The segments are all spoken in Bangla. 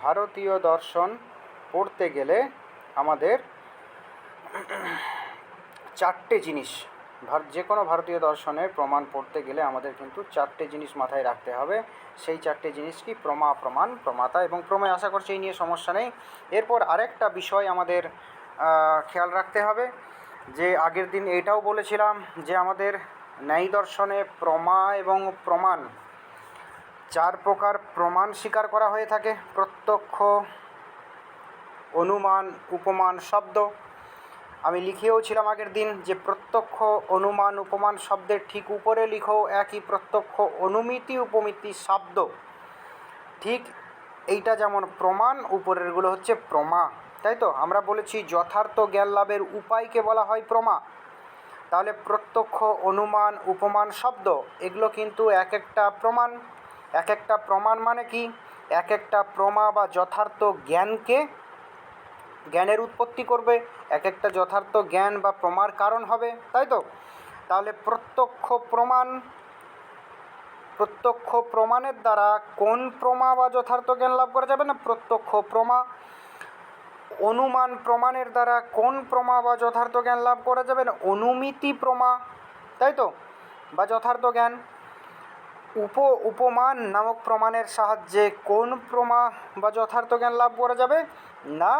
ভারতীয় দর্শন পড়তে গেলে আমাদের চারটে জিনিস, যে কোনো ভারতীয় দর্শনের প্রমাণ পড়তে গেলে আমাদের কিন্তু চারটে জিনিস মাথায় রাখতে হবে। সেই চারটে জিনিস কি? প্রমা, প্রমাণ, প্রমাতা এবং প্রমেয়। আশা করছি এই নিয়ে সমস্যা নেই। এরপর আরেকটা বিষয় আমাদের খেয়াল রাখতে হবে, যে আগের দিন এটাও বলেছিলাম যে আমাদের ন্যায় দর্শনে প্রমা এবং প্রমাণ, চার প্রকার প্রমাণ স্বীকার করা হয়ে থাকে: প্রত্যক্ষ, অনুমান, উপমান, শব্দ। আমি লিখেও ছিলাম আগের দিন যে প্রত্যক্ষ, অনুমান, উপমান শব্দের ঠিক উপরে লিখো একই প্রত্যক্ষ, অনুমিতি, উপমিতি শব্দ। ঠিক এইটা যেমন প্রমাণ, উপরেরগুলো হচ্ছে প্রমা, তাই তো? আমরা বলেছি যথার্থ জ্ঞান লাভের উপায়কে বলা হয় প্রমা। তাহলে প্রত্যক্ষ, অনুমান, উপমান, শব্দ এগুলো কিন্তু এক একটা প্রমাণ। এক একটা প্রমাণ মানে কি? এক একটা প্রমা বা যথার্থ জ্ঞানকে, জ্ঞানের উৎপত্তি করবে, এক একটা যথার্থ জ্ঞান বা প্রমার কারণ হবে, তাই তো? তাহলে প্রত্যক্ষ প্রমাণ, প্রত্যক্ষ প্রমাণের দ্বারা কোন প্রমা বা যথার্থ জ্ঞান লাভ করা যাবে না? প্রত্যক্ষ প্রমা। অনুমান প্রমাণের দ্বারা কোন প্রমা বা যথার্থ জ্ঞান লাভ করা যাবে না? অনুমিতি প্রমা, তাই তো, বা যথার্থ জ্ঞান। উপমান নামক প্রমাণের সাহায্যে কোন প্রমা বা যথার্থ জ্ঞান লাভ করা যাবে না?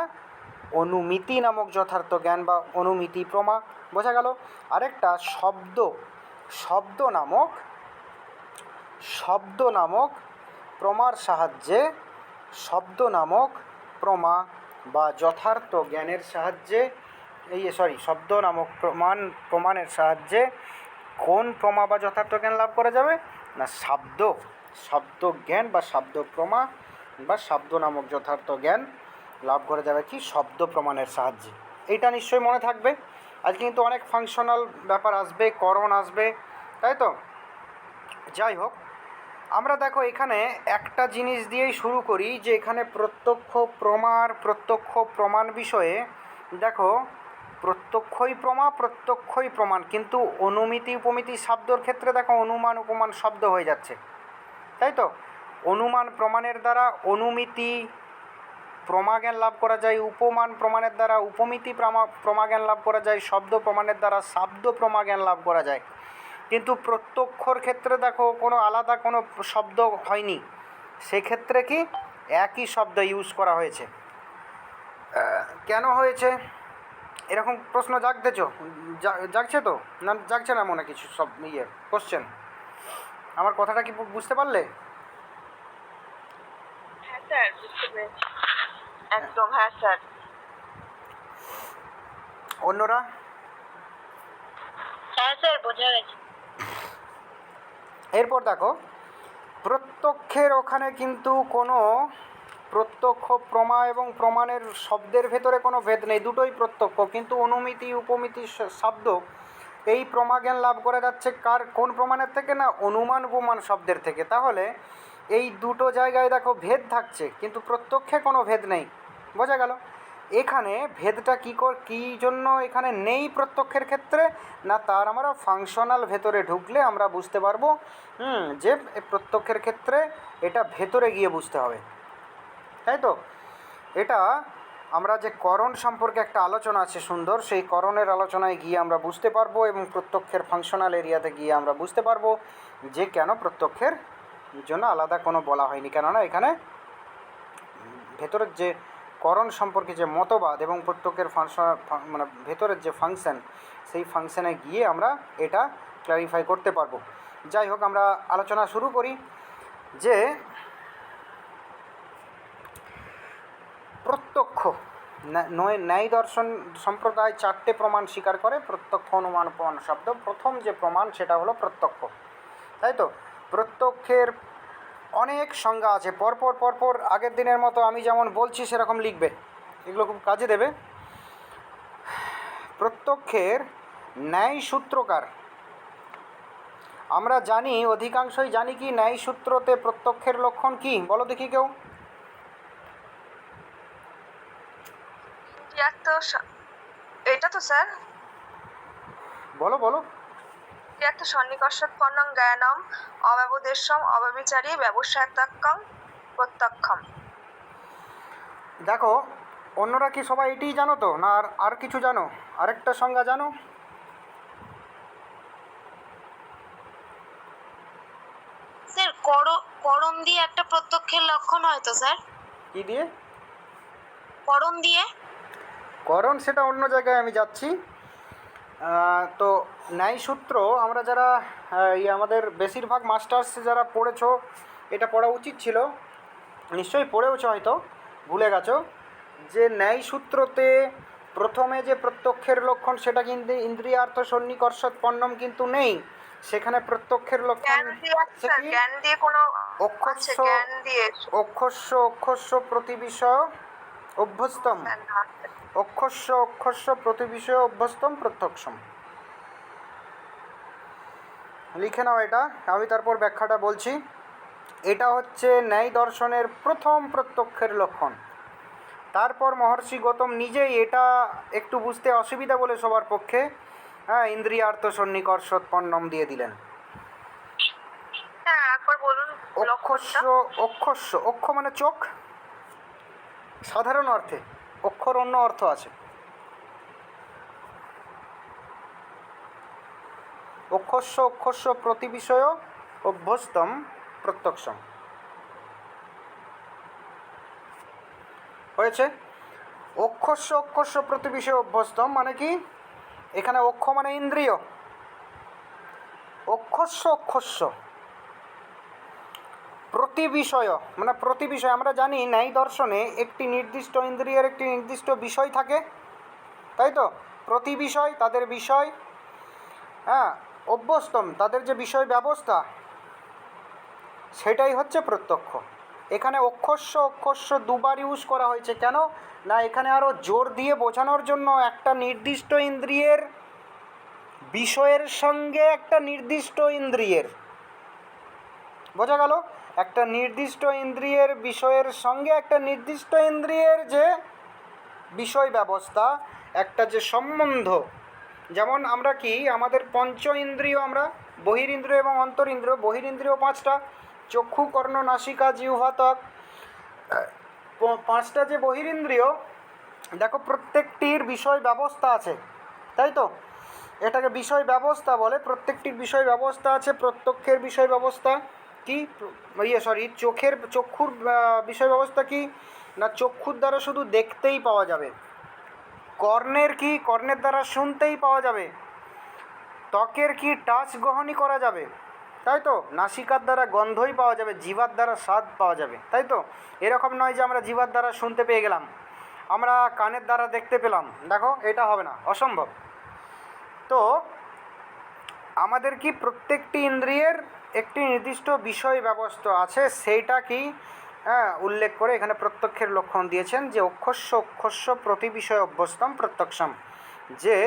অনুমিতি নামক যথার্থ জ্ঞান বা অনুমিতি প্রমা। বোঝা গেল? আরেকটা শব্দ, শব্দ নামক প্রমার সাহায্যে, শব্দ নামক প্রমা বা যথার্থ জ্ঞানের সাহায্যে, শব্দ নামক প্রমাণের সাহায্যে কোন প্রমা বা যথার্থ জ্ঞান লাভ করা যাবে না? শব্দ জ্ঞান বা শব্দ প্রমা বা শব্দ নামক যথার্থ জ্ঞান লাভ করা যাবে কি? শব্দ প্রমাণের সাহায্যে। এইটা নিশ্চয়ই মনে থাকবে। আজকে কিন্তু অনেক ফাংশনাল ব্যাপার আসবে, করণ আসবে, তাই তো? যাই হোক, আমরা দেখো এখানে একটা জিনিস দিয়েই শুরু করি, যে এখানে প্রত্যক্ষ প্রত্যক্ষ প্রমাণ বিষয়ে দেখো, প্রত্যক্ষই প্রমা, প্রত্যক্ষই প্রমাণ, কিন্তু অনুমিতি উপমিতি শব্দর ক্ষেত্রে দেখো অনুমান উপমান শব্দ হয়ে যাচ্ছে, তাই তো? অনুমান প্রমাণের দ্বারা অনুমিতি প্রমাজ্ঞান লাভ করা যায়, উপমান প্রমাণের দ্বারা উপমিতি প্রমাজ্ঞান লাভ করা যায়, শব্দ প্রমাণের দ্বারা শব্দ প্রমাজ্ঞান লাভ করা যায়। কিন্তু প্রত্যক্ষর ক্ষেত্রে দেখো কোনো আলাদা কোনো শব্দ হয়নি, সেক্ষেত্রে কি একই শব্দ ইউজ করা হয়েছে। কেন হয়েছে এরকম প্রশ্ন জাগছে তো, না জাগছে না মনে কিছু সব কোশ্চেন? আমার কথাটা কি বুঝতে পারলে? হ্যাঁ স্যার, বুঝতে পেরেছি একদম। হ্যাঁ স্যার। অন্যরা? হ্যাঁ স্যার, বোঝা গেছে। এরপর দেখো, প্রত্যক্ষের ওখানে কিন্তু কোনো প্রত্যক্ষ প্রমা এবং প্রমাণের শব্দের ভেতরে কোনো ভেদ নেই, দুটোই প্রত্যক্ষ, কিন্তু অনুমিতি উপমিতি শব্দ এই প্রমাজ্ঞান লাভ করে যাচ্ছে কোন প্রমাণের থেকে না? অনুমান উপমান শব্দের থেকে। তাহলে এই দুটো জায়গায় দেখো ভেদ থাকছে, কিন্তু প্রত্যক্ষে কোনো ভেদ নেই। বোঝা গেল? এখানে ভেদটা কী জন্য এখানে নেই প্রত্যক্ষের ক্ষেত্রে না? তার আমরা ফাংশনাল ভেতরে ঢুকলে আমরা বুঝতে পারবো যে প্রত্যক্ষের ক্ষেত্রে এটা ভেতরে গিয়ে বুঝতে হবে, তাই তো? এটা আমরা যে করণ সম্পর্কে একটা আলোচনা আছে সুন্দর, সেই করণের আলোচনায় গিয়ে আমরা বুঝতে পারবো, এবং প্রত্যক্ষের ফাংশনাল এরিয়াতে গিয়ে আমরা বুঝতে পারবো যে কেন প্রত্যক্ষের জন্য আলাদা কোনো বলা হয়নি। কেননা এখানে ভেতরের যে করণ সম্পর্কে যে মতবাদ এবং প্রত্যক্ষের মানে ভেতরের যে ফাংশন, সেই ফাংশনে গিয়ে আমরা এটা ক্লারিফাই করতে পারবো। যাই হোক, আমরা আলোচনা শুরু করি যে প্রত্যক্ষ ন্যায় দর্শন সম্প্রদায় চারটে প্রমাণ স্বীকার করে: প্রত্যক্ষ, অনুমান, উপমান, শব্দ। প্রথম যে প্রমাণ সেটা হলো প্রত্যক্ষ, তাই তো? প্রত্যক্ষের অনেক সংজ্ঞা আছে, পরপর আগের দিনের মতো আমি যেমন বলছি সেরকম লিখবে, এগুলো খুব কাজে দেবে। প্রত্যক্ষের ন্যায় সূত্রকার, আমরা জানি, অধিকাংশই জানি কি ন্যায় সূত্রতে প্রত্যক্ষের লক্ষণ কি? বলো দেখি কেউ। এটা তো স্যার, বলো। একটা সন্নিকর্ষোৎপন্নং জ্ঞানম অব্যবদেশ্যম অব্যভিচারী ব্যবসায়িকং প্রত্যক্ষম। দেখো, অন্যরা কি সবাই এটিই জানো তো, না আর আর কিছু জানো? আরেকটা সংজ্ঞা জানো? স্যার করণ দিয়ে একটা প্রত্যক্ষের লক্ষণ হয় তো স্যার? কি দিয়ে? করণ দিয়ে। করণ সেটা অন্য জায়গায় আমি যাচ্ছি। তো ন্যায় সূত্র আমরা যারা আমাদের বেশিরভাগ মাস্টার্স যারা পড়েছো, এটা পড়া উচিত ছিল, নিশ্চয়ই পড়েওছো, হয়তো ভুলে গেছো যে ন্যায় সূত্রতে প্রথমে যে প্রত্যক্ষের লক্ষণ সেটা কিন্তু ইন্দ্রিয়ার্থ সন্নিকর্ষৎপন্নম কিন্তু নেই। সেখানে প্রত্যক্ষের লক্ষণ জ্ঞান দিয়ে আছে আছে স্যার, কি? জ্ঞান দিয়ে কোনো অক্ষস্য আছে, জ্ঞান দিয়ে। অক্ষস্য অক্ষস্য প্রতিবিষয় অভ্যস্তম, স্যার না। অক্ষস্য অক্ষস্য প্রতিবিষয় অভ্যস্তম প্রত্যক্ষম। লিখে নাও এটা, আমি তারপর ব্যাখ্যাটা বলছি। এটা হচ্ছে ন্যায় দর্শনের প্রথম প্রত্যক্ষের লক্ষণ। তারপর মহর্ষি গৌতম নিজেই এটা একটু বুঝতে অসুবিধা বলে সবার পক্ষে ইন্দ্রিয়ার্থ সন্নিকর্ষৎপন্নম দিয়ে দিলেন। হ্যাঁ, একবার বলুন অক্ষস্য লক্ষণটা। অক্ষস্য, অক্ষ মানে চোখ সাধারণ অর্থে, অক্ষর অন্য অর্থ আছে। অক্ষস্য অক্ষস্য প্রতিবিষয় অভ্যস্তম প্রত্যক্ষম হয়েছে। অক্ষস্য অক্ষস্য প্রতিবিষয় অভ্যস্তম মানে কি? এখানে অক্ষ মানে ইন্দ্রিয়, অক্ষস্য অক্ষস্য প্রতিবিষয় মানে প্রতিবিষয়। আমরা জানি ন্যায় দর্শনে একটি নির্দিষ্ট ইন্দ্রিয়ের একটি নির্দিষ্ট বিষয় থাকে, তাই তো? প্রতিবিষয় তাদের বিষয়, অভ্যস্তম তাদের যে বিষয় ব্যবস্থা, সেটাই হচ্ছে প্রত্যক্ষ। এখানে অক্ষস্য অক্ষস্য দুবার ইউজ করা হয়েছে কেন? না, এখানে আরও জোর দিয়ে বোঝানোর জন্য একটা নির্দিষ্ট ইন্দ্রিয়ের বিষয়ের সঙ্গে একটা নির্দিষ্ট ইন্দ্রিয়ের, বোঝা গেল? একটা নির্দিষ্ট ইন্দ্রিয়ের বিষয়ের সঙ্গে একটা নির্দিষ্ট ইন্দ্রিয়ের যে বিষয় ব্যবস্থা, একটা যে সম্বন্ধ। যেমন আমরা কি আমাদের পঞ্চ ইন্দ্রিয়, আমরা বহিরিন্দ্রিয় এবং অন্তরিন্দ্রিয়, বহিরিন্দ্রিয় পাঁচটা, চক্ষু কর্ণ নাসিকা জিহ্বা ত্বক, পাঁচটা যে বহিরিন্দ্রিয়, দেখো প্রত্যেকটির বিষয় ব্যবস্থা আছে, তাই তো? এটাকে বিষয় ব্যবস্থা বলে। প্রত্যেকটির বিষয় ব্যবস্থা আছে। প্রত্যক্ষের বিষয় ব্যবস্থা কি? চক্ষুর বিষয় ব্যবস্থা কি? না, চক্ষুর দ্বারা শুধু দেখতেই পাওয়া যাবে। কর্ণের কি? কর্ণের দ্বারা শুনতেই পাওয়া যাবে। ত্বকের কি? টাচ গ্রহণই করা যাবে, তাই তো? নাসিকার দ্বারা গন্ধই পাওয়া যাবে, জিহ্বার দ্বারা স্বাদ পাওয়া যাবে, তাই তো? এরকম নয় যে আমরা জিহ্বার দ্বারা শুনতে পেয়ে গেলাম, আমরা কানের দ্বারা দেখতে পেলাম। দেখো, এটা হবে না, অসম্ভব। তো আমাদের কি প্রত্যেকটি ইন্দ্রিয়ের একটি নির্দিষ্ট বিষয় ব্যবস্থা আছে, সেইটা কি উল্লেখ করে এখানে প্রত্যক্ষের লক্ষণ দিয়েছেন যে অক্ষস্য অক্ষস্য প্রতি বিষয় অভ্যস্তম প্রত্যক্ষম, যে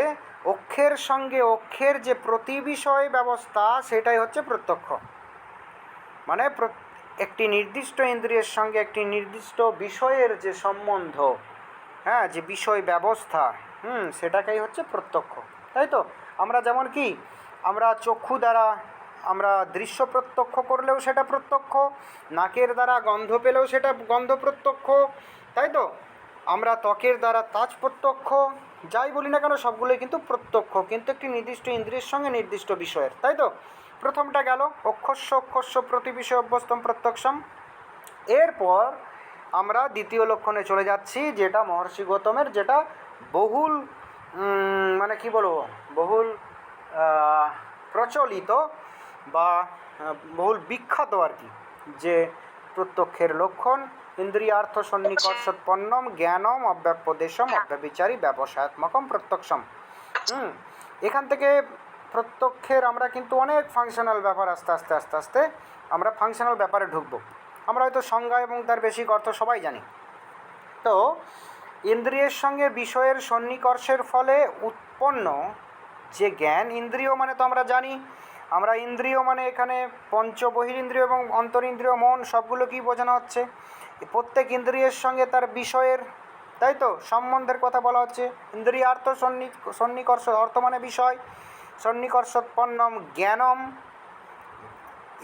অক্ষের সঙ্গে অক্ষের যে প্রতি বিষয় ব্যবস্থা সেটাই হচ্ছে প্রত্যক্ষ। মানে একটি নির্দিষ্ট ইন্দ্রিয়ের সঙ্গে একটি নির্দিষ্ট বিষয়ের যে সম্বন্ধ, যে বিষয় ব্যবস্থা, সেটাকেই হচ্ছে প্রত্যক্ষ, তাই তো? আমরা যেমন কি, আমরা চক্ষু দ্বারা আমরা দৃশ্য প্রত্যক্ষ করলেও সেটা প্রত্যক্ষ, নাকের দ্বারা গন্ধ পেলেও সেটা গন্ধ প্রত্যক্ষ, তাই তো? আমরা ত্বকের দ্বারা তাজ প্রত্যক্ষ, যাই বলি না কেন সবগুলোই কিন্তু প্রত্যক্ষ, কিন্তু একটি নির্দিষ্ট ইন্দ্রিয়ের সঙ্গে নির্দিষ্ট বিষয়ের, তাই তো? প্রথমটা গেল অক্ষস্য অক্ষস্য প্রতি বিষয় অভ্যস্তম প্রত্যক্ষম। এরপর আমরা দ্বিতীয় লক্ষণে চলে যাচ্ছি, যেটা মহর্ষি গৌতমের, যেটা বহুল মানে কি বলবো, বহুল প্রচলিত বা বহুল বিখ্যাত আর কি, যে প্রত্যক্ষের লক্ষণ ইন্দ্রিয়ার্থ সন্নিকর্ষৎপন্নম জ্ঞানম অব্যপদেশম অব্যবিচারী ব্যবসায়াত্মকম প্রত্যক্ষম। এখান থেকে প্রত্যক্ষের আমরা কিন্তু অনেক ফাংশনাল ব্যাপার আস্তে আস্তে আস্তে আস্তে আমরা ফাংশনাল ব্যাপারে ঢুকবো। আমরা হয়তো সংজ্ঞা এবং তার বেশিক অর্থ সবাই জানি। তো ইন্দ্রিয়ের সঙ্গে বিষয়ের সন্নিকর্ষের ফলে উৎপন্ন যে জ্ঞান, ইন্দ্রিয় মানে তো আমরা জানি, আমরা ইন্দ্রিয় মানে এখানে পঞ্চ বহিরিন্দ্রিয় এবং অন্তরিন্দ্রিয় মন সবগুলো কি বোঝানো হচ্ছে? প্রত্যেক ইন্দ্রিয়ের সঙ্গে তার বিষয়ের, তাই তো, সম্বন্ধের কথা বলা হচ্ছে। ইন্দ্রিয়ার্থ সন্নিকর্ষ, অর্থ মানে বিষয়, সন্নিকর্ষৎপন্নম জ্ঞানম,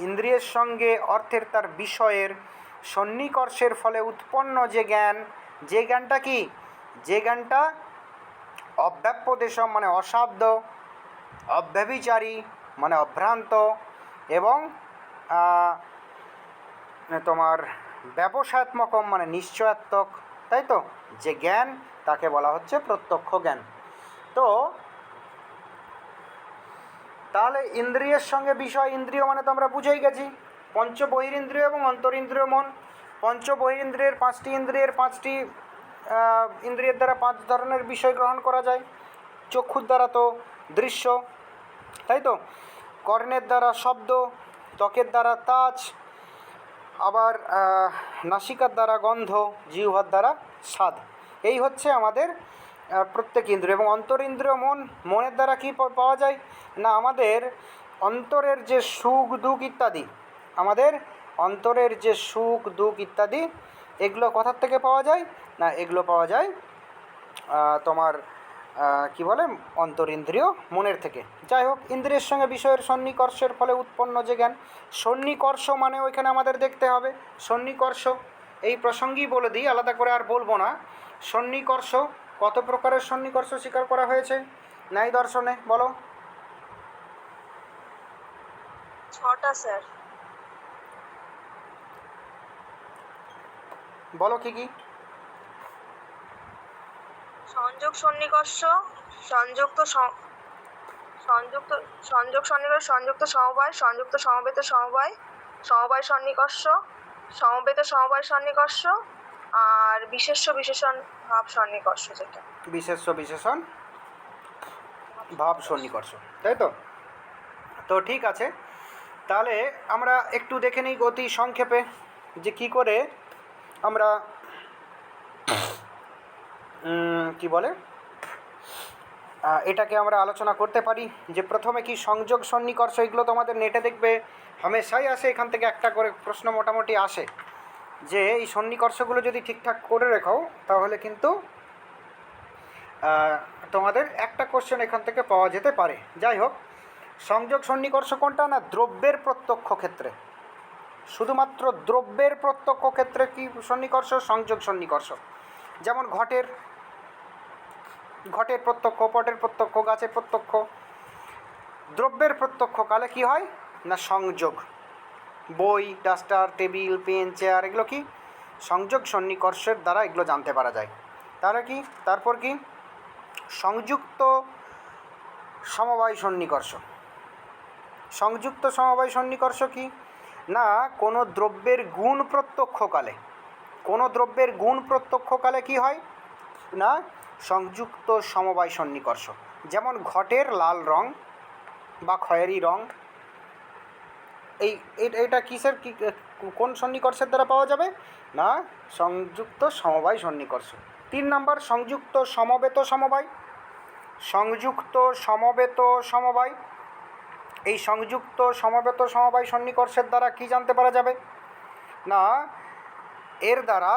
ইন্দ্রিয়ের সঙ্গে অর্থের তার বিষয়ের সন্নিকর্ষের ফলে উৎপন্ন যে জ্ঞান, যে জ্ঞানটা কি, যে জ্ঞানটা অব্যাপ্যদেশম মানে অশাব্দ, অব্যভিচারী মানে অভ্রান্ত, এবং তোমার ব্যবসাত্মকম মানে নিশ্চয়াত্মক, তাই তো, যে জ্ঞান তাকে বলা হচ্ছে প্রত্যক্ষ জ্ঞান। তো তাহলে ইন্দ্রিয়ের সঙ্গে বিষয়, ইন্দ্রিয় মানে তো আমরা বুঝেই গেছি, পঞ্চ বহিরিন্দ্রিয় এবং অন্তরিন্দ্রিয় মন। পঞ্চ বহিরিন্দ্রিয়ের পাঁচটি ইন্দ্রিয়ের পাঁচটি ইন্দ্রিয়ের দ্বারা পাঁচ ধরনের বিষয় গ্রহণ করা যায়। চক্ষুর দ্বারা তো দৃশ্য, তাই তো, কর্ণের দ্বারা শব্দ, ত্বকের দ্বারা তাচ, আবার নাসিকার দ্বারা গন্ধ, জিহ্বার দ্বারা স্বাদ। এই হচ্ছে আমাদের প্রত্যেক ইন্দ্রিয়। এবং অন্তরিন্দ্রিয় মন, মনের দ্বারা কি পাওয়া যায় না, আমাদের অন্তরের যে সুখ দুঃখ ইত্যাদি, আমাদের অন্তরের যে সুখ দুঃখ ইত্যাদি, এগুলো কোথার থেকে পাওয়া যায় না, এগুলো পাওয়া যায় তোমার কি বলে অন্তরিন্দ্রিয় মনের থেকে। যাই হোক, ইন্দ্রিয়ের সঙ্গে বিষয়ের সন্নিকর্ষের ফলে উৎপন্ন যে জ্ঞান, সন্নিকর্ষ মানে ওইখানে আমাদের দেখতে হবে সন্নিকর্ষ। এই প্রসঙ্গেই বলে দিই, আলাদা করে আর বলবো না। সন্নিকর্ষ, কত প্রকারের সন্নিকর্ষ স্বীকার করা হয়েছে ন্যায় দর্শনে, বলো? 6টা স্যার। বলো কি কি? সংযোগ সন্নিকর্ষ, সংযুক্ত সংযুক্ত সংযোগ সন্নিকর্ষ, সংযুক্ত সমবায়, সংযুক্ত সমবেত সমবায়, সমবায় সন্নিকর্ষ, সমবেত সমবায় সন্নিকর্ষ, আর বিশেষ্য বিশেষণ ভাব সন্নিকর্ষ, যেটা বিশেষ্য বিশেষণ ভাব সন্নিকর্ষ, তাই তো। তো ঠিক আছে, তাহলে আমরা একটু দেখে নিই অতি সংক্ষেপে যে কী করে আমরা কি বলে এটাকে আমরা আলোচনা করতে পারি। যে প্রথমে কি সংযোগ সন্নিকর্ষ, এগুলো তোমাদের নেটে দেখবে হামেশাই আসে, এখান থেকে একটা করে প্রশ্ন মোটামুটি আসে, যে এই সন্নিকর্ষগুলো যদি ঠিকঠাক করে রেখো তাহলে কিন্তু তোমাদের একটা কোশ্চেন এখান থেকে পাওয়া যেতে পারে। যাই হোক, সংযোগ সন্নিকর্ষ কোনটা না, দ্রব্যের প্রত্যক্ষ ক্ষেত্রে, শুধুমাত্র দ্রব্যের প্রত্যক্ষ ক্ষেত্রে কি সন্নিকর্ষ, সংযোগ সন্নিকর্ষ। যেমন ঘটের প্রত্যক্ষ, পটের প্রত্যক্ষ, গাছের প্রত্যক্ষ। দ্রব্যের প্রত্যক্ষ কালে কি হয় না সংযোগ, বই, ডাস্টার, টেবিল, পেন, চেয়ার, এগুলো কি সংযোগ সন্নিকর্ষের দ্বারা এগুলো জানতে পারা যায়। তাহলে কি, তারপর কি সংযুক্ত সমবায় সন্নিকর্ষ। সংযুক্ত সমবায় সন্নিকর্ষ কি না, কোনো দ্রব্যের গুণ প্রত্যক্ষকালে, কোনো দ্রব্যের গুণ প্রত্যক্ষকালে কি হয় না সংযুক্ত সমবায় সন্নিকর্ষ। যেমন ঘটের লাল রং বা খয়েরি রং, এইটা কিসের কি কোন সন্নিকর্ষের দ্বারা পাওয়া যাবে না সংযুক্ত সমবায় সন্নিকর্ষ। 3 নম্বর সংযুক্ত সমবেত সমবায়। সংযুক্ত সমবেত সমবায়, এই সংযুক্ত সমবেত সমবায় সন্নিকর্ষের দ্বারা কি জানতে পারা যাবে না, এর দ্বারা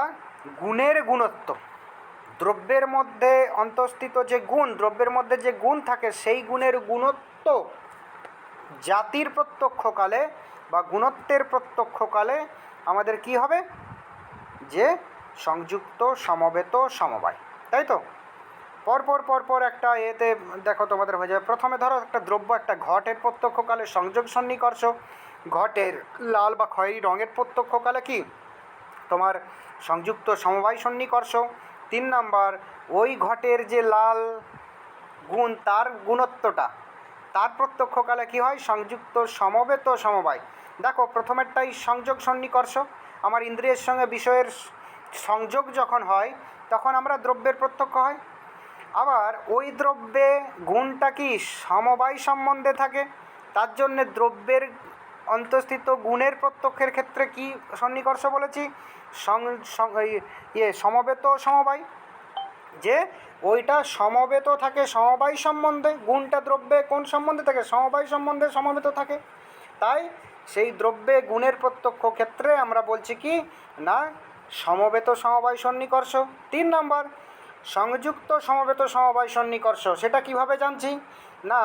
গুণের গুণত্ব, দ্রব্যের মধ্যে অন্তঃস্থিত যে গুণ, দ্রব্যের মধ্যে যে গুণ থাকে সেই গুণের গুণত্ব জাতির প্রত্যক্ষকালে বা গুণত্বের প্রত্যক্ষকালে আমাদের কি হবে, যে সংযুক্ত সমবেত সমবায়, তাই তো। পরপর একটা এতে দেখো তোমাদের হয়ে যাবে। প্রথমে ধরো একটা দ্রব্য, একটা ঘটের প্রত্যক্ষকালে সংযোগ সন্নিকর্ষ, ঘটের লাল বা খয়েরি রঙের প্রত্যক্ষকালে কি তোমার সংযুক্ত সমবায় সন্নিকর্ষ। 3 নাম্বার, ওই ঘটের যে লাল গুণ, তার গুণত্বটা, তার প্রত্যক্ষকালে কি হয় সংযুক্ত সমবেত সমবায়। দেখো প্রথমেরটাই সংযোগ সন্নিকর্ষ, আমার ইন্দ্রিয়ের সঙ্গে বিষয়ের সংযোগ যখন হয় তখন আমরা দ্রব্যের প্রত্যক্ষ হয়। আবার ওই দ্রব্যে গুণটা কি সমবায় সম্বন্ধে থাকে, তার জন্যে দ্রব্যের অন্তঃস্থিত গুণের প্রত্যক্ষের ক্ষেত্রে কি সন্নিকর্ষ বলেছি, সমবেত সমবায়। যে ওইটা সমবেত থাকে সমবায় সম্বন্ধে, গুণটা দ্রব্যে কোন সম্বন্ধে থাকে, সমবায় সম্বন্ধে সমবেত থাকে, তাই সেই দ্রব্যে গুণের প্রত্যক্ষ ক্ষেত্রে আমরা বলছি কি না সমবেত সমবায় সন্নিকর্ষ। 3 নম্বর সংযুক্ত সমবেত সমবায় সন্নিকর্ষ, সেটা কিভাবে জানছি না,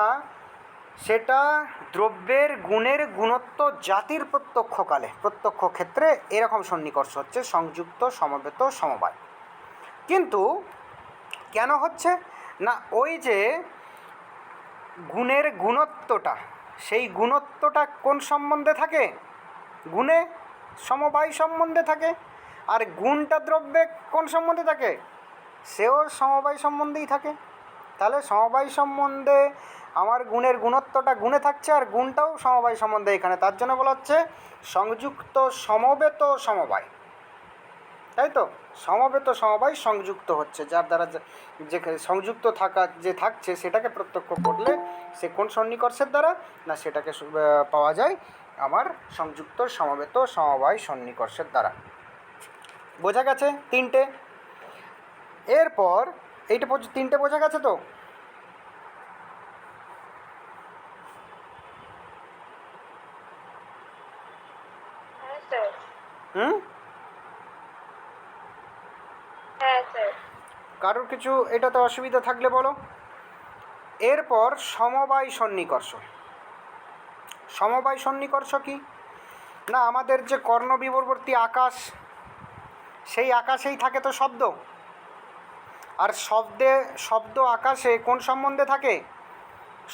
সেটা দ্রব্যের গুণের গুণত্ব জাতির প্রত্যক্ষ ক্ষেত্রে এরকম সন্নিকর্ষ হচ্ছে সংযুক্ত সমবেত সমবায়। কিন্তু কেন হচ্ছে না, ওই যে গুণের গুণত্বটা, সেই গুণত্বটা কোন সম্বন্ধে থাকে? গুণে সমবায় সম্বন্ধে থাকে। আর গুণটা দ্রব্যে কোন সম্বন্ধে থাকে? সেও সমবায় সম্বন্ধেই থাকে। তাহলে সমবায় সম্বন্ধে আমার গুণের গুণত্বটা গুণে থাকছে, আর গুণটাও সমবায় সম্বন্ধে এখানে, তার জন্য বলা হচ্ছে সংযুক্ত সমবেত সমবায়। তাই তো, সমবেত সমবায় সংযুক্ত হচ্ছে, যার দ্বারা যে সংযুক্ত থাকা যে থাকছে সেটাকে প্রত্যক্ষ করলে সে কোন সন্নিকর্ষের দ্বারা? না, সেটাকে পাওয়া যায় আমার সংযুক্ত সমবেত সমবায় সন্নিকর্ষের দ্বারা। বোঝা গেছে তিনটে? এরপর এইটা তিনটে বোঝা গেছে তো? হ্যাঁ স্যার। হুম, হ্যাঁ স্যার। কারোর কিছু এটাতে অসুবিধা থাকলে বলো। এরপর সমবায় সন্নিকর্ষ। সমবায় সন্নিকর্ষ কি না, আমাদের যে কর্ণবিবরবর্তী আকাশ, সেই আকাশেই থাকে তো শব্দ, আর শব্দ আকাশে কোন সম্বন্ধে থাকে?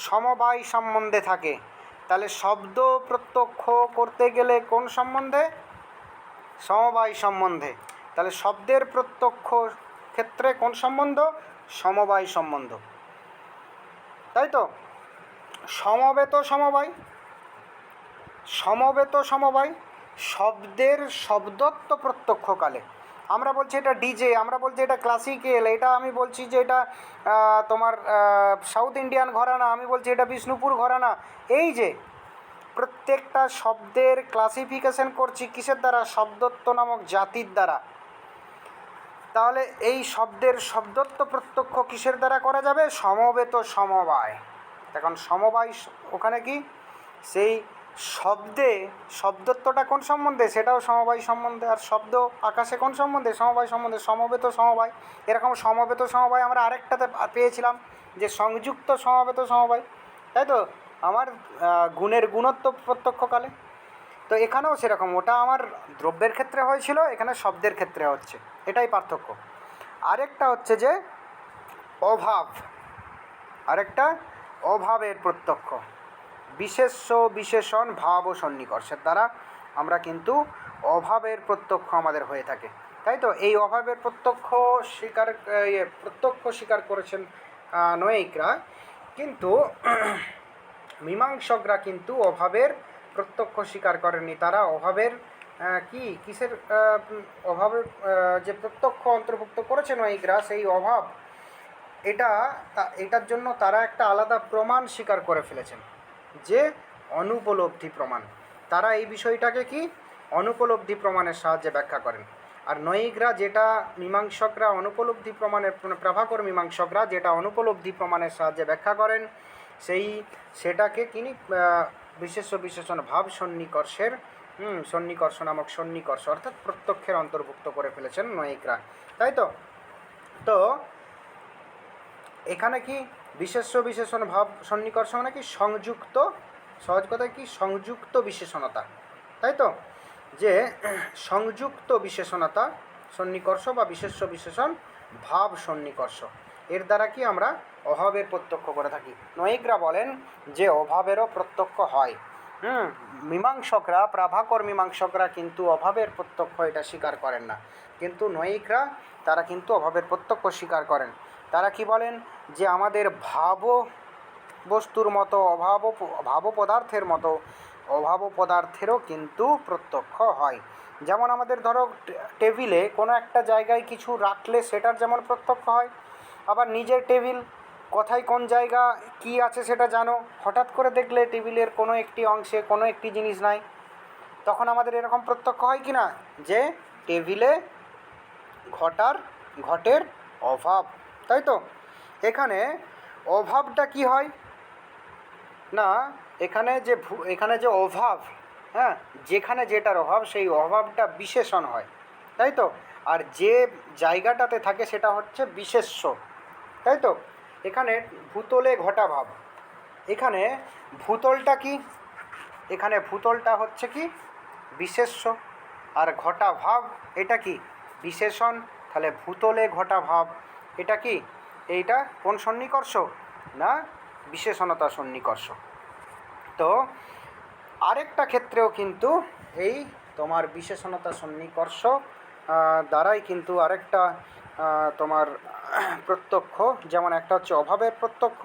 সমবায় সম্বন্ধে থাকে। তাহলে শব্দ প্রত্যক্ষ করতে গেলে কোন সম্বন্ধে? সমবায় সম্বন্ধে। তাহলে শব্দের প্রত্যক্ষ ক্ষেত্রে কোন সম্বন্ধ? সমবায় সম্বন্ধ। তাই তো, সমবেত সমবায়। সমবেত সমবায় শব্দের শব্দত্ব প্রত্যক্ষকালে। আমরা বলছি এটা ডিজে, আমরা বলছি এটা ক্লাসিক্যাল, এটা আমি বলছি যে এটা তোমার সাউথ ইন্ডিয়ান ঘরানা, আমি বলছি এটা বিষ্ণুপুর ঘরানা। এই যে প্রত্যেকটা শব্দের ক্লাসিফিকেশন করছি কিসের দ্বারা? শব্দত্ব নামক জাতির দ্বারা। তাহলে এই শব্দের শব্দত্ব প্রত্যক্ষ কিসের দ্বারা করা যাবে? সমবেত সমবায়। এখন সমবায় ওখানে কি সেই শব্দে শব্দত্বটা কোন সম্বন্ধে? সেটাও সমবায় সম্বন্ধে। আর শব্দ আকাশে কোন সম্বন্ধে? সমবায় সম্বন্ধে। সমবেত সমবায়। এরকম সমবেত সমবায় আমরা আরেকটাতে পেয়েছিলাম যে সংযুক্ত সমবেত সমবায়। তাই তো, আমার গুণের গুণত্ব প্রত্যক্ষকালে। তো এখানেও সেরকম, ওটা আমার দ্রব্যের ক্ষেত্রে হয়েছিল, এখানে শব্দের ক্ষেত্রে হচ্ছে, এটাই পার্থক্য। আরেকটা হচ্ছে যে অভাব, আরেকটা অভাবের প্রত্যক্ষ। বিশেষ্য বিশেষণ ভাব ও সন্নিকর্ষের দ্বারা আমরা কিন্তু অভাবের প্রত্যক্ষ আমাদের হয়ে থাকে। তাই তো, এই অভাবের প্রত্যক্ষ স্বীকার করেছেন নৈয়ায়িকরা, কিন্তু মীমাংসকরা কিন্তু অভাবের প্রত্যক্ষ স্বীকার করেননি। তারা অভাবের কিসের অভাবের যে প্রত্যক্ষ অন্তর্ভুক্ত করেছেন নৈয়ায়িকরা, সেই অভাব এটার জন্য তারা একটা আলাদা প্রমাণ স্বীকার করে ফেলেছেন, যে অনুপলব্ধি প্রমাণ। তারা এই বিষয়টাকে কি অনুপলব্ধি প্রমাণের সাহায্যে ব্যাখ্যা করেন। আর নৈয়ায়িকরা যেটা মীমাংসকরা অনুপলব্ধি প্রমাণের, প্রভাকর মীমাংসকরা যেটা অনুপলব্ধি প্রমাণের সাহায্যে ব্যাখ্যা করেন, সেটাকে তিনি বিশেষ্য বিশেষণ ভাব সন্নিকর্ষের সন্নিকর্ষ নামক সন্নিকর্ষ অর্থাৎ প্রত্যক্ষের অন্তর্ভুক্ত করে ফেলেছেন নৈয়ায়িকরা। তাই তো, তো এখানে কি বিশেষ্য বিশেষণ ভাব সন্নিকর্ষ মানে কি? সংযুক্ত, সহজ কথায় কি? সংযুক্ত বিশেষণতা। তাই তো, যে সংযুক্ত বিশেষণতা সন্নিকর্ষ বা বিশেষ্য বিশেষণ ভাব সন্নিকর্ষ, এর দ্বারা কি আমরা অভাবের প্রত্যক্ষ করে থাকি। নৈয়ায়িকরা বলেন যে অভাবেরও প্রত্যক্ষ হয়। মীমাংসকরা, প্রাভাকর মীমাংসকরা কিন্তু অভাবের প্রত্যক্ষ এটা স্বীকার করেন না, কিন্তু নৈয়ায়িকরা তারা কিন্তু অভাবের প্রত্যক্ষ স্বীকার করেন। তারা কি বলেন? যে আমাদের ভাব বস্তুর মতো ভাব পদার্থের মতো অভাব পদার্থেরও কিন্তু প্রত্যক্ষ হয়। যেমন আমাদের ধরো টেবিলে কোনো একটা জায়গায় কিছু রাখলে সেটার যেমন প্রত্যক্ষ হয়, আবার নিজের টেবিল কোথায় কোন জায়গা কি আছে সেটা জানো, হঠাৎ করে দেখলে টেবিলের কোনো একটি অংশে কোনো একটি জিনিস নাই, তখন আমাদের এরকম প্রত্যক্ষ হয় কি না, যে টেবিলে ঘটের অভাব। তাই তো, এখানে অভাবটা কি হয় না, এখানে যে অভাব, হ্যাঁ, যেখানে যেটার অভাব সেই অভাবটা বিশেষণ হয়। তাই তো, আর যে জায়গাটাতে থাকে সেটা হচ্ছে বিশেষ্য। তাই তো, এখানে ভূতলে ঘটা ভাব, এখানে ভূতলটা কি? এখানে ভূতলটা হচ্ছে কি? বিশেষ্য। আর ঘটা ভাব এটা কি? বিশেষণ। তাহলে ভূতলে ঘটা ভাব, এটা কি, এইটা কোন সন্নিকর্ষ, না বিশেষণতা সন্নিকর্ষ। তো আরেকটা ক্ষেত্রেও কিন্তু এই তোমার বিশেষণতা সন্নিকর্ষ দ্বারাই কিন্তু আরেকটা তোমার প্রত্যক্ষ, যেমন একটা হচ্ছে অভাবের প্রত্যক্ষ,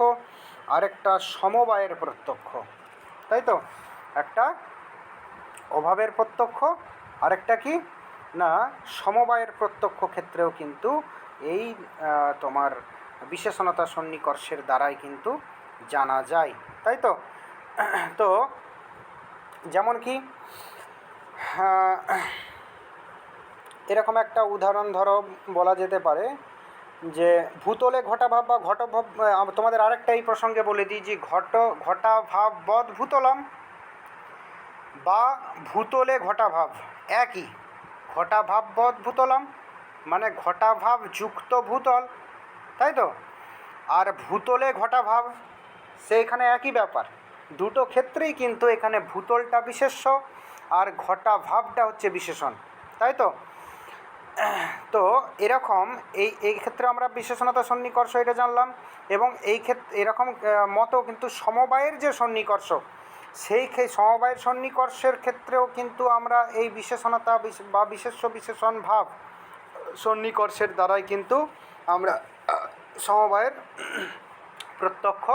আরেকটা সমবায়ের প্রত্যক্ষ, তাই তো, একটা অভাবের প্রত্যক্ষ, আরেকটা কি না সমবায়ের প্রত্যক্ষ ক্ষেত্রেও কিন্তু এই তোমার বিশেষণতা সন্নিকর্ষের দ্বারাই কিন্তু জানা যায়, তাই তো। তো যেমন কি এরকম একটা উদাহরণ ধরো বলা যেতে পারে যে ভূতলে ঘটাভাব বা ঘটভাব, তোমাদের আরেকটা এই প্রসঙ্গে বলে দিই যে ঘটাভাব বদ ভূতলম বা ভূতলে ঘটাভাব একই, ঘটাভাব বদ ভূতলম মানে ঘটাভাব যুক্ত ভূতল, তাই তো, আর ভূতলে ঘটাভাব সেইখানে একই ব্যাপার, দুটো ক্ষেত্রেই কিন্তু এখানে ভূতলটা বিশেষ্য আর ঘটাভাবটা হচ্ছে বিশেষণ, তাই তো। তো এরকম এই ক্ষেত্রে আমরা বিশেষণতা সন্নিকর্ষ এটা জানলাম, এবং এই ক্ষেত্রে এরকম মতো কিন্তু সমবায়ের যে সন্নিকর্ষ, সেই সমবায়ের সন্নিকর্ষের ক্ষেত্রেও কিন্তু আমরা এই বিশেষণতা বা বিশেষ্য বিশেষণ ভাব সন্নিকর্ষের দ্বারাই কিন্তু আমরা সমবায়ের প্রত্যক্ষ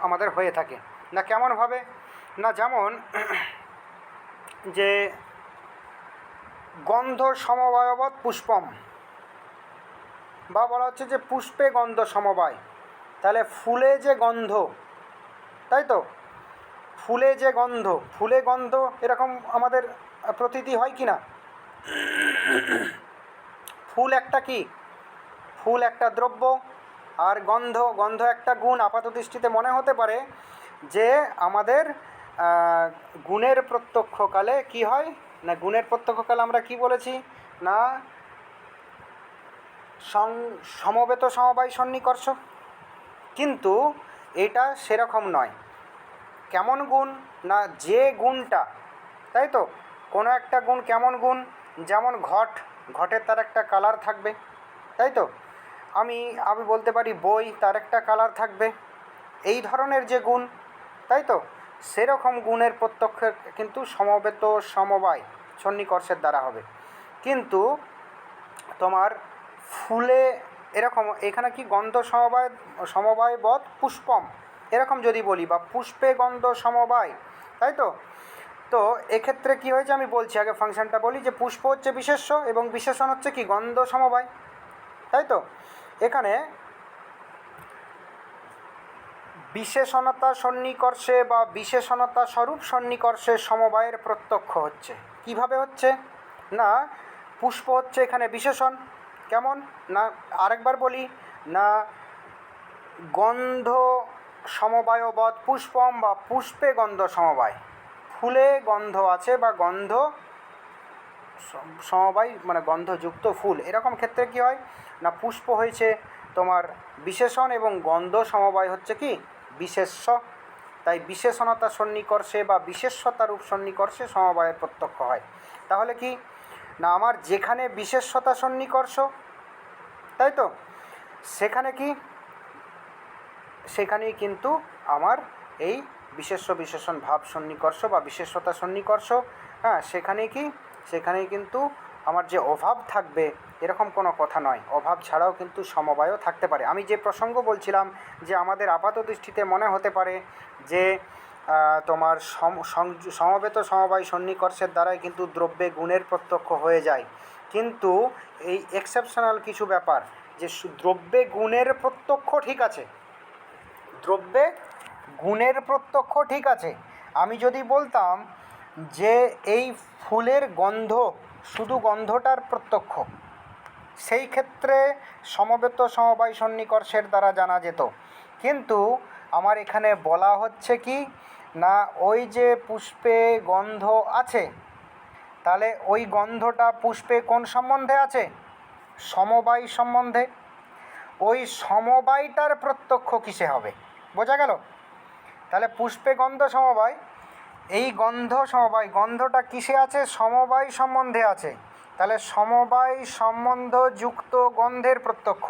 আমাদের হয়ে থাকে। না কেমনভাবে, না যেমন যে গন্ধ সমবায়বৎ পুষ্পম, বা বলা হচ্ছে যে পুষ্পে গন্ধ সমবায়, তাহলে ফুলে যে গন্ধ, তাই তো, ফুলে যে গন্ধ, ফুলে গন্ধ এরকম আমাদের প্রতীতি হয় কি না। ফুল একটা কি, ফুল একটা দ্রব্য, আর গন্ধ একটা গুণ। আপাতদৃষ্টিতে মনে হতে পারে যে আমাদের গুণের প্রত্যক্ষকালে কি হয় না, গুণের প্রত্যক্ষকালে আমরা কি বলেছি না সমবেত সমবায় সন্নিকর্ষ, কিন্তু এটা সেরকম নয়। কেমন গুণ না যে গুণটা, তাই তো, কোনো একটা গুণ, কেমন গুণ, যেমন ঘটের তার একটা কালার থাকবে, তাই তো, আমি বলতে পারি বই, তার একটা কালার থাকবে, এই ধরনের যে গুণ, তাই তো, সেরকম গুণের প্রত্যক্ষ কিন্তু সমবেত সমবায় সন্নিকর্ষের দ্বারা হবে। কিন্তু তোমার ফুলে এরকম এখানে কি গন্ধ সমবায় বধ পুষ্পম এরকম যদি বলি, বা পুষ্পে গন্ধ সমবায়, তাই তো। তো এক্ষেত্রে কি হয়েছে আমি বলছি, আগে ফাংশনটা বলি, যে পুষ্প হচ্ছে বিশেষ্য এবং বিশেষণ হচ্ছে কি গন্ধ সমবায়, তাই তো। এখানে বিশেষণতা সন্নিকর্ষে বা বিশেষণতা স্বরূপ সন্নিকর্ষে সমবায়ের প্রত্যক্ষ হচ্ছে। কিভাবে হচ্ছে না, পুষ্প হচ্ছে এখানে বিশেষণ, কেমন না আরেকবার বলি না, গন্ধ সমবায়বৎ পুষ্পম বা পুষ্পে গন্ধ সমবায়, ফুলে গন্ধ আছে বা গন্ধ সমবায় মানে গন্ধযুক্ত ফুল, এরকম ক্ষেত্রে কি হয় না পুষ্প হয়েছে তোমার বিশেষণ এবং গন্ধ সমবায় হচ্ছে কি বিশেষ্য। তাই বিশেষণতা সন্নিকর্ষে বা বিশেষ্যতারূপ সন্নিকর্ষে সমবায়ের প্রত্যক্ষ হয়। তাহলে কি না আমার যেখানে বিশেষ্যতা সন্নিকর্ষ, তাই তো, সেখানে কি সেখানেই কিন্তু আমার এই বিশেষ্য বিশেষণ ভাব সন্নিকর্ষ বা বিশেষ্যতা সন্নিকর্ষ, হ্যাঁ, সেখানেই কিন্তু আমার যে অভাব থাকবে এরকম কোনো কথা নয়, অভাব ছাড়াও কিন্তু সমবায়ও থাকতে পারে। আমি যে প্রসঙ্গ বলছিলাম যে আমাদের আপাত দৃষ্টিতে মনে হতে পারে যে তোমার সমবেত সমবায় সন্নিকর্ষের দ্বারাই কিন্তু দ্রব্যে গুণের প্রত্যক্ষ হয়ে যায়, কিন্তু এই এক্সেপশনাল কিছু ব্যাপার, যে দ্রব্যে গুণের প্রত্যক্ষ ঠিক আছে, দ্রব্যে গুণের প্রত্যক্ষ ঠিক আছে। আমি যদি বলতাম যে এই ফুলের গন্ধ শুধু গন্ধটার প্রত্যক্ষ, সেই ক্ষেত্রে সমবেত সমবায় সন্নিকর্ষের দ্বারা জানা যেত, কিন্তু আমার এখানে বলা হচ্ছে কি না ওই যে পুষ্পে গন্ধ আছে, তাহলে ওই গন্ধটা পুষ্পে কোন সম্বন্ধে আছে, সমবায় সম্বন্ধে, ওই সমবায়টার প্রত্যক্ষ কিসে হবে, বোঝা গেল। তাহলে পুষ্পে গন্ধ সমবায়, এই গন্ধ সমবায়, গন্ধটা কিসে আছে, সমবায় সম্বন্ধে আছে, তাহলে সমবায় সম্বন্ধযুক্ত গন্ধের প্রত্যক্ষ,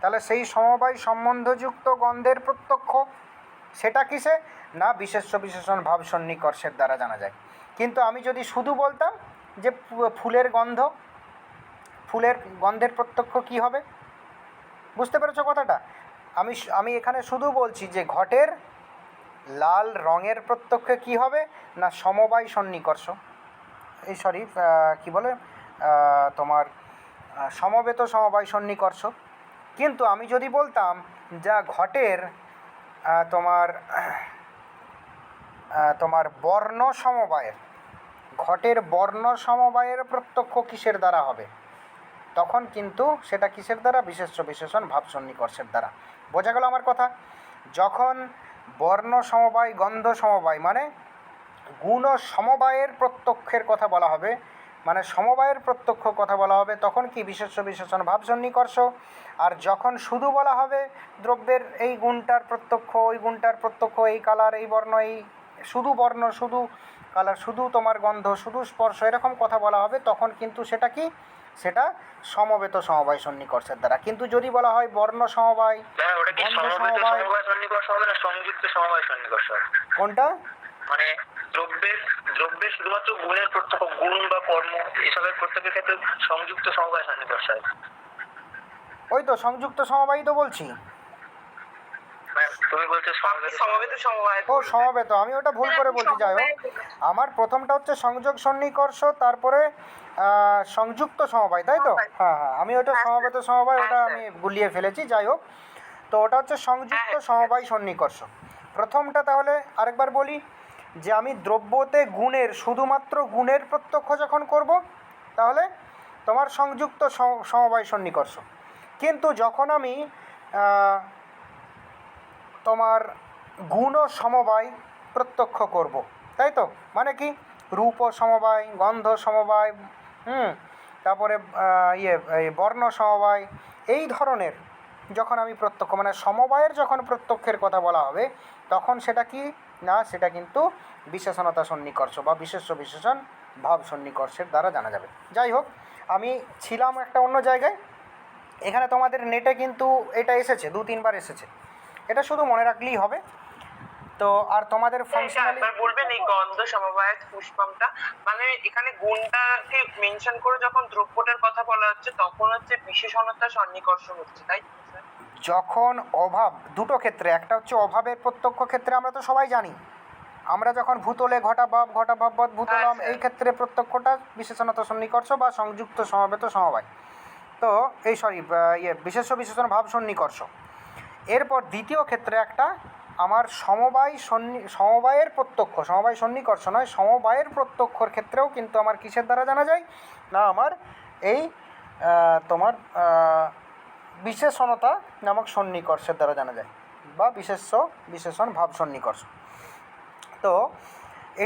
তাহলে সেই সমবায় সম্বন্ধযুক্ত গন্ধের প্রত্যক্ষ সেটা কিসে? না বিশেষ্য বিশেষণ ভাব সন্নিকর্ষের দ্বারা জানা যায়। কিন্তু আমি যদি শুধু বলতাম যে ফুলের গন্ধ, ফুলের গন্ধের প্রত্যক্ষ কি হবে? বুঝতে পেরেছো কথাটা? আমি এখানে শুধু বলছি যে ঘটের লাল রঙের প্রত্যক্ষে কি হবে? না সমবায় সন্নিকর্ষ, এই সরি কী বলে তোমার সমবেত সমবায় সন্নিকর্ষ। কিন্তু আমি যদি বলতাম যা ঘটের তোমার বর্ণ সমবায়ের, ঘটের বর্ণ সমবায়ের প্রত্যক্ষ কিসের দ্বারা হবে? তখন কিন্তু সেটা কিসের দ্বারা? বিশেষ্য বিশেষণ ভাব সন্নিকর্ষের দ্বারা। বোঝা গেল আমার কথা? যখন বর্ণ সমবায় গন্ধ সমবায় মানে গুণ ও সমবায়ের প্রত্যক্ষের কথা বলা হবে, মানে সমবায়ের প্রত্যক্ষ কথা বলা হবে, তখন কি বিশেষ্য বিশেষণ ভাব সন্নিকর্ষ। আর যখন শুধু বলা হবে দ্রব্যের এই গুণটার প্রত্যক্ষ, ওই গুণটার প্রত্যক্ষ, এই কালার, এই বর্ণ, এই শুধু বর্ণ, শুধু কালার, শুধু তোমার গন্ধ, শুধু স্পর্শ, এরকম কথা বলা হবে, তখন কিন্তু সেটা কি? সেটা সমবেত সমবায় সন্নিকর্ষের দ্বারা। কিন্তু যদি বলা হয় বর্ণ সমবায়, গন্ধ সমবায়, সংযুক্ত সমবায় সন্নিকর্ষ, কোনটা? মানে দ্রব্যের শুধুমাত্র গুণের প্রত্যক্ষ, গুণ বা কর্ম এসবের প্রত্যেকের ক্ষেত্রে সংযুক্ত সমবায় সন্নিকর্ষ। ওই তো সংযুক্ত সমবায়ই তো বলছি। তুমি বলছো সমবেত সমবায়। ও সমবেত, আমি ওটা ভুল করে বলছি। যাই হোক, আমার প্রথমটা হচ্ছে সংযোগ সন্নিকর্ষ, তারপরে সংযুক্ত সমবায়, তাই তো? হ্যাঁ হ্যাঁ, আমি ওটা সমবেত সমবায়, ওটা আমি গুলিয়ে ফেলেছি। যাই হোক, তো ওটা হচ্ছে সংযুক্ত সমবায় সন্নিকর্ষ। প্রথমটা তাহলে আরেকবার বলি, যে আমি দ্রব্যতে গুণের, শুধুমাত্র গুণের প্রত্যক্ষ যখন করব, তাহলে তোমার সংযুক্ত সমবায় সন্নিকর্ষ। কিন্তু যখন আমি তোমার গুণ ও সমবায় প্রত্যক্ষ করব, তাই তো? মানে কি? রূপ ও সমবায়, গন্ধ সমবায়, তারপরে বর্ণ সমবায়, এই ধরনের যখন আমি প্রত্যক্ষ, মানে সমবায়ের যখন প্রত্যক্ষের কথা বলা হবে, তখন সেটা কি? না সেটা কিন্তু বিশেষণতা সন্নিকর্ষ বা বিশেষ্য বিশেষণ ভাব সন্নিকর্ষের দ্বারা জানা যাবে। যাই হোক, আমি ছিলাম একটা অন্য জায়গায়, এখানে তোমাদের নেটে কিন্তু এটা এসেছে, 2-3 বার এসেছে, এটা শুধু মনে রাখলেই হবে। তো আর তোমাদের ফাংশনালি বলবেন এই গন্ধ সমবায় পুষ্পমটা, মানে এখানে গুণটাকে মেনশন করে যখন দ্রব্যটার কথা বলা হচ্ছে, তখন হচ্ছে বিশেষণতা সন্নিকর্ষ হচ্ছে, তাই? যখন অভাব, দুটো ক্ষেত্রে, একটা হচ্ছে অভাবের প্রত্যক্ষ ক্ষেত্রে, আমরা তো সবাই জানি, আমরা যখন ভূতলে ঘটাভাব ঘটাভাববৎ ভূতলম, এই ক্ষেত্রে প্রত্যক্ষটা বিশেষণতা সন্নিকর্ষ বা সংযুক্ত সমবেত সমবায়। তো এই সরি বিশেষ্য বিশেষণ ভাব সন্নিকর্ষ। এরপর দ্বিতীয় ক্ষেত্রে একটা আমার সমবায়ের প্রত্যক্ষ, সমবায় সন্নিকর্ষ নয়, সমবায়ের প্রত্যক্ষর ক্ষেত্রেও কিন্তু আমার কিসের দ্বারা জানা যায়? না আমার এই তোমার বিশেষণতা নামক সন্নিকর্ষের দ্বারা জানা যায়, বা বিশেষ্য বিশেষণ ভাব সন্নিকর্ষ। তো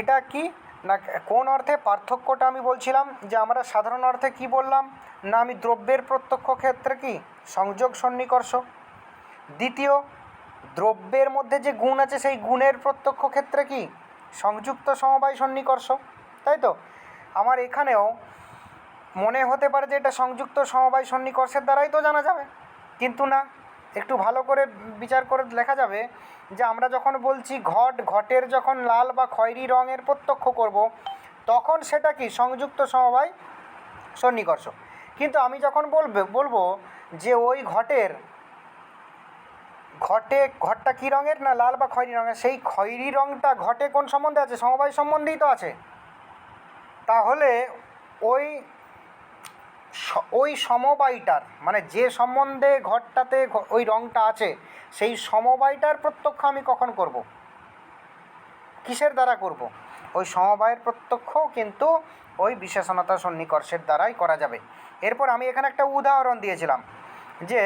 এটা কি না কোন অর্থে পার্থক্যটা আমি বলছিলাম, যে আমরা সাধারণ অর্থে কি বললাম? না আমি দ্রব্যের প্রত্যক্ষ ক্ষেত্রে কি সংযোগ সন্নিকর্ষ, দ্বিতীয় দ্রব্যের মধ্যে যে গুণ আছে সেই গুণের প্রত্যক্ষ ক্ষেত্রে কি সংযুক্ত সমবায় সন্নিকর্ষ, তাই তো? আমার এখানেও মনে হতে পারে যে এটা সংযুক্ত সমবায় সন্নিকর্ষের দ্বারাই তো জানা যাবে, কিন্তু না, একটু ভালো করে বিচার করে লেখা যাবে যে আমরা যখন বলছি ঘটের যখন লাল বা খয়েরি রঙের প্রত্যক্ষ করব, তখন সেটা কি সংযুক্ত সমবায় সন্নিকর্ষ। কিন্তু আমি যখন বলবো যে ওই ঘটটা কী রঙের? না লাল বা খয়েরি রঙের, সেই খয়েরি রঙটা ঘটে কোন সম্বন্ধে আছে? সমবায় সম্বন্ধেই তো আছে। তাহলে ওই সমবায়টার, মানে যে সম্বন্ধে ঘটটাতে ওই রঙটা আছে, সেই সমবায়টার প্রত্যক্ষ আমি কখন করব? কিসের দ্বারা করব? ওই সমবায়ের প্রত্যক্ষও কিন্তু ওই বিশেষণতা সন্নিকর্ষের দ্বারাই করা যাবে। এরপর আমি এখানে একটা উদাহরণ দিয়েছিলাম, যে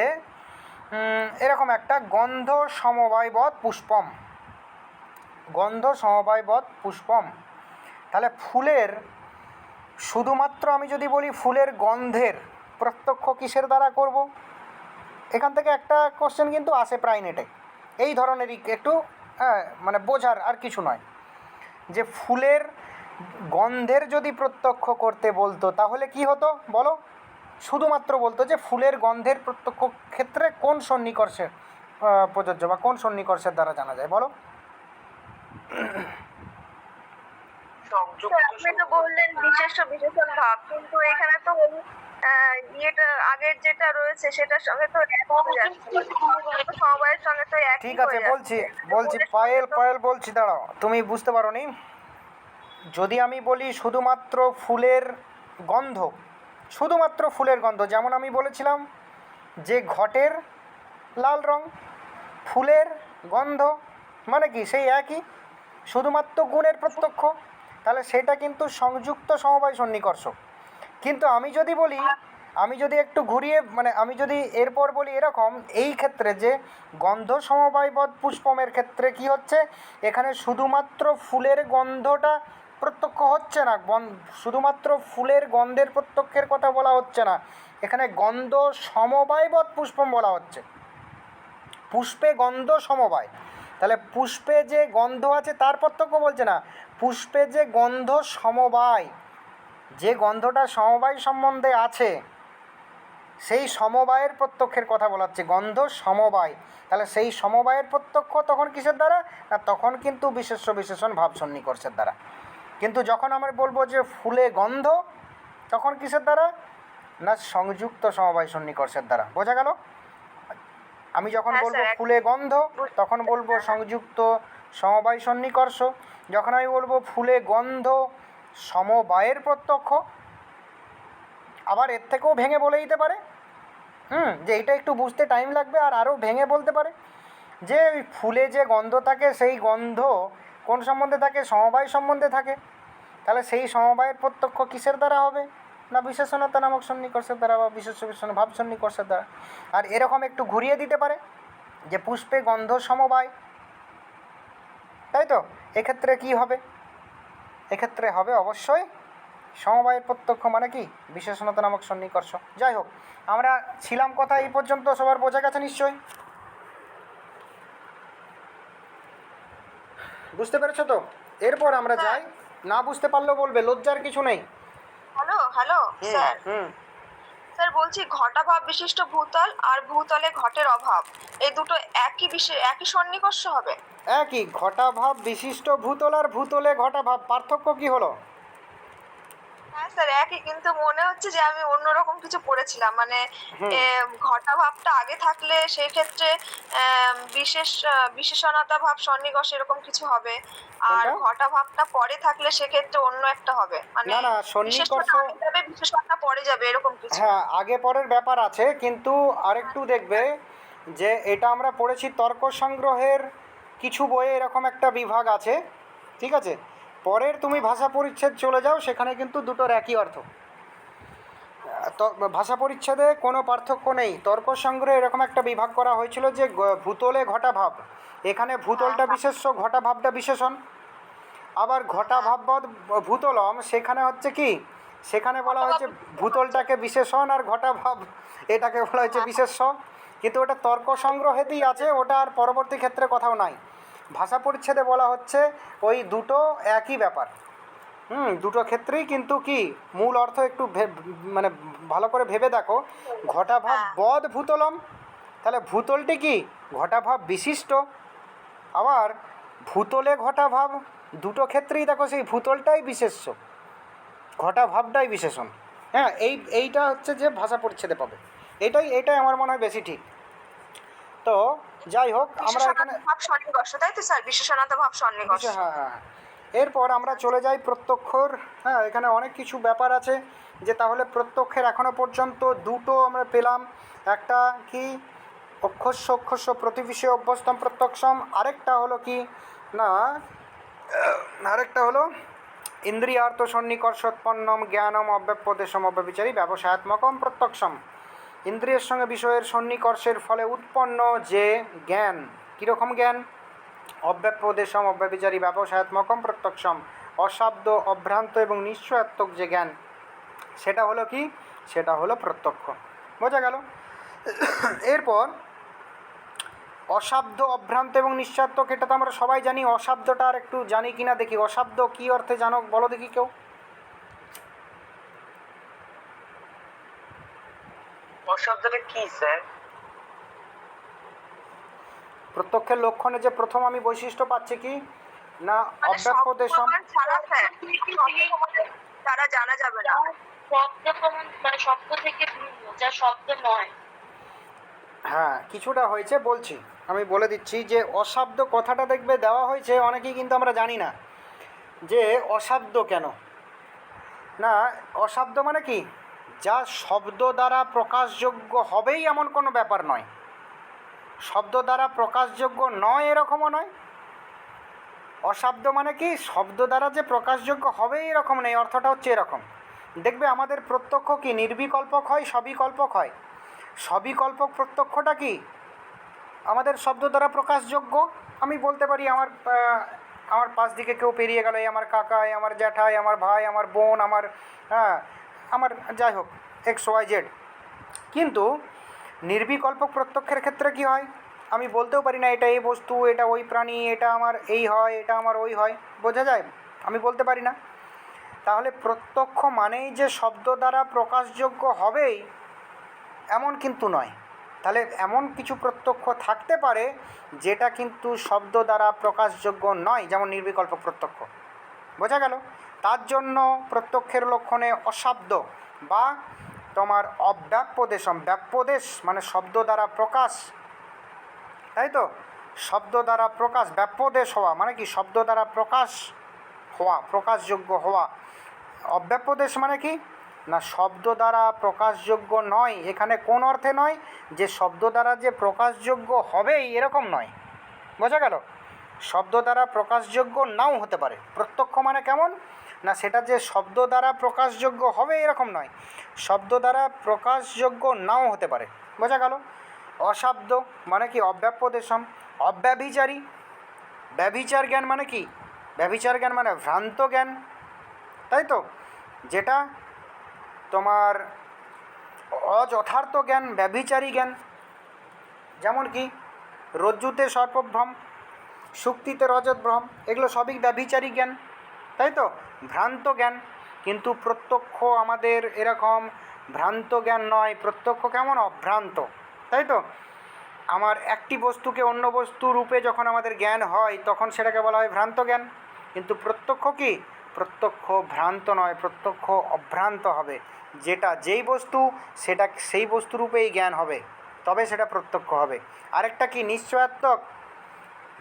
এরকম একটা গন্ধ সমবায়বৎ পুষ্পম, গন্ধ সমবায়বৎ পুষ্পম। তাহলে ফুলের, শুধুমাত্র আমি যদি বলি ফুলের গন্ধের প্রত্যক্ষ কিসের দ্বারা করব? এখান থেকে একটা কোশ্চেন কিন্তু আসে প্রায় নেটে, এই ধরনেরই একটু মানে বোঝার আর কিছু নয়, যে ফুলের গন্ধের যদি প্রত্যক্ষ করতে বলতো তাহলে কি হতো বলো? শুধুমাত্র বলতো যে ফুলের গন্ধের প্রত্যক্ষ ক্ষেত্রে কোন সন্নিকর্ষে প্রযোজ্য বা কোন সন্নিকর্ষের দ্বারা জানা যায় বলো? সংযুক্ত আপনি তো বললেন বিশেষ বিশেষণ ভাব, কিন্তু এখানে তো ওই ইয়েটা আগের যেটা রয়েছে সেটার সঙ্গে তো এক হয়ে যাচ্ছে, তো সমবায়ের সঙ্গে তো একই ঠিক আছে, হয়ে যাচ্ছে। বলছি বলছি পায়েল পায়েল বলছি, দাঁড়াও, তুমি বুঝতে পারো নি। যদি আমি বলি শুধুমাত্র ফুলের গন্ধ, শুধুমাত্র ফুলের গন্ধ, যেমন আমি বলেছিলাম যে ঘটের লাল রং, ফুলের গন্ধ মানে কি সেই একই, শুধুমাত্র গুণের প্রত্যক্ষ, তাহলে সেটা কিন্তু সংযুক্ত সমবায় সন্নিকর্ষ। কিন্তু আমি যদি বলি, আমি যদি একটু ঘুরিয়ে মানে আমি যদি এরপর বলি এরকম, এই ক্ষেত্রে যে গন্ধ সমবায়বদ্ধ পুষ্পমের ক্ষেত্রে কি হচ্ছে, এখানে শুধুমাত্র ফুলের গন্ধটা প্রত্যক্ষ হচ্ছে না, শুধুমাত্র ফুলের গন্ধের প্রত্যক্ষের কথা বলা হচ্ছে না, এখানে গন্ধ সমবায়বদ্ধ পুষ্পম বলা হচ্ছে। পুষ্পে গন্ধ সমবায়, তাহলে পুষ্পে যে গন্ধ আছে তার প্রত্যক্ষ বলছে না, পুষ্পে যে গন্ধ সমবায়, যে গন্ধটা সমবায় সম্বন্ধে আছে সেই সমবায়ের প্রত্যক্ষের কথা বলা হচ্ছে, গন্ধ সমবায়। তাহলে সেই সমবায়ের প্রত্যক্ষ তখন কিসের দ্বারা? না তখন কিন্তু বিশেষ্য বিশেষণ ভাব সন্নিকর্ষের দ্বারা। কিন্তু যখন আমরা বলবো যে ফুলে গন্ধ, তখন কিসের দ্বারা? না সংযুক্ত সমবায় সন্নিকর্ষের দ্বারা। বোঝা গেল? আমি যখন হ্যাঁ, বলবো স্যার, ফুলে গন্ধ তখন বলবো সংযুক্ত সমবায় সন্নিকর্ষ, যখন আমি বলবো ফুলে গন্ধ সমবায়ের প্রত্যক্ষ। আবার এর থেকেও ভেঙে বলে দিতে পারে, যে এটা একটু বুঝতে টাইম লাগবে, আর আরও ভেঙে বলতে পারে যে ওই ফুলে যে গন্ধ থাকে সেই গন্ধ কোন সম্বন্ধে থাকে? সমবায় সম্বন্ধে থাকে। তাহলে সেই সমবায়ের প্রত্যক্ষ কিসের দ্বারা হবে? না বিশেষণতা নামক সন্নিকর্ষের দ্বারা বা বিশেষ্য বিশেষণ ভাব সন্নিকর্ষের দ্বারা। আর এরকম একটু ঘুরিয়ে দিতে পারে যে পুষ্পে গন্ধ সমবায়, তাই তো? এক্ষেত্রে কি হবে? এক্ষেত্রে হবে অবশ্যই সমবায়ের প্রত্যক্ষ মানে কি বিশেষণতা নামক সন্নিকর্ষ। যাই হোক, আমরা ছিলাম কথা এই পর্যন্ত, সবার বোঝা গেছে নিশ্চয়ই? বুঝতে পেরেছো তো? এরপর আমরা যাই, না বুঝতে পারলেও বলবে, লজ্জার কিছু নেই। হ্যালো হ্যালো স্যার, হুম স্যার বলছি ঘটাভাব বিশিষ্ট ভূতল আর ভূতলে ঘটের অভাব, এই দুটো একই সন্নিকর্ষ হবে? একই, ঘটাভাব বিশিষ্ট ভূতল আর ভূতলে ঘটাভাব, পার্থক্য কি হলো? হ্যাঁ স্যার একই, কিন্তু মনে হচ্ছে যে আমি অন্যরকম কিছু পড়েছিলাম, মানে ঘটাভাবটা আগে থাকলে সেই ক্ষেত্রে বিশেষণতা ভাব সন্নিকর্ষ এরকম কিছু হবে, আর কোনটা? ঘটাভাবটা পরে থাকলে সেক্ষেত্রে অন্য একটা হবে, মানে না না, সন্নিকর্ষ, বিশেষণটা আগে যাবে বিশেষণটা পরে যাবে এরকম কিছু। হ্যাঁ আগে পরের ব্যাপার আছে, কিন্তু আরেকটু দেখবে যে এটা আমরা পড়েছি তর্ক সংগ্রহের কিছু বইয়ে, এরকম একটা বিভাগ আছে, ঠিক আছে? পরের তুমি ভাষা পরিচ্ছেদ চলে যাও, সেখানে কিন্তু দুটোর একই অর্থ। তো ভাষা পরিচ্ছেদে কোনো পার্থক্য নেই। তর্ক সংগ্রহে এরকম একটা বিভাগ করা হয়েছিল যে ভূতলে ঘটাভাব, এখানে ভূতলটা বিশেষ্য, ঘটাভাবটা বিশেষণ। আবার ঘটাভাববৎ ভূতলম, সেখানে হচ্ছে কি, সেখানে বলা হয়েছে ভূতলটাকে বিশেষণ আর ঘটাভাব এটাকে বলা হয়েছে বিশেষ্য। কিন্তু ওটা তর্ক সংগ্রহেতেই আছে, ওটা আর পরবর্তী ক্ষেত্রে কোথাও নাই। ভাষা পরিচ্ছেদে বলা হচ্ছে ওই দুটো একই ব্যাপার। দুটো ক্ষেত্রেই কিন্তু কি মূল অর্থ একটু মানে ভালো করে ভেবে দেখো, ঘটাভাব বদ ভূতলম, তাহলে ভূতলটি কি ঘটাভাব বিশিষ্ট, আবার ভূতলে ঘটাভাব, দুটো ক্ষেত্রেই দেখো সেই ভূতলটাই বিশেষ্য, ঘটাভাবটাই বিশেষণ। হ্যাঁ, এইটা হচ্ছে যে ভাষা পরিচ্ছেদে পাবে, এটাই আমার মনে হয় বেশি ঠিক। তো যাই হোক, আমরা এখানে ভাব সন্নিকর্ষ, তাই তো স্যার? বিশেষণতা ভাব সন্নিকর্ষ। হ্যাঁ হ্যাঁ, এরপর আমরা চলে যাই প্রত্যক্ষর। হ্যাঁ, এখানে অনেক কিছু ব্যাপার আছে, যে তাহলে প্রত্যক্ষের এখনও পর্যন্ত দুটো আমরা পেলাম, একটা কি অক্ষস্য প্রতিবিষয় অভ্যস্তম প্রত্যক্ষম, আরেকটা হলো কি না, আরেকটা হলো ইন্দ্রিয়ার্থ সন্নিকর্ষোৎপন্নম জ্ঞানম অব্যপদেশম অব্যবিচারী ব্যবসায়াত্মকম প্রত্যক্ষম। ইন্দ্রিয়ের সঙ্গে বিষয়ের সন্নিকর্ষের ফলে উৎপন্ন যে জ্ঞান, কীরকম জ্ঞান? অব্যপদেশম অব্যবিচারী ব্যবসায়াত্মকম প্রত্যক্ষম, অশাব্দ অভ্রান্ত এবং নিশ্চয়াত্মক যে জ্ঞান, সেটা হলো কি, সেটা হলো প্রত্যক্ষ। বোঝা গেল? এরপর অশাব্দ, অভ্রান্ত এবং নিশ্চাত্মক, এটা তো আমরা সবাই জানি। অশাব্দটা আর একটু জানি কিনা দেখি। অশাব্দ কী অর্থে জানো বলো দেখি কেউ? অশব্দটা কি স্যার? প্রত্যক্ষের লক্ষণে যে প্রথম আমি বৈশিষ্ট্য পাচ্ছি কি না, মানে অব্যাপ্যদেশম। ছাড়া স্যার তারা জানা যাবে না। শব্দ প্রমাণ মানে শব্দ থেকে ভিন্ন, যা শব্দ নয়। হ্যাঁ, কিছুটা হয়েছে, বলছি, আমি বলে দিচ্ছি যে অশাব্দ কথাটা দেখবে দেওয়া হয়েছে, অনেকেই কিন্তু আমরা জানি না যে অশাব্দ কেন। না, অশাব্দ মানে কি, যা শব্দ দ্বারা প্রকাশযোগ্য হবেই এমন কোনো ব্যাপার নয়। শব্দ দ্বারা প্রকাশযোগ্য নয় এরকমও নয়। অশাব্দ মানে কি, শব্দ দ্বারা যে প্রকাশযোগ্য হবেই এরকম নেই, অর্থটা হচ্ছে এরকম। দেখবে আমাদের প্রত্যক্ষ কি নির্বিকল্পক হয়, সবিকল্পক হয়। সবিকল্পক প্রত্যক্ষটা কি আমাদের শব্দ দ্বারা প্রকাশযোগ্য। আমি বলতে পারি আমার পাশ দিকে কেউ পেরিয়ে গেল, এই আমার কাকা, এই আমার জ্যাঠাই, আমার ভাই, আমার বোন, আমার আমার যাই হোক XYZ। কিন্তু নির্বিকল্পক প্রত্যক্ষের ক্ষেত্রে কি হয়, আমি বলতেও পারি না এটা এই বস্তু, এটা ওই প্রাণী, এটা আমার এই হয়, এটা আমার ওই হয়, বোঝা যায়? আমি বলতে পারি না। তাহলে প্রত্যক্ষ মানেই যে শব্দ দ্বারা প্রকাশযোগ্য হবেই এমন কিন্তু নয়। তাহলে এমন কিছু প্রত্যক্ষ থাকতে পারে যেটা কিন্তু শব্দ দ্বারা প্রকাশযোগ্য নয়, যেমন নির্বিকল্প প্রত্যক্ষ। বোঝা গেল? তার জন্য প্রত্যক্ষের লক্ষণে অশাব্দ বা তোমার অব্যাপ্যদেশম, ব্যাপ্যদেশ মানে শব্দ দ্বারা প্রকাশ, তাই তো? শব্দ দ্বারা প্রকাশ, ব্যাপ্যদেশ হওয়া মানে কি শব্দ দ্বারা প্রকাশ হওয়া, প্রকাশযোগ্য হওয়া। অব্যাপ্যদেশ মানে কি না, শব্দ দ্বারা প্রকাশযোগ্য নয়। এখানে কোন অর্থে নয়, যে শব্দ দ্বারা যে প্রকাশযোগ্য হবেই এরকম নয়। বোঝা গেল? শব্দ দ্বারা প্রকাশযোগ্য নাও হতে পারে। প্রত্যক্ষ মানে কেমন না, সেটা যে শব্দ দ্বারা প্রকাশযোগ্য হবে এরকম নয়, শব্দ দ্বারা প্রকাশযোগ্য নাও হতে পারে। বোঝা গেল? অশাব্দ মানে কি অব্যাপ্যদেশম। অব্যভিচারী, ব্যভিচার জ্ঞান মানে কি, ব্যভিচার জ্ঞান মানে ভ্রান্ত জ্ঞান, তাই তো? যেটা তোমার অযথার্থ জ্ঞান, ব্যভিচারী জ্ঞান। যেমন কি রজ্জুতে সর্পভ্রম, শুক্তিতে রজতভ্রম, এগুলো সবই ব্যভিচারী জ্ঞান, তাই তো? ভ্রান্ত জ্ঞান। কিন্তু প্রত্যক্ষ আমাদের এরকম ভ্রান্ত জ্ঞান নয়। প্রত্যক্ষ কেমন, অভ্রান্ত, তাই তো? আমার একটি বস্তুকে অন্য বস্তু রূপে যখন আমাদের জ্ঞান হয় তখন সেটাকে বলা হয় ভ্রান্ত জ্ঞান। কিন্তু প্রত্যক্ষ কি, প্রত্যক্ষ ভ্রান্ত নয়, প্রত্যক্ষ অভ্রান্ত হবে। যেটা যেই বস্তু সেটা সেই বস্তুরূপেই জ্ঞান হবে, তবে সেটা প্রত্যক্ষ হবে। আরেকটা কি নিশ্চয়াত্মক,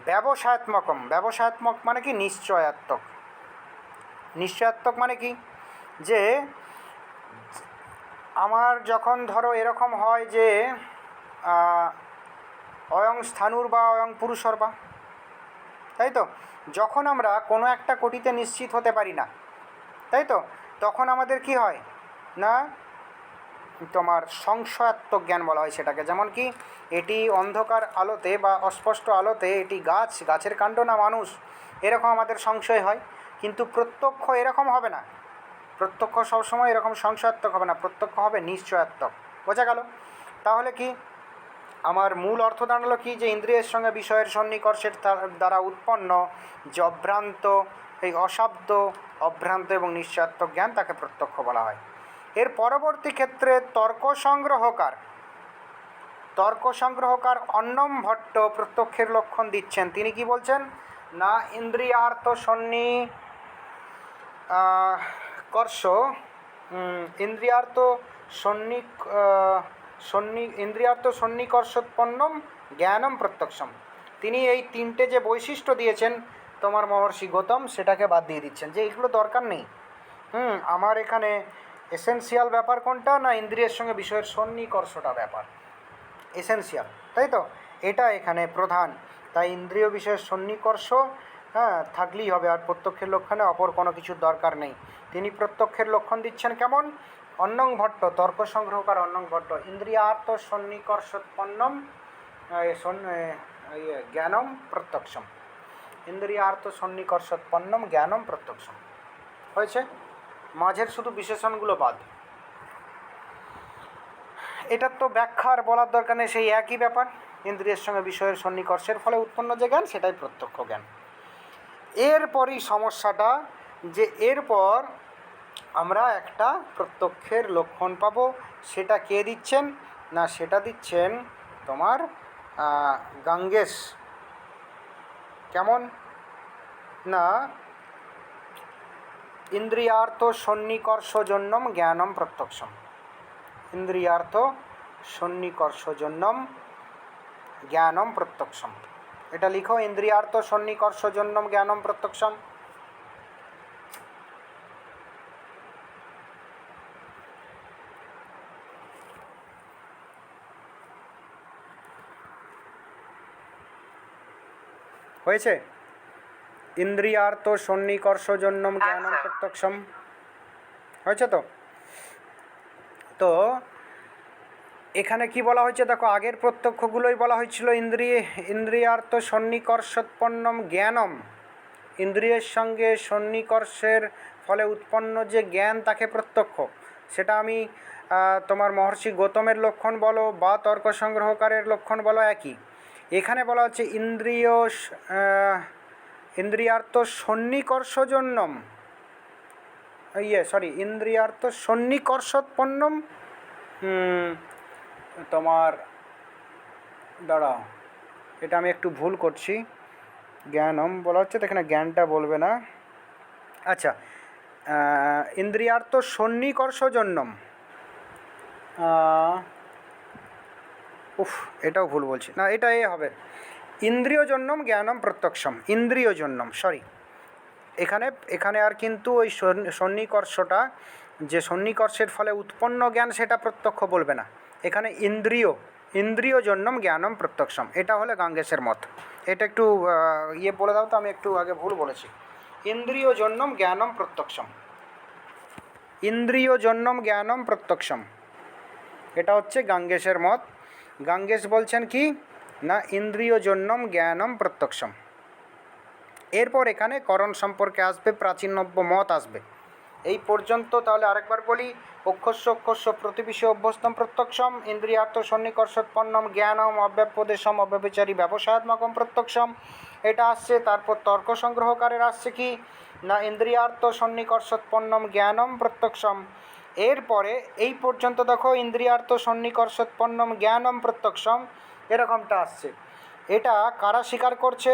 ব্যবসায়াত্মকম। ব্যবসায়াত্মক মানে কি নিশ্চয়াত্মক। নিশ্চয়াত্মক মানে কি, যে আমার যখন ধরো এরকম হয় যে অয়ং স্থানুর বা অয়ং পুরুষর বা, তাই তো? যখন আমরা কোনো একটা কোটিতে নিশ্চিত হতে পারি না, তাই তো, তখন আমাদের কি হয় না, তোমার সংশয়াত্মক জ্ঞান বলা হয় সেটাকে। যেমন কি এটি অন্ধকার আলোতে বা অস্পষ্ট আলোতে এটি গাছ, গাছের কাণ্ড না মানুষ, এরকম আমাদের সংশয় হয়। কিন্তু প্রত্যক্ষ এরকম হবে না। প্রত্যক্ষ সবসময় এরকম সংশয়াত্মক হবে না, প্রত্যক্ষ হবে নিশ্চয়াত্মক। বোঝা গেল? তাহলে কি আমার মূল অর্থ দাঁড়ালো কি, যে ইন্দ্রিয়ের সঙ্গে বিষয়ের সন্নিকর্ষের দ্বারা উৎপন্ন যে অভ্রান্ত, এই অশাব্দ, অভ্রান্ত এবং নিশ্চয়াত্মক জ্ঞান, তাকে প্রত্যক্ষ বলা হয়। এর পরবর্তী ক্ষেত্রে তর্ক সংগ্রহকার অন্নম ভট্ট প্রত্যক্ষের লক্ষণ দিচ্ছেন। তিনি কি বলছেন না, ইন্দ্রিয়ার্থ ইন্দ্রিয়ার্থ সন্নিকর্ষোৎপন্নম জ্ঞানম প্রত্যক্ষম। তিনি এই তিনটে যে বৈশিষ্ট্য দিয়েছেন তোমার মহর্ষি গৌতম, সেটাকে বাদ দিয়ে দিচ্ছেন, যে এইগুলো দরকার নেই। আমার এখানে এসেনশিয়াল ব্যাপার কোনটা না, ইন্দ্রিয়ের সঙ্গে বিষয়ের সন্নিকর্ষটা ব্যাপার এসেনশিয়াল, তাই তো? এটা এখানে প্রধান। তাই ইন্দ্রিয় বিষয়ের সন্নিকর্ষ থাকলেই হবে, আর প্রত্যক্ষের লক্ষণে অপর কোনো কিছুর দরকার নেই। তিনি প্রত্যক্ষের লক্ষণ দিচ্ছেন কেমন, অন্নং ভট্ট, তর্ক সংগ্রহকার অন্নং ভট্ট, ইন্দ্রিয়ার্থ সন্নিকর্ষোৎপন্নম জ্ঞানম প্রত্যক্ষম। ইন্দ্রিয়ার্থ সন্নিকর্ষোৎপন্নম জ্ঞানম প্রত্যক্ষম হয়েছে। মাঝের শুধু বিশেষণগুলো বাদ। এটার তো ব্যাখ্যা আর বলার দরকার নেই, সেই একই ব্যাপার। ইন্দ্রিয়ের সঙ্গে বিষয়ের সন্নিকর্ষের ফলে উৎপন্ন যে জ্ঞান সেটাই প্রত্যক্ষ জ্ঞান। এরপরই সমস্যাটা যে এরপর আমরা একটা প্রত্যক্ষের লক্ষণ পাবো, সেটা কে দিচ্ছেন? না সেটা দিচ্ছেন তোমার গাঙ্গেস। কেমন? না ইন্দ্রিয়ার্থ সন্নিকর্ষজন্যম জ্ঞানম প্রত্যক্ষম। ইন্দ্রিয়ার্থ সন্নিকর্ষজন্যম জ্ঞানম প্রত্যক্ষম। এটা লিখো, ইন্দ্রিয়ার্থ সন্নিকর্ষজন্যম জ্ঞানম প্রত্যক্ষম। হয়েছে? ইন্দ্রিয়ার্থ সন্নিকর্ষজন্যম জ্ঞানম স্যার। প্রত্যক্ষম হয়েছে তো? তো এখানে কি বলা হয়েছে দেখো, আগের প্রত্যক্ষগুলোই বলা হয়েছিল ইন্দ্রিয়ার্থ সন্নিকর্ষোৎপন্নম জ্ঞানম, ইন্দ্রিয়ের সঙ্গে সন্নিকর্ষের ফলে উৎপন্ন যে জ্ঞান তাকে প্রত্যক্ষ। সেটা আমি তোমার মহর্ষি গৌতমের লক্ষণ বলো বা তর্ক সংগ্রহকারের লক্ষণ বলো একই। এখানে বলা হচ্ছে ইন্দ্রিয়ার্থ সন্নিকর্ষজন্যম, ইন্দ্রিয়ার্থ সন্নিকর্ষোৎপন্নম, তোমার দাঁড়াও, এটা আমি একটু ভুল করছি, জ্ঞানম বলা হচ্ছে তো এখানে জ্ঞানটা বলবে না। আচ্ছা, ইন্দ্রিয়ার্থ সন্নিকর্ষজন্যম, এটাও ভুল বলছি না, এটা হবে ইন্দ্রিয়জন্যম জ্ঞানম প্রত্যক্ষম। ইন্দ্রিয়জন্যম, এখানে আর কিন্তু ওই সন্নিকর্ষটা, যে সন্নিকর্ষের ফলে উৎপন্ন জ্ঞান সেটা প্রত্যক্ষ বলবে না, এখানে ইন্দ্রিয়জন্যম জ্ঞানম প্রত্যক্ষম, এটা হলে গাঙ্গেসের মত। এটা একটু বলে দাও তো, আমি একটু আগে ভুল বলেছি। ইন্দ্রিয়জন্যম জ্ঞানম প্রত্যক্ষম, ইন্দ্রিয়জন্যম জ্ঞানম প্রত্যক্ষম, এটা হচ্ছে গাঙ্গেসের মত। গাঙ্গেস বলছেন কি না ইন্দ্রিয়জন্যম জ্ঞানম প্রত্যক্ষম। এরপর এখানে করণ সম্পর্কে আসবে, প্রাচীন নব্য মত আসবে। এই পর্যন্ত তাহলে আরেকবার বলি, অক্ষস্য প্রতিবিষে অভ্যস্তম প্রত্যক্ষম, ইন্দ্রিয়ার্থ সন্নিকর্ষোৎপন্নম জ্ঞানম অব্যপদেশম অব্যভিচারী ব্যবসায়াত্মকম প্রত্যক্ষম, এটা আসছে। তারপর তর্ক সংগ্রহকারের আসছে কি না ইন্দ্রিয়ার্থ সন্নিকর্ষোৎপন্নম জ্ঞানম প্রত্যক্ষম। এরপরে এই পর্যন্ত দেখো ইন্দ্রিয়ার্থ সন্নিকর্ষোৎপন্নম জ্ঞানম প্রত্যক্ষম এরকমটা আসছে। এটা কারা স্বীকার করছে?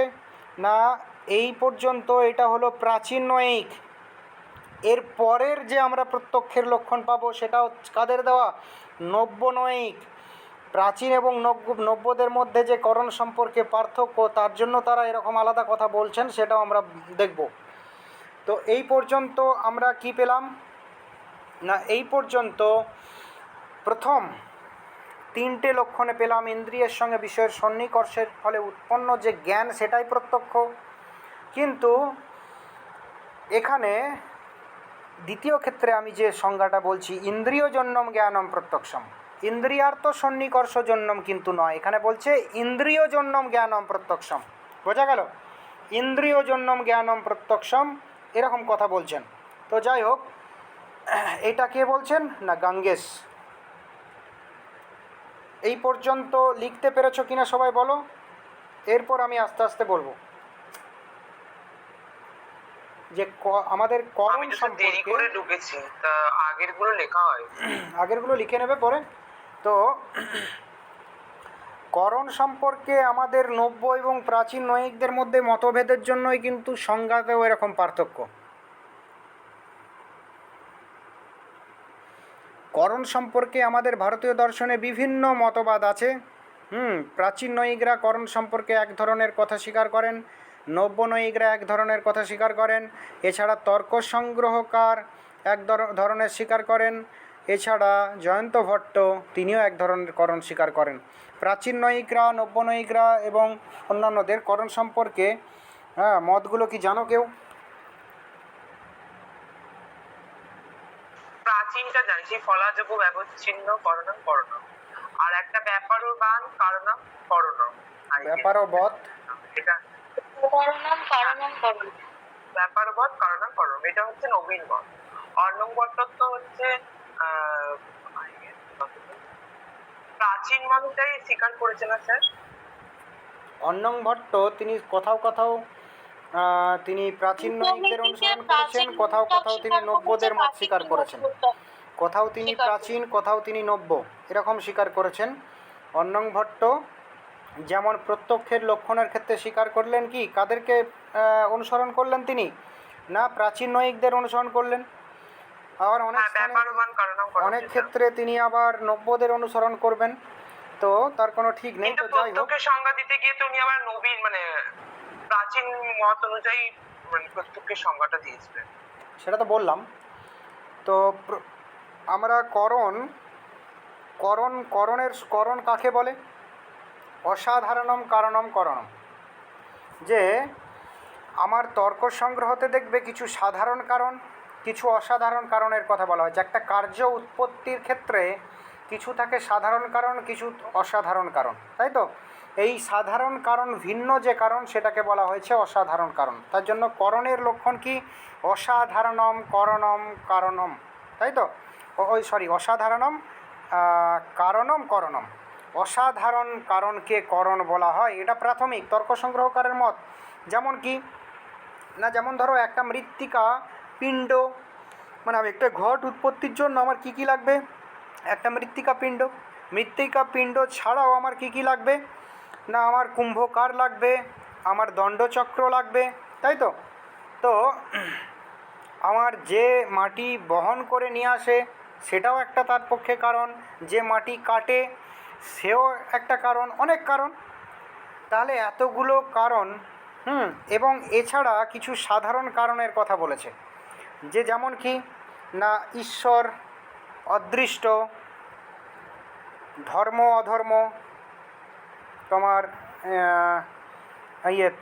না এই পর্যন্ত এটা হলো প্রাচীন নৈক। এর পরের যে আমরা প্রত্যক্ষের লক্ষণ পাবো সেটা কাদের দেওয়া? নব্যনৈক। প্রাচীন এবং নব্যদের মধ্যে যে করণ সম্পর্কে পার্থক্য, তার জন্য তারা এরকম আলাদা কথা বলছেন, সেটাও আমরা দেখব। তো এই পর্যন্ত আমরা কি পেলাম না এই পর্যন্ত প্রথম তিনটে লক্ষণে পেলাম ইন্দ্রিয়ের সঙ্গে বিষয়ের সন্নিকর্ষের ফলে উৎপন্ন যে জ্ঞান সেটাই প্রত্যক্ষ। কিন্তু এখানে দ্বিতীয় ক্ষেত্রে আমি যে সংজ্ঞাটা বলছি ইন্দ্রিয়জন্যম জ্ঞানম প্রত্যক্ষম, ইন্দ্রিয়ার্থ সন্নিকর্ষজন্যম কিন্তু নয়, এখানে বলছে ইন্দ্রিয়জন্যম জ্ঞানম প্রত্যক্ষম। বোঝা গেল? ইন্দ্রিয়জন্যম জ্ঞানম প্রত্যক্ষম এরকম কথা বলছেন। তো যাই হোক, এটা কে বলছেন না গাঙ্গেস। এই পর্যন্ত লিখতে পেরেছো কিনা সবাই বলো, এরপর আমি আস্তে আস্তে বলবো যে আমাদের করণ আমি তো দেরি সম্পর্কে করে ঢুকেছি, তা আগেরগুলো লেখা হয়। আগেরগুলো লিখে নেবে পরে। তো করণ সম্পর্কে আমাদের নব্য এবং প্রাচীন নৈকদের মধ্যে মতভেদের জন্যই কিন্তু সংজ্ঞাতেও এরকম পার্থক্য। করণ সম্পর্কে আমাদের ভারতীয় দর্শনে বিভিন্ন মতবাদ আছে। প্রাচীন নৈকরা করণ সম্পর্কে এক ধরনের কথা স্বীকার করেন, নব্য নৈকরা এক ধরনের কথা স্বীকার করেন, এছাড়া তর্ক সংগ্রহকার এক ধরনের স্বীকার করেন, এছাড়া জয়ন্ত ভট্ট তিনিও এক ধরনের করণ স্বীকার করেন। প্রাচীন নৈকরা, নব্য নৈকরা এবং অন্যান্যদের করণ সম্পর্কে মতগুলো কি জানো কেউ? প্রাচীনটা জানি, সেই ফলাযোগ্য ব্যবচ্ছিন্ন করণম করণম, আর একটা ব্যাপারবান কারণম করণম, ব্যাপারবৎ এটা ব্যাপারবৎ কারণম করণম, এটা হচ্ছে নবীন মত। অর্ণব ভট্টত্ব হচ্ছে প্রাচীন মতটাই স্বীকার করেছে না স্যার? অন্নং ভট্ট তিনি কোথাও কোথাও তিনি প্রাচীন নৈকদের অনুসরণ করেছেন, কোথাও কোথাও তিনি নব্যদের মত স্বীকার করেছেন, কোথাও তিনি প্রাচীন কোথাও তিনি নব্য এরকম স্বীকার করেছেন। অন্নং ভট্ট যেমন প্রত্যক্ষের লক্ষণের ক্ষেত্রে স্বীকার করলেন কি কাদেরকে অনুসরণ করলেন তিনি, না প্রাচীন নৈকদের অনুসরণ করলেন। আবার অনেক ক্ষেত্রে তিনি আবার নব্যদের অনুসরণ করবেন, তো তার কোনো ঠিক নেই। তো যাই হোক, প্রত্যক্ষের সংজ্ঞা দিতে গিয়ে তো উনি আবার নবীন মানে প্রাচীন মত অনুযায়ী মানে প্রত্যক্ষের সংজ্ঞাটা দিয়েছিলেন। সেটা তো বললাম। তো আমরা করণ কাকে বলে? অসাধারণম কারণম করণম। যে আমার তর্ক সংগ্রহতে দেখবে কিছু সাধারণ কারণ কিছু অসাধারণ কারণের কথা বলা হয়, যে একটা কার্য উৎপত্তির ক্ষেত্রে কিছু থাকে সাধারণ কারণ কিছু অসাধারণ কারণ, তাই তো? এই সাধারণ কারণ ভিন্ন যে কারণ সেটাকে বলা হয়েছে অসাধারণ কারণ। তার জন্য করণের লক্ষণ কি? অসাধারণম করণম কারণম, তাই তো? অসাধারণম কারণম করণম। অসাধারণ কারণকে করণ বলা হয়, এটা প্রাথমিক তর্ক সংগ্রহকারের মত। যেমন কি না, যেমন ধরো একটা মৃত্তিকা পিণ্ড, মানে আমি একটা ঘট উৎপত্তির জন্য আমার কি কি লাগবে? একটা মৃত্তিকা পিণ্ড ছাড়াও আমার কি কি লাগবে? না আমার কুম্ভকার লাগবে, আমার দণ্ডচক্র লাগবে, তাই তো? তো আমার যে মাটি বহন করে নিয়ে আসে সেটাও একটা তার পক্ষে কারণ, যে মাটি কাটে সেও একটা কারণ, অনেক কারণ। তাহলে এতগুলো কারণ, এবং এছাড়া কিছু সাধারণ কারণের কথা বলেছে, যে যেমন কি না ঈশ্বর, অদৃষ্ট, ধর্ম অধর্ম, তোমার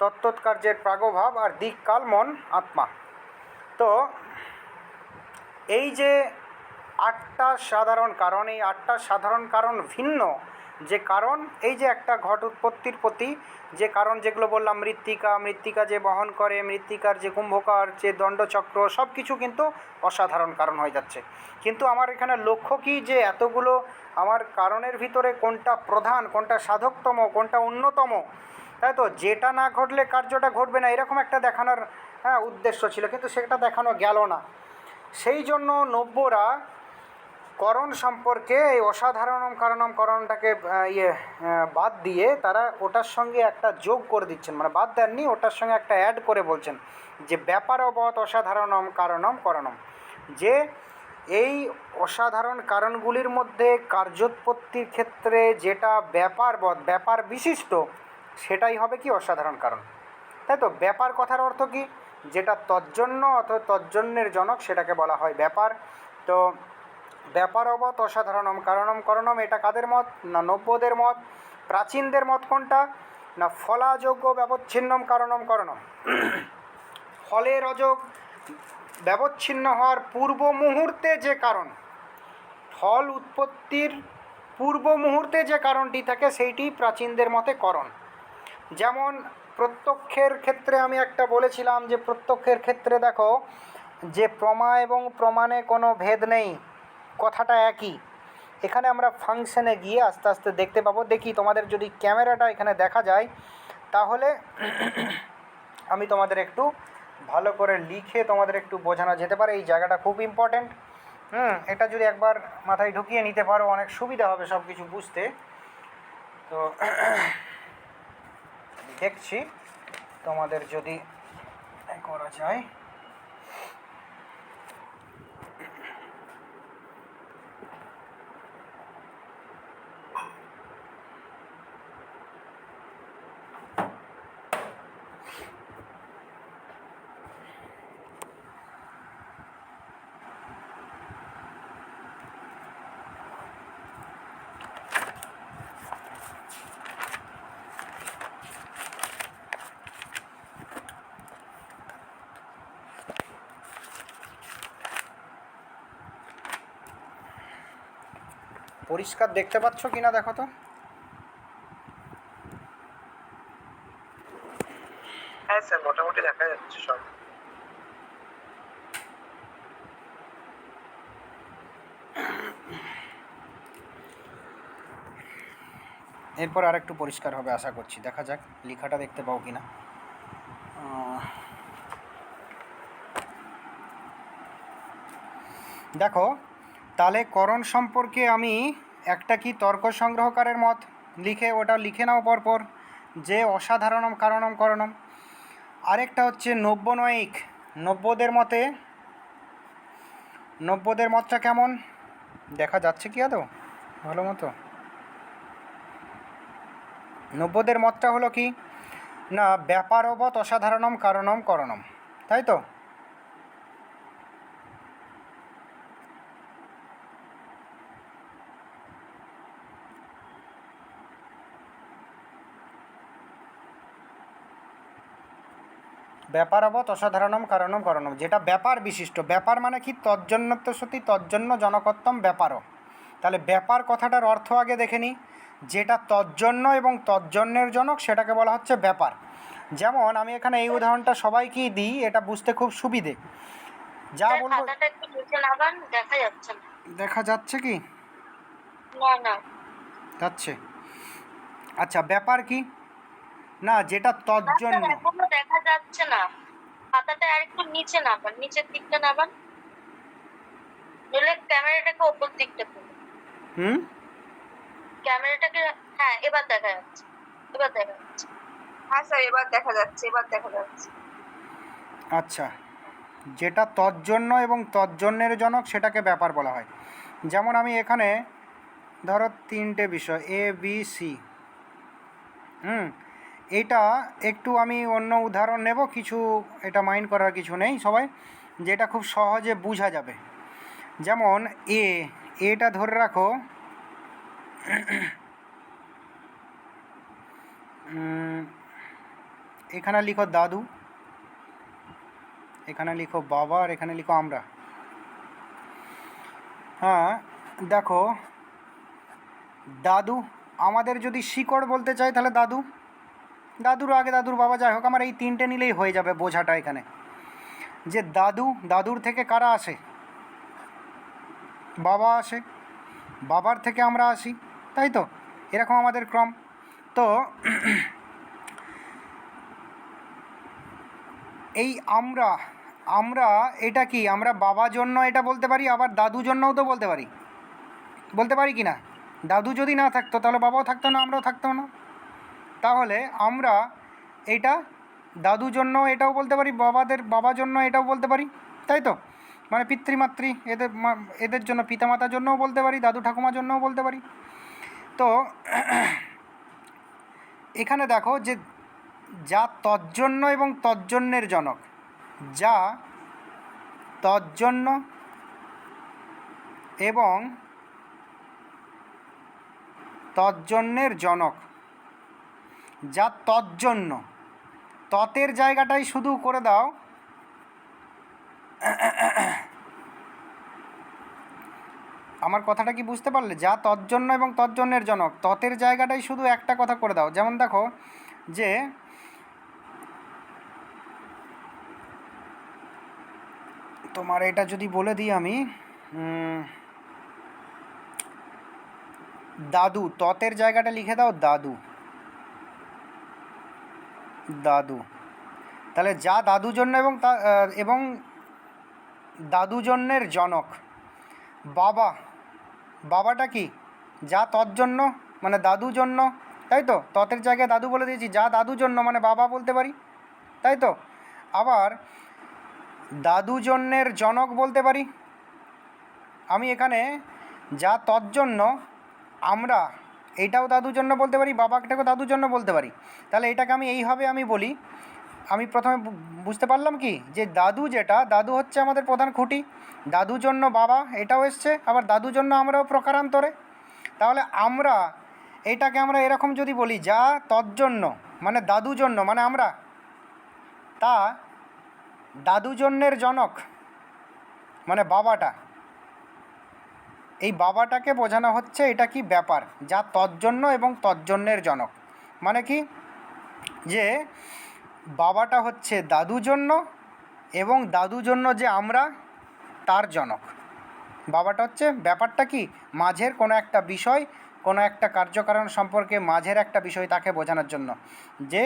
তত্ত্বকার্যের প্রাগভাব আর দিক কাল মন আত্মা। তো এই যে 8টা সাধারণ কারণ, এই 8টা সাধারণ কারণ ভিন্ন যে কারণ, এই যে একটা ঘট উৎপত্তির প্রতি যে কারণ যেগুলো বললাম, মৃত্তিকা যে বহন করে, মৃত্তিকার যে কুম্ভকার, যে দণ্ডচক্র, সব কিছু কিন্তু অসাধারণ কারণ হয়ে যাচ্ছে। কিন্তু আমার এখানে লক্ষ্য কি, যে এতগুলো আমার কারণের ভিতরে কোনটা প্রধান, কোনটা সাধকতম, কোনটা অন্যতম, তাই তো? যেটা না ঘটলে কার্যটা ঘটবে না, এরকম একটা দেখানোর উদ্দেশ্য ছিল, কিন্তু সেটা দেখানো গেল না। সেই জন্য নব্যরা করণ সম্পর্কে এই অসাধারণম কারণম করণটাকে বাদ দিয়ে তারা ওটার সঙ্গে একটা যোগ করে দিচ্ছেন, মানে বাদ দেননি, ওটার সঙ্গে একটা অ্যাড করে বলছেন যে ব্যাপারবৎ অসাধারণম কারণম করণম। যে এই অসাধারণ কারণগুলির মধ্যে কার্যোৎপত্তির ক্ষেত্রে যেটা ব্যাপার বিশিষ্ট, সেটাই হবে কি অসাধারণ কারণ, তাই তো? ব্যাপার কথার অর্থ কি? যেটা তজ্জন্য অথবা তজ্জন্যের জনক, সেটাকে বলা হয় ব্যাপার। তো ব্যাপারবৎ অসাধারণম কারণম করণম, এটা কাদের মত? না নব্যদের মত। প্রাচীনদের মত কোনটা? না ফলাযোগ্য ব্যবচ্ছিন্নম কারণম করণম। ফলের অযোগ ব্যবচ্ছিন্ন হওয়ার পূর্ব মুহূর্তে যে কারণ, ফল উৎপত্তির পূর্ব মুহূর্তে যে কারণটি থাকে সেইটি প্রাচীনদের মতে করণ। যেমন প্রত্যক্ষের ক্ষেত্রে আমি একটা বলেছিলাম, যে প্রত্যক্ষের ক্ষেত্রে দেখো যে প্রমা এবং প্রমাণে কোনো ভেদ নেই, কথাটা একই। এখানে আমরা ফাংশনে গিয়ে আস্তে আস্তে দেখতে পাবো। দেখি তোমাদের যদি ক্যামেরাটা এখানে দেখা যায়, তাহলে আমি তোমাদের একটু ভালো করে লিখে তোমাদের একটু বোঝানো যেতে পারে। এই জায়গাটা খুব ইম্পর্ট্যান্ট। এটা যদি একবার মাথায় ঢুকিয়ে নিতে পারো, অনেক সুবিধা হবে সব কিছু বুঝতে। তো দেখছি তোমাদের যদি করা যায়। পরিষ্কার দেখতে পাচ্ছ কিনা দেখো তো? হ্যাঁ স্যার, মোটামুটি দেখা যাচ্ছে সব। এরপর আর একটু পরিষ্কার হবে আশা করছি, দেখা যাক লেখাটা দেখতে পাও কি না। দেখো, তাহলে করণ সম্পর্কে আমি একটা কি তর্ক সংগ্রহকারের মত লিখে ওটা লিখে নাও পরপর, যে অসাধারণম কারণম করণম। আরেকটা হচ্ছে নব্যনয়িক, নব্যদের মতটা কেমন দেখা যাচ্ছে কি আদৌ ভালো মতো? নব্যদের মতটা হলো কি না, ব্যাপারবৎ অসাধারণম কারণম করণম, তাই তো? ব্যাপারবৎ অসাধারণম কারণম করণম, যেটা ব্যাপার বিশিষ্ট। ব্যাপার মানে কি? তজ্জন্যত্ব সতি তজ্জন্য জনকত্বম ব্যাপারও। তাহলে ব্যাপার কথাটার অর্থ আগে দেখে নিই। যেটা তজ্জন্য এবং তজ্জন্যের জনক সেটাকে বলা হচ্ছে ব্যাপার। যেমন আমি এখানে এই উদাহরণটা সবাইকেই দিই, এটা বুঝতে খুব সুবিধে। যা স্যার বলবো খাতাটা একটু নিচে নামান, দেখা যাচ্ছে না। দেখা যাচ্ছে কি? না না, যাচ্ছে। আচ্ছা, ব্যাপার কি না, যেটা স্যার তজ্জন্য। এখনো দেখা যাচ্ছে না। খাতাটা আর একটু নিচে নামান, নিচের দিকটা নামান, নইলে ক্যামেরাটাকে ওপর দিকটা করুন। হুম, ক্যামেরাটাকে, হ্যাঁ এবার দেখা যাচ্ছে, এবার দেখা যাচ্ছে। হ্যাঁ স্যার, এবার দেখা যাচ্ছে, এবার দেখা যাচ্ছে। আচ্ছা, যেটা তজ্জন্য এবং তজ্জন্যের জনক সেটাকে ব্যাপার বলা হয়। যেমন আমি এখানে ধরো তিনটে বিষয় এ বি সি, এইটা একটু আমি অন্য উদাহরণ নেব কিছু, এটা মাইন্ড করার কিছু নেই সবাই, যেটা খুব সহজে বোঝা যাবে। যেমন এটা ধরে রাখো, এখানে লিখো দাদু, এখানে লিখো বাবা, আর এখানে লিখো আমরা। হ্যাঁ দেখো, দাদু আমাদের যদি শিকড় বলতে চাই তাহলে দাদু, দাদুর আগে দাদুর বাবা, যাই হোক আমার এই তিনটে নিলেই হয়ে যাবে বোঝাটা এখানে। যে দাদুর থেকে কারা আসে? বাবা আসে, বাবার থেকে আমরা আসি, তাই তো? এরকম আমাদের ক্রম। তো এই আমরা আমরা এটা কি আমরা বাবা জন্য এটা বলতে পারি, আবার দাদু জন্যও তো বলতে পারি কি না? দাদু যদি না থাকতো তাহলে বাবাও থাকতো না, আমরাও থাকতো না। তাহলে আমরা এটা দাদু জন্য এটাও বলতে পারি, বাবা জন্য এটাও বলতে পারি, তাই তো? মানে পিতৃমাতৃ এদের জন্য, পিতামাতার জন্যও বলতে পারি, দাদু ঠাকুমার জন্যও বলতে পারি। তো এখানে দেখো যে যা তজ্জন্য এবং তজ্জন্যের জনক, যা তজ্জন্য এবং তজ্জন্যের জনক, যা তজ্জন্য, ততের জায়গাটাই শুধু করে দাও আমার কথাটা কি বুঝতে পারলে? যা তজ্জন্য এবং তজ্জন্যের জনক, ততের জায়গাটাই শুধু একটা কথা করে দাও। যেমন দেখো যে তোমার এটা যদি বলে দিই আমি, দাদু, ততের জায়গাটা লিখে দাও দাদু, দাদু। তাহলে যা দাদু জন্য এবং দাদু জন্যের জনক। বাবাটা কি? যা তজ্জন্য মানে দাদু জন্য, তাই তো? ততের জায়গায় দাদু বলে দিয়েছি, যা দাদু জন্য মানে বাবা বলতে পারি, তাই তো? আবার দাদু জন্যের জনক বলতে পারি আমি এখানে, যা তজ্জন্য আমরা, এটাও দাদু জন্য বলতে পারি, বাবাটাকেও দাদু জন্য বলতে পারি। তাহলে এটাকে আমি এইভাবে আমি বলি, আমি প্রথমে বুঝতে পারলাম কি যে দাদু, যেটা দাদু হচ্ছে আমাদের প্রধান খুঁটি, দাদু জন্য বাবা এটাও এসছে, আবার দাদু জন্য আমরাও প্রকারান্তরে। তাহলে আমরা এটাকে আমরা এরকম যদি বলি, যা তজ্জন্য মানে দাদু জন্য মানে আমরা, তা দাদু জন্যের জনক মানে বাবাটা, এই বাবাটাকে বোঝানো হচ্ছে এটা কি ব্যাপার, যা তজ্জন্য এবং তজ্জন্যের জনক। মানে কি যে বাবাটা হচ্ছে দাদু জন্য এবং দাদু জন্য যে আমরা তার জনক। বাবাটা হচ্ছে ব্যাপারটা কি, মাঝের কোনো একটা বিষয় কোনো একটা কার্যকারণ সম্পর্কে মাঝের একটা বিষয় তাকে বোঝানোর জন্য, যে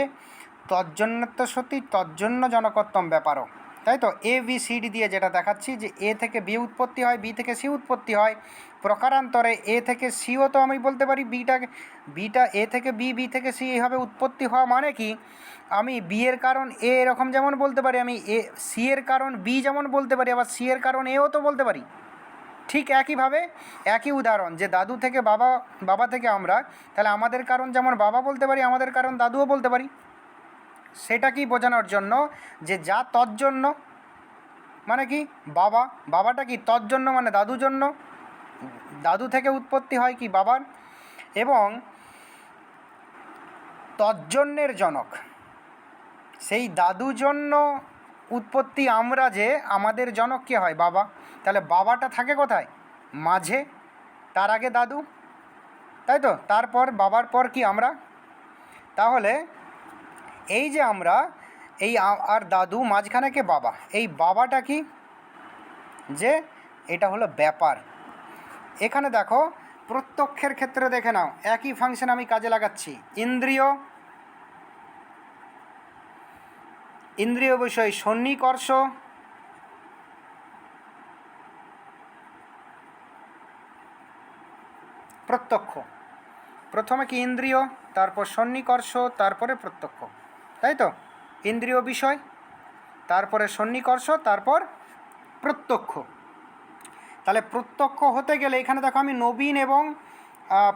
তজ্জন্যত্ব সতী তজ্জন্য জনকত্বম ব্যাপারও, তাই তো। এ বি সি ডি দিয়ে যেটা দেখাচ্ছি যে এ থেকে বি উৎপত্তি হয়, বি থেকে সি উৎপত্তি হয়, প্রকারান্তরে এ থেকে সিও তো আমি বলতে পারি, বিটা এ থেকে বি, বি থেকে সি, এইভাবে উৎপত্তি হওয়া মানে কি, আমি বি এর কারণ এ এরকম যেমন বলতে পারি, আমি এ সি এর কারণ বি যেমন বলতে পারি, আবার সি এর কারণ এও তো বলতে পারি। ঠিক একইভাবে একই উদাহরণ, যে দাদু থেকে বাবা, বাবা থেকে আমরা, তাহলে আমাদের কারণ যেমন বাবা বলতে পারি, আমাদের কারণ দাদুও বলতে পারি। সেটা কি বোঝানোর জন্য যে যা তজ্জন্য মানে কি বাবা, বাবাটা কি তজ্জন্য মানে দাদুর জন্য, দাদু থেকে উৎপত্তি হয় কি বাবার, এবং তজ্জন্যের জনক সেই দাদু জন্য উৎপত্তি আমরা, যে আমাদের জনক কে হয় বাবা, তাহলে বাবাটা থাকে কোথায়, মাঝে, তার আগে দাদু, তাই তো, তারপর বাবার পর কি আমরা। তাহলে এই যে আমরা, এই আর দাদু, মাঝখানে কে বাবা, এই বাবাটা কি, যে এটা হলো ব্যাপার। এখানে দেখো প্রত্যক্ষের ক্ষেত্রে দেখে নাও, একই ফাংশন আমি কাজে লাগাচ্ছি, ইন্দ্রিয়, ইন্দ্রিয় বিষয় সন্নিকর্ষ, প্রত্যক্ষ। প্রথমে কি ইন্দ্রিয়, তারপর সন্নিকর্ষ, তারপরে প্রত্যক্ষ, তাই তো। ইন্দ্রিয় বিষয়, তারপরে সন্নিকর্ষ, তারপর প্রত্যক্ষ। তাহলে প্রত্যক্ষ হতে গেলে এখানে দেখো আমি নবীন এবং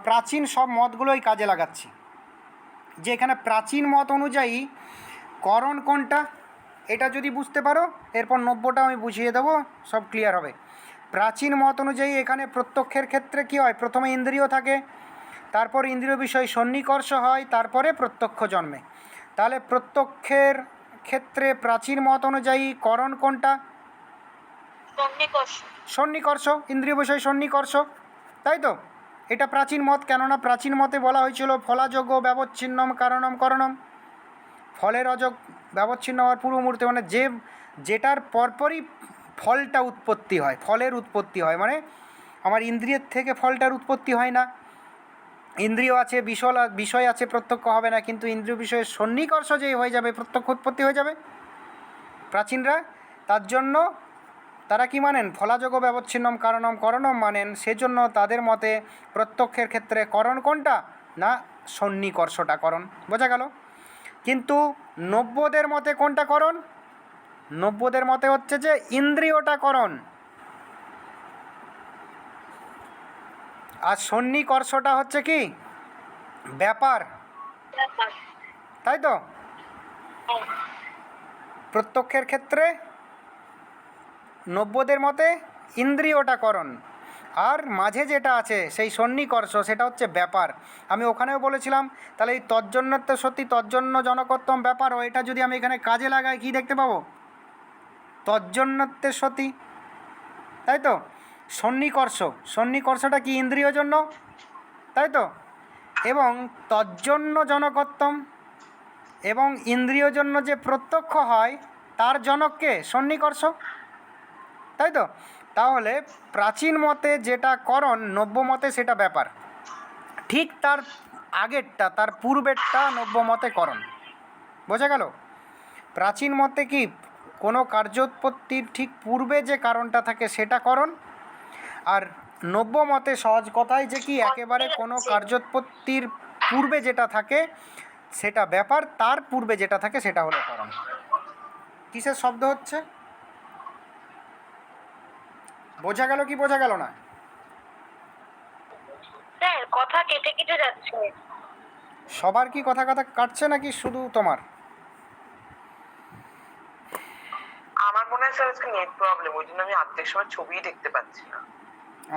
প্রাচীন সব মতগুলোই কাজে লাগাচ্ছি, যে এখানে প্রাচীন মত অনুযায়ী করণ কোনটা, এটা যদি বুঝতে পারো এরপর 90টা আমি বুঝিয়ে দেবো, সব ক্লিয়ার হবে। প্রাচীন মত অনুযায়ী এখানে প্রত্যক্ষের ক্ষেত্রে কি হয়, প্রথমে ইন্দ্রিয় থাকে, তারপর ইন্দ্রিয় বিষয় সন্নিকর্ষ হয়, তারপরে প্রত্যক্ষ জন্মে। তাহলে প্রত্যক্ষের ক্ষেত্রে প্রাচীন মত অনুযায়ী করণ কোনটা, সন্নিকর্ষ। সন্নিকর্ষ, ইন্দ্রিয় বিষয় সন্নিকর্ষ, তাই তো। এটা প্রাচীন মত, কেননা প্রাচীন মতে বলা হয়েছিল ফলাযোগ্য ব্যবচ্ছিন্নম কারণম করণম, ফলের অযোগ ব্যবচ্ছিন্ন হওয়ার পূর্বমূর্তি, মানে যেটার পরপরই ফলটা উৎপত্তি হয়, ফলের উৎপত্তি হয়, মানে আমার ইন্দ্রিয়ের থেকে ফলটার উৎপত্তি হয় না। ইন্দ্রিয় আছে, বিষয় আছে, প্রত্যক্ষ হবে না, কিন্তু ইন্দ্রিয় বিষয়ের সন্নিকর্ষ যেই হয়ে যাবে, প্রত্যক্ষ উৎপত্তি হয়ে যাবে প্রাচীনরা। তার জন্য তারা কি মানেন, ফলাযোগ ব্যবচ্ছিন্নম কারণম করণম মানেন, সেজন্য তাদের মতে প্রত্যক্ষের ক্ষেত্রে করণ কোনটা না, সন্নিকর্ষটা করণ, বোঝা গেল। কিন্তু নব্যদের মতে কোনটা করণ, নব্যদের মতে হচ্ছে যে ইন্দ্রিয়টা করণ, আর সন্নিকর্ষটা হচ্ছে কি ব্যাপার, তাই তো। প্রত্যক্ষের ক্ষেত্রে নব্যদের মতে ইন্দ্রিয়টা করণ, আর মাঝে যেটা আছে সেই সন্নিকর্ষ সেটা হচ্ছে ব্যাপার। আমি ওখানেও বলেছিলাম, তাহলে এই তজ্জন্যত্ব সত্যি তজ্জন্য জনকত্বম ব্যাপার, ও এটা যদি আমি এখানে কাজে লাগাই কি দেখতে পাবো, তজ্জন্যত্বের সতী, তাই তো। সন্নিকর্ষ, সন্নিকর্ষটা কি ইন্দ্রিয় জন্য, তাই তো, এবং তজ্জন্য জনকত্বম, এবং ইন্দ্রিয় জন্য যে প্রত্যক্ষ হয় তার জনককে সন্নিকর্ষ, তাই তো। তাহলে প্রাচীন মতে যেটা করণ, নব্য মতে সেটা ব্যাপার, ঠিক তার আগেরটা, তার পূর্বেরটা নব্য মতে করণ, বোঝা গেল। প্রাচীন মতে কি কোনো কার্যোৎপত্তির ঠিক পূর্বে যে কারণটা থাকে সেটা করণ, আর নব্য মতে সহজ কথায় যে কি একেবারে কোনো কার্যোৎপত্তির পূর্বে যেটা থাকে সেটা ব্যাপার, তার পূর্বে যেটা থাকে সেটা হলো করণ। কিসের শব্দ হচ্ছে, বোঝা গেল কি বোঝা গেল না? স্যার কথা কেটে কেটে যাচ্ছে। সবার কি কথা কথা কাটছে নাকি শুধু তোমার? আমার মনে হয় স্যার আজকে নেট প্রবলেম, ওই জন্য আমি অর্ধেক সময় ছবিই দেখতে পাচ্ছি না।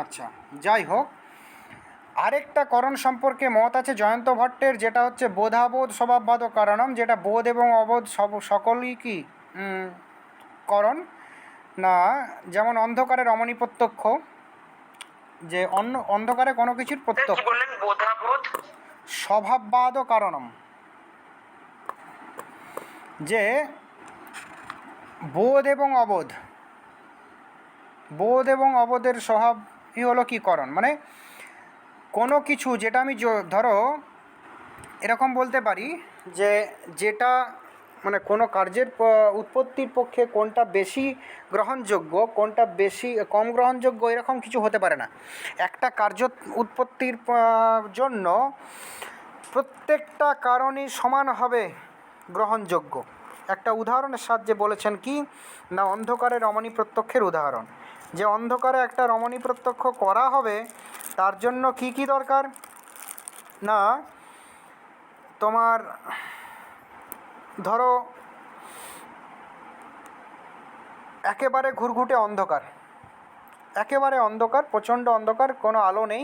আচ্ছা, যাই হোক, আরেকটা করণ সম্পর্কে মত আছে জয়ন্ত ভট্টের, যেটা হচ্ছে বোধাবোধ স্বভাববাদ কারণম, যেটা বোধ এবং অবোধ সকলই কি করণ না। যেমন অন্ধকারে রমণী প্রত্যক্ষ, যে অন্ধকারে কোনো কিছুর কি প্রত্যক্ষ, বললেন, বোধাবোধ স্বভাববাদ কারণম, যে বোধ এবং অবোধ, বোধ এবং অবোধের স্বভাবই হলো কি করণ, মানে কোনো কিছু যেটা আমি ধরো এরকম বলতে পারি যে যেটা মানে কোনো কার্যের উৎপত্তির পক্ষে কোনটা বেশি গ্রহণযোগ্য কোনটা বেশি কম গ্রহণযোগ্য এরকম কিছু হতে পারে না। একটা কার্য উৎপত্তির জন্য প্রত্যেকটা কারণই সমান হবে গ্রহণযোগ্য। একটা উদাহরণের সাহায্যে বলেছেন কি না, অন্ধকারে রমণী প্রত্যক্ষের উদাহরণ, যে অন্ধকারে একটা রমণী প্রত্যক্ষ করা হবে তার জন্য কি কি দরকার না, তোমার ধরো একেবারে ঘুরঘুটে অন্ধকার, একেবারে অন্ধকার, প্রচণ্ড অন্ধকার, কোনো আলো নেই,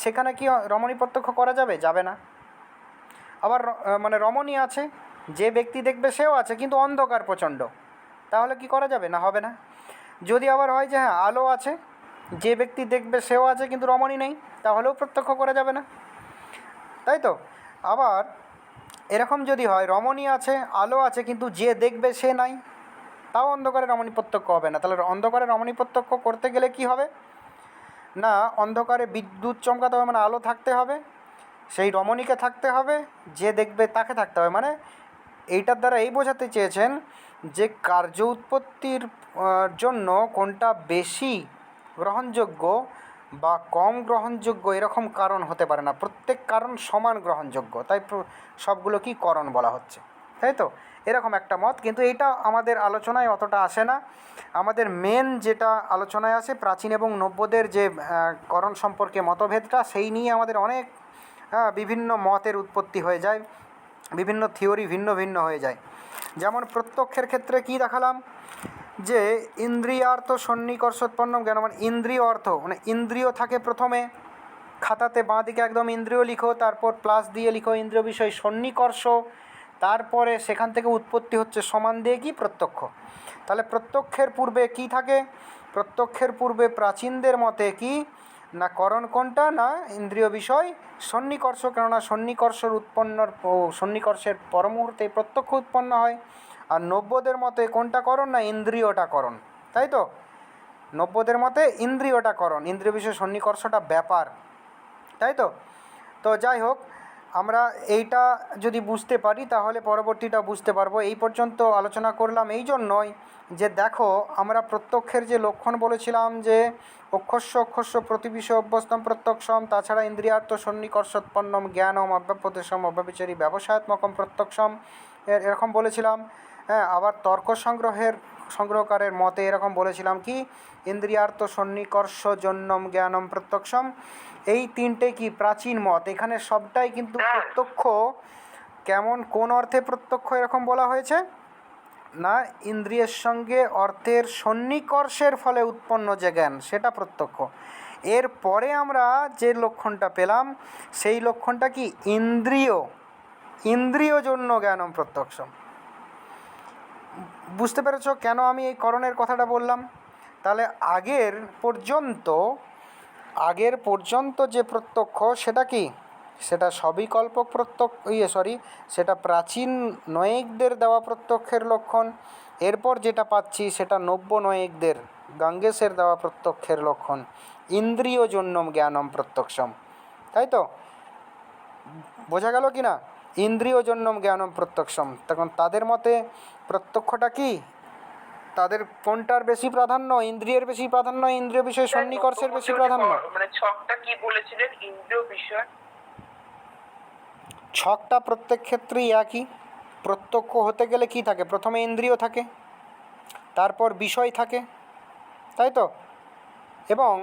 সেখানে কি রমণী প্রত্যক্ষ করা যাবে? যাবে না। আবার মানে রমণী আছে, যে ব্যক্তি দেখবে সেও আছে, কিন্তু অন্ধকার প্রচণ্ড, তাহলে কি করা যাবে? না, হবে না। যদি আবার হয় যে হ্যাঁ আলো আছে, যে ব্যক্তি দেখবে সেও আছে কিন্তু রমণী নেই, তাহলেও প্রত্যক্ষ করা যাবে না, তাই তো? আবার এরকম যদি হয় রমণী আছে, আলো আছে, কিন্তু যে দেখবে সে নাই, তাও অন্ধকারে রমণী প্রত্যক্ষ হবে না। তাহলে অন্ধকারে রমণী প্রত্যক্ষ করতে গেলে কি হবে না, অন্ধকারে বিদ্যুৎ চমকাতে হবে, মানে আলো থাকতে হবে, সেই রমণীকে থাকতে হবে, যে দেখবে তাকে থাকতে হবে। মানে এইটার দ্বারা এই বোঝাতে চেয়েছেন যে কার্য উৎপত্তির জন্য কোনটা বেশি গ্রহণযোগ্য বা কম গ্রহণযোগ্য এরকম কারণ হতে পারে না, প্রত্যেক কারণ সমান গ্রহণযোগ্য, তাই সবগুলো কি করণ বলা হচ্ছে, তাই তো? এরকম একটা মত, কিন্তু এইটা আমাদের আলোচনায় অতটা আসে না। আমাদের মেন যেটা আলোচনায় আসে প্রাচীন এবং নব্যদের যে করণ সম্পর্কে মতভেদটা, সেই নিয়ে আমাদের অনেক বিভিন্ন মতের উৎপত্তি হয়ে যায়, বিভিন্ন থিওরি ভিন্ন ভিন্ন হয়ে যায়। যেমন প্রত্যক্ষের ক্ষেত্রে কি দেখালাম যে ইন্দ্রিয়ার্থ সন্নিকর্ষোৎপন্ন জ্ঞান, মানে ইন্দ্রিয় অর্থ, মানে ইন্দ্রিয় থাকে প্রথমে, খাতাতে বাঁ দিকে একদম ইন্দ্রিয় লিখো, তারপর প্লাস দিয়ে লিখো ইন্দ্রিয় বিষয় সন্নিকর্ষ, তারপরে সেখান থেকে উৎপত্তি হচ্ছে সমান দিয়ে কি প্রত্যক্ষ। তাহলে প্রত্যক্ষের পূর্বে কি থাকে? প্রত্যক্ষের পূর্বে প্রাচীনদের মতে কি না, করণ কোনটা না, ইন্দ্রিয় বিষয় সন্নিকর্ষ, কেননা সন্নিকর্ষের সন্নিকর্ষের পর মুহূর্তে প্রত্যক্ষ উৎপন্ন হয়। আর নব্যদের মতে কোনটা করণ না, ইন্দ্রিয়টা করণ, তাই তো? নব্যদের মতে ইন্দ্রিয়টা করণ, ইন্দ্রিয় বিষয় সন্নিকর্ষটা ব্যাপার, তাই তো? তো যাই হোক, আমরা এইটা যদি বুঝতে পারি তাহলে পরবর্তীটা বুঝতে পারবো। এই পর্যন্ত আলোচনা করলাম এই জন্যই যে দেখো, আমরা প্রত্যক্ষের যে লক্ষণ বলেছিলাম যে অক্ষস্য অক্ষস্য প্রতিবিষয় অভ্যস্তম প্রত্যক্ষম, তাছাড়া ইন্দ্রিয়ার্থ সন্নিকর্ষোৎপন্নম জ্ঞানম অব্যপদেশম অব্যবিচারী ব্যবসায়াত্মকম প্রত্যক্ষম, এরকম বলেছিলাম। হ্যাঁ, আবার তর্ক সংগ্রহকারের মতে এরকম বলেছিলাম কি ইন্দ্রিয়ার্থ সন্নিকর্ষজন্যম জ্ঞানম প্রত্যক্ষম। এই তিনটে কি প্রাচীন মত, এখানে সবটাই কিন্তু প্রত্যক্ষ। কেমন, কোন অর্থে প্রত্যক্ষ এরকম বলা হয়েছে না, ইন্দ্রিয়ের সঙ্গে অর্থের সন্নিকর্ষের ফলে উৎপন্ন যে জ্ঞান সেটা প্রত্যক্ষ। এরপরে আমরা যে লক্ষণটা পেলাম সেই লক্ষণটা কি ইন্দ্রিয় জন্য জ্ঞানম প্রত্যক্ষম। বুঝতে পেরেছ কেন আমি এই করণের কথাটা বললাম? তাহলে আগের পর্যন্ত যে প্রত্যক্ষ সেটা কি, সেটা সবিকল্পক সেটা প্রাচীন নয়িকদের দেওয়া প্রত্যক্ষের লক্ষণ। এরপর যেটা পাচ্ছি সেটা নব্য নয়িকদের, গাঙ্গেসের দেওয়া প্রত্যক্ষের লক্ষণ, ইন্দ্রিয় জন্যম জ্ঞানম প্রত্যক্ষম, তাই তো? বোঝা গেল কি না? ইন্দ্রিয় জন্যম জ্ঞানম প্রত্যক্ষম। তখন তাদের মতে প্রত্যক্ষটা কি, তাদের কোনটার বেশি প্রাধান্য? ইন্দ্রিয়ের বেশি প্রাধান্য, ইন্দ্রিয় বিষয় সন্নিকর্ষের বেশি প্রাধান্য। মানে ছকটা কি বলেছিলেন, ইন্দ্রিয় বিষয় ছকটা প্রত্যেক ক্ষেত্রেই একই। প্রত্যক্ষ হতে গেলে কি থাকে, প্রথমে ইন্দ্রিয় থাকে, তারপর বিষয় থাকে, তাই তো? এবং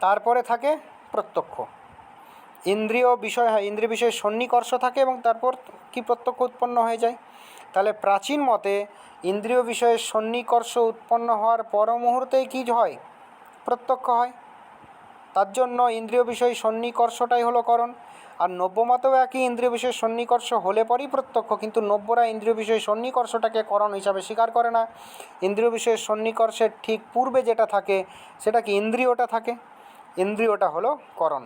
তারপরে থাকে প্রত্যক্ষ। ইন্দ্রিয় বিষয় সন্নিকর্ষ থাকে এবং তারপর কি প্রত্যক্ষ উৎপন্ন হয়ে যায়। তাহলে প্রাচীন মতে ইন্দ্রিয় বিষয়ের সন্নিকর্ষ উৎপন্ন হওয়ার পর মুহূর্তেই কী হয়, প্রত্যক্ষ হয়। তার জন্য ইন্দ্রিয় বিষয় সন্নিকর্ষটাই হলো করণ। আর নব্যমতেও একই, ইন্দ্রিয় বিষয় সন্নিকর্ষ হলে পরই প্রত্যক্ষ, কিন্তু নব্যরা ইন্দ্রিয় বিষয় সন্নিকর্ষটাকে করণ হিসাবে স্বীকার করে না। ইন্দ্রিয় বিষয়ের সন্নিকর্ষের ঠিক পূর্বে যেটা থাকে সেটা কি, ইন্দ্রিয়টা থাকে, ইন্দ্রিয়টা হলো করণ।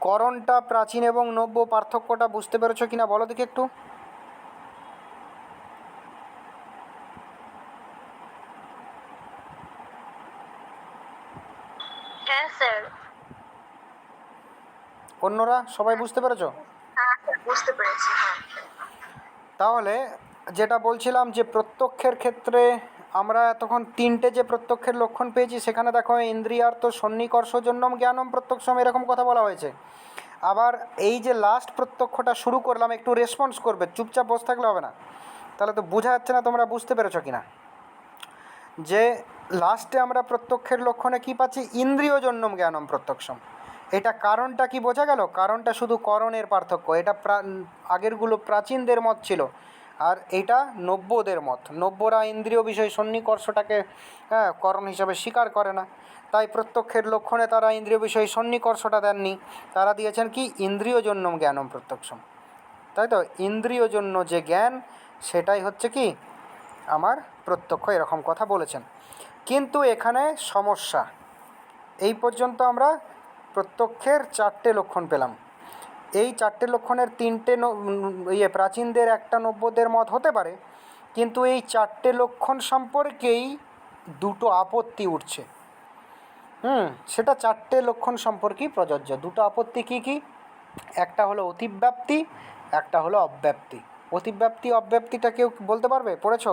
করণটা প্রাচীন এবং নব্য পার্থক্যটা বুঝতে পেরেছ কিনা বলো দেখি একটু। হ্যাঁ অন্যরা সবাই বুঝতে পেরেছো? হ্যাঁ স্যার, বুঝতে পেরেছি। হ্যাঁ তাহলে যেটা বলছিলাম যে প্রত্যক্ষের ক্ষেত্রে আমরা তখন তিনটে যে প্রত্যক্ষের লক্ষণ পেয়েছি, সেখানে দেখো ইন্দ্রিয়ার্থ সন্নিকর্ষজন্যম জ্ঞানম প্রত্যক্ষম এরকম কথা বলা হয়েছে। আবার এই যে লাস্ট প্রত্যক্ষটা শুরু করলাম, একটু রেসপন্স করবে, চুপচাপ বসে থাকলে হবে না, তাহলে তো বোঝা যাচ্ছে না তোমরা বুঝতে পেরেছো কিনা। যে লাস্টে আমরা প্রত্যক্ষের লক্ষণে কি পাচ্ছি, ইন্দ্রিয়জন্যম জ্ঞানম প্রত্যক্ষম। এটা কারণটা কি বোঝা গেল? কারণটা শুধু করণের পার্থক্য। এটা আগেরগুলো প্রাচীনদের মত ছিল, আর এটা নব্যদের মত। নব্যরা ইন্দ্রিয় বিষয় সন্নিকর্ষটাকে করণ হিসাবে স্বীকার করে না, তাই প্রত্যক্ষের লক্ষণে তারা ইন্দ্রিয় বিষয় সন্নিকর্ষটা দেননি, তারা দিয়েছেন কি ইন্দ্রিয়জন্যম জ্ঞানম প্রত্যক্ষম। তাই তো, ইন্দ্রিয়জন্য যে জ্ঞান সেটাই হচ্ছে কি আমার প্রত্যক্ষ, এরকম কথা বলেছেন। কিন্তু এখানে সমস্যা, এই পর্যন্ত আমরা প্রত্যক্ষের 4টে লক্ষণ পেলাম। এই 4টে লক্ষণের 3টে প্রাচীনদের, একটা নব্যদের মত হতে পারে, কিন্তু এই 4টে লক্ষণ সম্পর্কেই 2টো আপত্তি উঠছে। সেটা 4টে লক্ষণ সম্পর্কেই প্রযোজ্য। 2টো আপত্তি কি কি? একটা হলো অতিব্যাপ্তি, একটা হলো অব্যাপ্তি। অতিব্যাপ্তি অব্যাপ্তিটা কেউ বলতে পারবে? পড়েছো?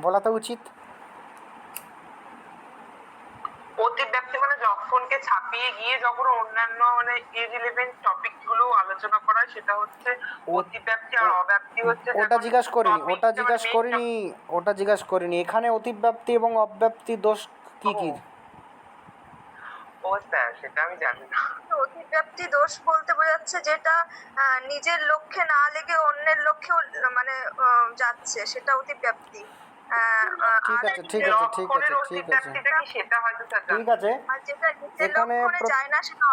বলা তো উচিত। অতিব্যাপ্তি মানে যখনকে ছাপিয়ে গিয়ে যখন অন্যান্য মানে ইররিলেভেন্ট টপিক গুলো আলোচনা করা হয়, সেটা হচ্ছে অতিব্যাপ্তি। আর অব্যাপ্তি হচ্ছে ওটা জিজ্ঞাসা করিনি। এখানে অতিব্যাপ্তি এবং অব্যাপ্তি দোষ কি কি? ও স্যার, সেটা আমি জানি না। তো অতিব্যাপ্তি দোষ বলতে বোঝাচ্ছে যেটা নিজের লক্ষ্যে না লেগে অন্যের লক্ষ্যেও মানে যাচ্ছে, সেটা অতিব্যাপ্তি। ঠিক আছে, ঠিক আছে, ঠিক আছে, ঠিক আছে, সেটা হয়তো স্যার ঠিক আছে। আর যেটা নিজের এখানে লক্ষ্যে যায় না সেটা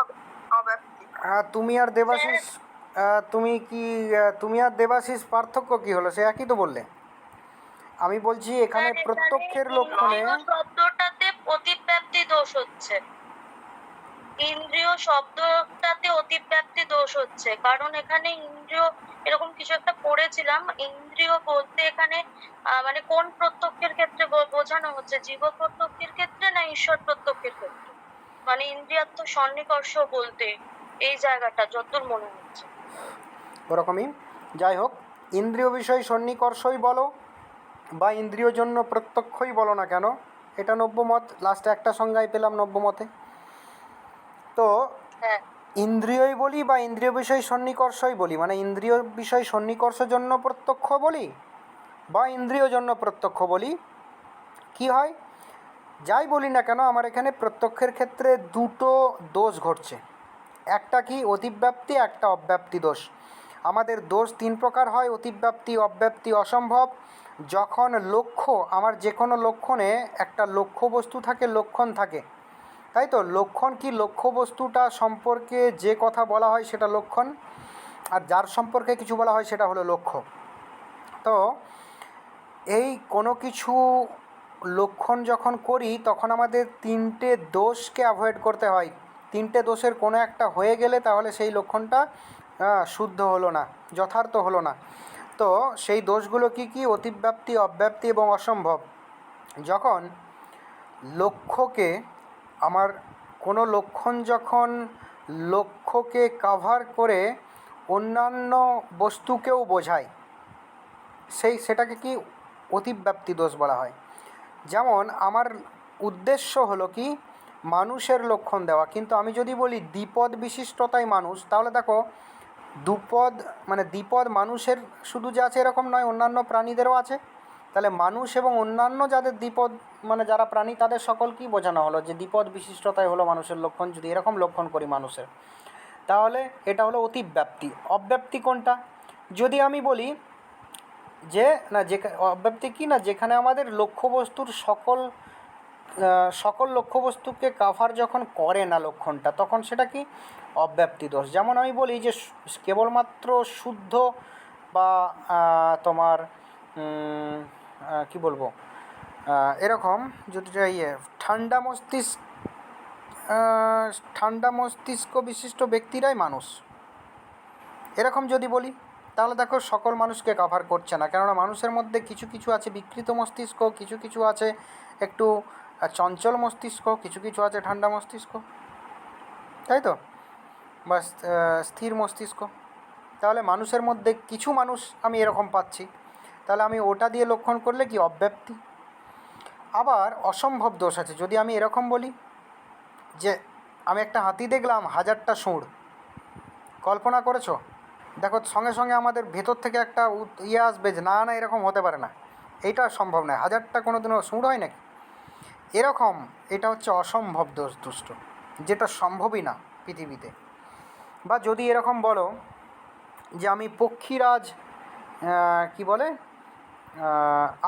অব্যাপ্তি। তুমি আর দেবাশিস, তুমি আর দেবাশিস পার্থক্য কি হলো? সে একই তো বললে। আমি বলছি এখানে প্রত্যক্ষের লক্ষণে শব্দটাতে অতিব্যাপ্তি দোষ হচ্ছে, ইন্দ্রিয় শব্দটাতে অতিব্যাপ্তি দোষ হচ্ছে, কারণ এখানে ইন্দ্রিয় এরকম কিছু একটা পড়েছিলাম। ইন্দ্রিয় বলতে এখানে মানে কোন প্রত্যক্ষের ক্ষেত্রে বোঝানো হচ্ছে, জীব প্রত্যক্ষের ক্ষেত্রে না ঈশ্বর প্রত্যক্ষের ক্ষেত্রে? মানে ইন্দ্রিয়ার্থ সন্নিকর্ষ বলতে এই জায়গাটা যতদূর মনে হচ্ছে। ওরকমই। যাই হোক, ইন্দ্রিয় বিষয় সন্নিকর্ষই বলো বা ইন্দ্রিয় জন্য প্রত্যক্ষই বলো না কেন, এটা নব্যমত। লাস্টে একটা সংজ্ঞায় পেলাম নব্যমতে। তো হ্যাঁ, ইন্দ্রিয়ই বলি বা ইন্দ্রিয় বিষয় সন্নিকর্ষই বলি, মানে ইন্দ্রিয় বিষয় সন্নিকর্ষ জন্য প্রত্যক্ষ বলি বা ইন্দ্রিয় জন্য প্রত্যক্ষ বলি, কি হয়? যাই বলি না কেন, আমার এখানে প্রত্যক্ষের ক্ষেত্রে 2টো দোষ ঘটছে। একটা কি অতিব্যাপ্তি, একটা অব্যাপ্তি দোষ। আমাদের দোষ 3 প্রকার হয়, অতিব্যাপ্তি, অব্যাপ্তি, অসম্ভব। যখন লক্ষ্য, আমার যে কোনো লক্ষণে একটা লক্ষ্য বস্তু থাকে, লক্ষণ থাকে, তাই তো? লক্ষণ কি, লক্ষ্য বস্তুটা সম্পর্কে যে কথা বলা হয় সেটা লক্ষণ, আর যার সম্পর্কে কিছু বলা হয় সেটা হলো লক্ষ্য। তো এই কোনো কিছু লক্ষণ যখন করি তখন আমাদের 3টে দোষকে অ্যাভয়েড করতে হয়। 3টে দোষের কোনো একটা হয়ে গেলে তাহলে সেই লক্ষণটা শুদ্ধ হলো না, যথার্থ হলো না। তো সেই দোষগুলো কি কি? অতিব্যাপ্তি, অব্যাপ্তি এবং অসম্ভব। যখন লক্ষ্যকে, আমার কোনো লক্ষণ যখন লক্ষ্যকে কাভার করে অন্যান্য বস্তুকেও বোঝায়, সেটাকে কি অতিব্যাপ্তি দোষ বলা হয়। যেমন আমার উদ্দেশ্য হলো কি মানুষের লক্ষণ দেওয়া, কিন্তু আমি যদি বলি দ্বিপদ বিশিষ্টতাই মানুষ, তাহলে দেখো দুপদ মানে দ্বিপদ মানুষের শুধু যে আছে এরকম নয়, অন্যান্য প্রাণীদেরও আছে। তাহলে মানুষ এবং অন্যান্য যাদের দ্বিপদ মানে যারা প্রাণী, তাদের সকলকেই বোঝানো হলো যে দ্বিপদ বিশিষ্টতাই হলো মানুষের লক্ষণ। যদি এরকম লক্ষণ করি মানুষের, তাহলে এটা হলো অতিব্যাপ্তি। অব্যাপ্তি কোনটা? যদি আমি বলি যে না, অব্যাপ্তি কি না, যেখানে আমাদের লক্ষ্যবস্তুর সকল লক্ষ্যবস্তুকে কাভার যখন করে না লক্ষণটা, তখন সেটা কি অব্যাপ্তি দোষ। যেমন আমি বলি যে কেবলমাত্র শুদ্ধ বা তোমার কি বলবো, এরকম যদি ঠান্ডা মস্তিষ্ক বিশিষ্ট ব্যক্তিরাই মানুষ, এরকম যদি বলি, তাহলে দেখো সকল মানুষকে কভার করছে না। কেননা মানুষের মধ্যে কিছু কিছু আছে বিকৃত মস্তিষ্ক, কিছু কিছু আছে একটু চঞ্চল মস্তিষ্ক, কিছু কিছু আছে ঠান্ডা মস্তিষ্ক, তাই তো? বা স্থির মস্তিষ্ক। তাহলে মানুষের মধ্যে কিছু মানুষ আমি এরকম পাচ্ছি, তাহলে আমি ওটা দিয়ে লক্ষণ করলে কি অব্যাপ্তি। আবার অসম্ভব দোষ আছে, যদি আমি এরকম বলি যে আমি একটা হাতি দেখলাম 1000টা সুঁড়, কল্পনা করেছো? দেখো সঙ্গে সঙ্গে আমাদের ভেতর থেকে একটা ইয়ে আসবে যে না না এরকম হতে পারে না, এইটা সম্ভব নয়, 1000টা কোনো দিনও সুঁড় হয় নাকি? এরকম এটা হচ্ছে অসম্ভব দোষ দুষ্ট, যেটা সম্ভবই না পৃথিবীতে। বা যদি এরকম বলো যে আমি পক্ষীরাজ, কি বলে,